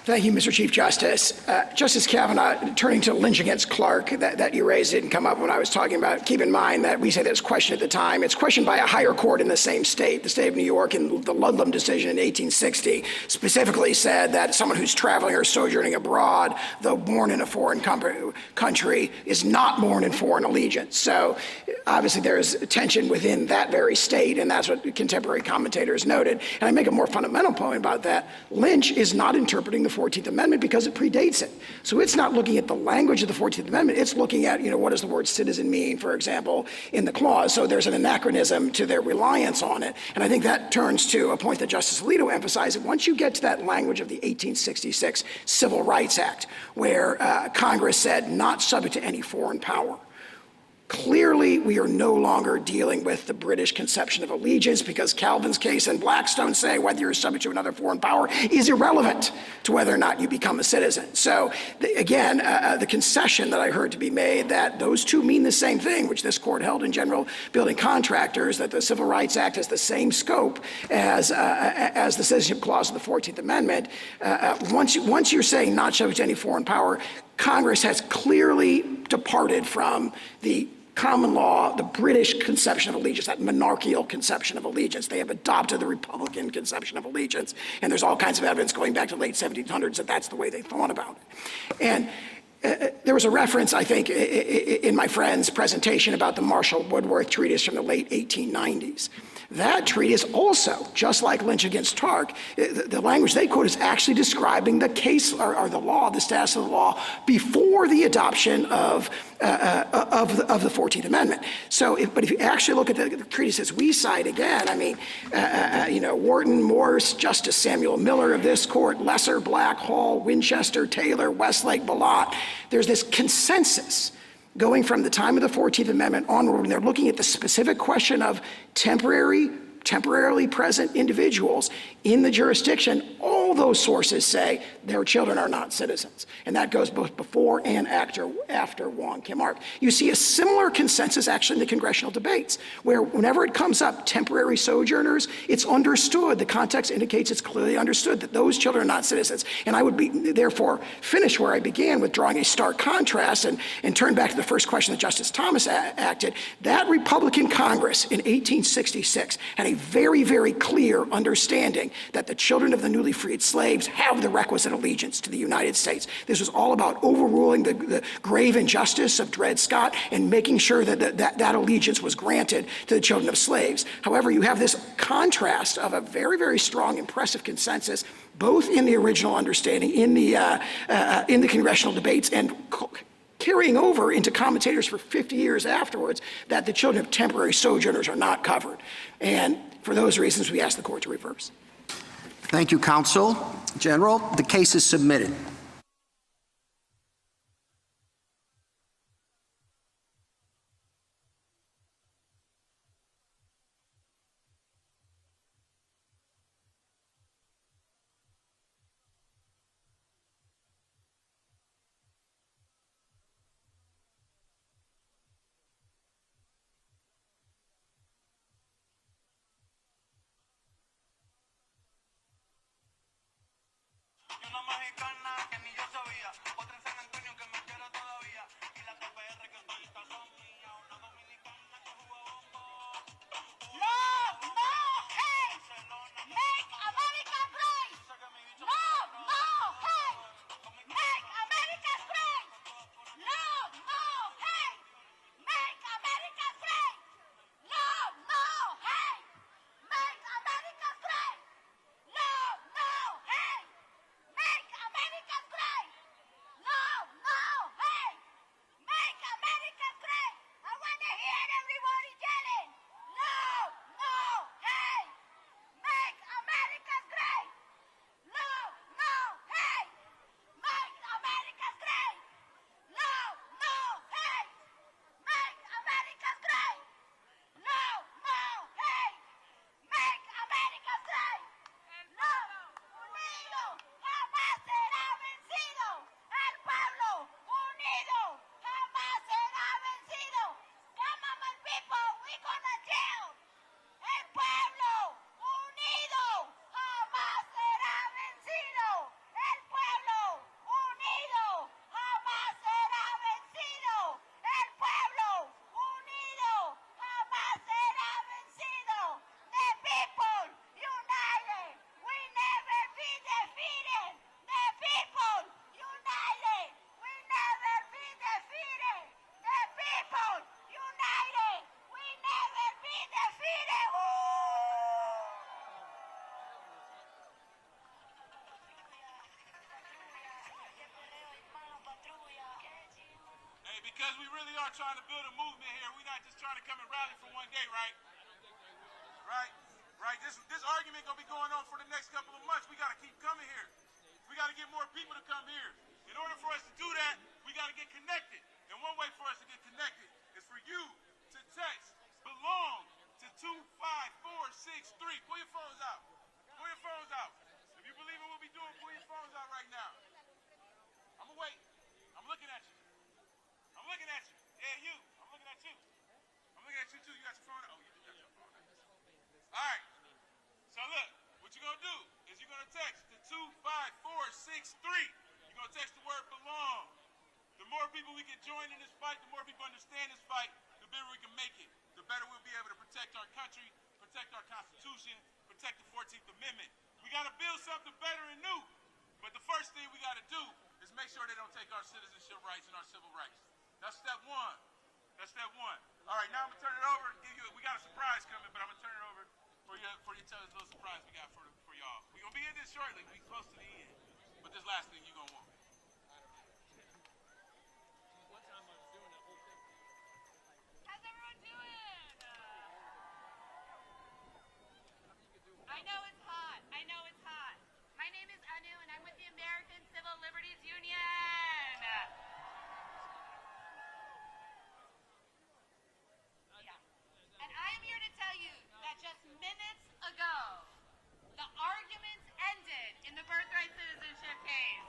Thank you, Mr. Chief Justice. Justice Kavanaugh, turning to Lynch against Clark, that you raised didn't come up when I was talking about. Keep in mind that we say that it's questioned at the time. It's questioned by a higher court in the same state. The state of New York, in the Ludlam decision in 1860, specifically said that someone who's traveling or sojourning abroad, though born in a foreign country, is not born in foreign allegiance. So obviously there is tension within that very state, and that's what contemporary commentators noted. And I make a more fundamental point about that. Lynch is not interpreting the 14th Amendment because it predates it. So it's not looking at the language of the 14th Amendment. It's looking at, what does the word citizen mean, for example, in the clause. So there's an anachronism to their reliance on it. And I think that turns to a point that Justice Alito emphasized. Once you get to that language of the 1866 Civil Rights Act, where Congress said not subject to any foreign power, clearly, we are no longer dealing with the British conception of allegiance, because Calvin's case and Blackstone say whether you're subject to another foreign power is irrelevant to whether or not you become a citizen. So again, the concession that I heard to be made that those two mean the same thing, which this court held in General Building Contractors, that the Civil Rights Act has the same scope as the Citizenship Clause of the 14th Amendment. Once you're saying not subject to any foreign power, Congress has clearly departed from the common law, the British conception of allegiance, that monarchical conception of allegiance. They have adopted the Republican conception of allegiance, and there's all kinds of evidence going back to the late 1700s that that's the way they thought about it. And there was a reference, I think, in my friend's presentation about the Marshall Woodworth treatise from the late 1890s. That treatise also, just like Lynch against Clark, the language they quote is actually describing the case or the law, the status of the law before the adoption of the 14th Amendment. So, but if you actually look at the treatises we cite again, I mean, Wharton, Morse, Justice Samuel Miller of this court, Lesser, Black, Hall, Winchester, Taylor, Westlake, Ballot, there's this consensus going from the time of the 14th Amendment onward, when they're looking at the specific question of temporarily present individuals in the jurisdiction, all those sources say their children are not citizens. And that goes both before and after Wong Kim Ark. You see a similar consensus actually in the congressional debates, where whenever it comes up, temporary sojourners, it's understood, the context indicates it's clearly understood that those children are not citizens. And I would therefore finish where I began with drawing a stark contrast and turn back to the first question that Justice Thomas acted. That Republican Congress in 1866 had a very, very clear understanding that the children of the newly freed freed slaves have the requisite allegiance to the United States. This was all about overruling the grave injustice of Dred Scott and making sure that allegiance was granted to the children of slaves. However, you have this contrast of a very, very strong, impressive consensus, both in the original understanding, in the congressional debates, and carrying over into commentators for 50 years afterwards, that the children of temporary sojourners are not covered. And for those reasons, we ask the court to reverse. Thank you, counsel. General, the case is submitted. Because we really are trying to build a movement here. We're not just trying to come and rally for one day, right? Right. This argument gonna be going on for the next couple of months. We gotta keep coming here. We gotta get more people to come here. In order for us to do that, we gotta get connected. And one way for us to get connected is for you to text "belong" to 25463. Pull your phones out. Pull your phones out. If you believe in what we're doing, pull your phones out right now. I'm gonna wait. I'm looking at you. I'm looking at you. Yeah, you. I'm looking at you. I'm looking at you too. You got your phone out? Oh, you do got your phone out. All right. So look, what you're going to do is you're going to text to 25463. You're going to text the word "belong." The more people we can join in this fight, the more people understand this fight, the better we can make it. The better we'll be able to protect our country, protect our Constitution, protect the 14th Amendment. We got to build something better and new. But the first thing we got to do is make sure they don't take our citizenship rights and our civil rights. That's step one. All right, now I'm going to turn it over. We got a surprise coming, but I'm going to turn it over for you to tell us a little surprise we got for y'all. We're going to be in this shortly. We're close to the end. But this last thing you're going to want. How's everyone doing? I know it's hot. My name is Anu, and I'm with the American Civil Liberties Union. And I am here to tell you that just minutes ago, the arguments ended in the Birthright Citizenship case.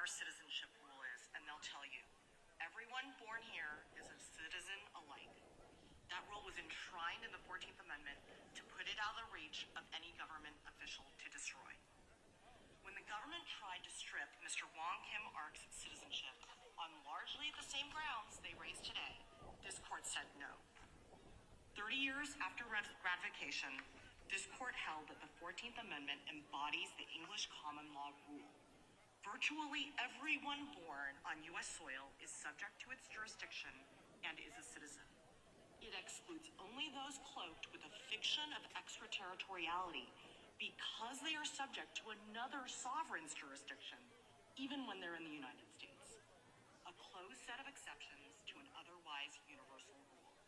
our citizenship rule is, and they'll tell you, everyone born here is a citizen alike. That rule was enshrined in the 14th Amendment to put it out of the reach of any government official to destroy. When the government tried to strip Mr. Wong Kim Ark's citizenship on largely the same grounds they raised today, this court said no. 30 years after ratification, this court held that the 14th Amendment embodies the English common law rule. Virtually everyone born on U.S. soil is subject to its jurisdiction and is a citizen. It excludes only those cloaked with a fiction of extraterritoriality because they are subject to another sovereign's jurisdiction, even when they're in the United States. A closed set of exceptions to an otherwise universal rule.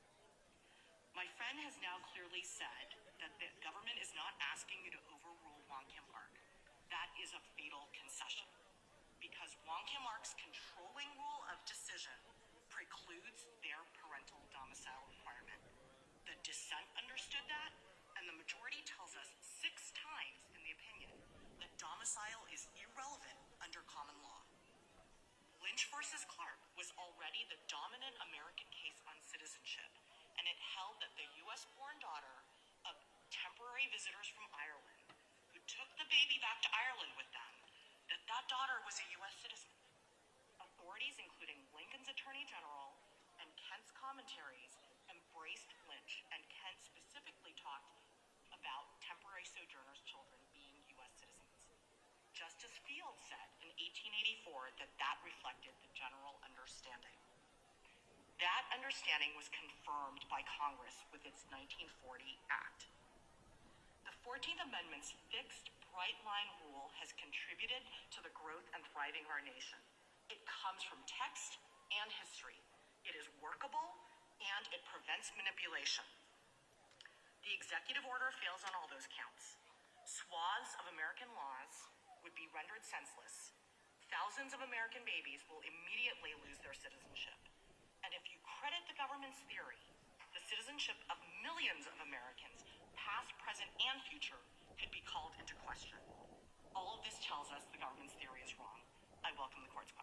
My friend has now clearly said that the government is not asking you to overrule Wong Kim Ark. That is a fatal concession, because Wong Kim Ark's controlling rule of decision precludes their parental domicile requirement. The dissent understood that, and the majority tells us 6 times in the opinion that domicile is irrelevant under common law. Lynch versus Clark was already the dominant American case on citizenship, and it held that the U.S.-born daughter of temporary visitors from Ireland who took the baby back to Ireland with them, that daughter was a U.S. citizen. Authorities, including Lincoln's Attorney General and Kent's commentaries, embraced Lynch, and Kent specifically talked about temporary sojourners' children being U.S. citizens. Justice Field said in 1884 that reflected the general understanding. That understanding was confirmed by Congress with its 1940 Act. The 14th Amendment's fixed, bright-line rule has contributed to the growth and thriving of our nation. It comes from text and history. It is workable, and it prevents manipulation. The executive order fails on all those counts. Swaths of American laws would be rendered senseless. Thousands of American babies will immediately lose their citizenship. And if you credit the government's theory, the citizenship of millions of Americans, past, present, and future, could be called into question. All of this tells us the government's theory is wrong. I welcome the court's questions.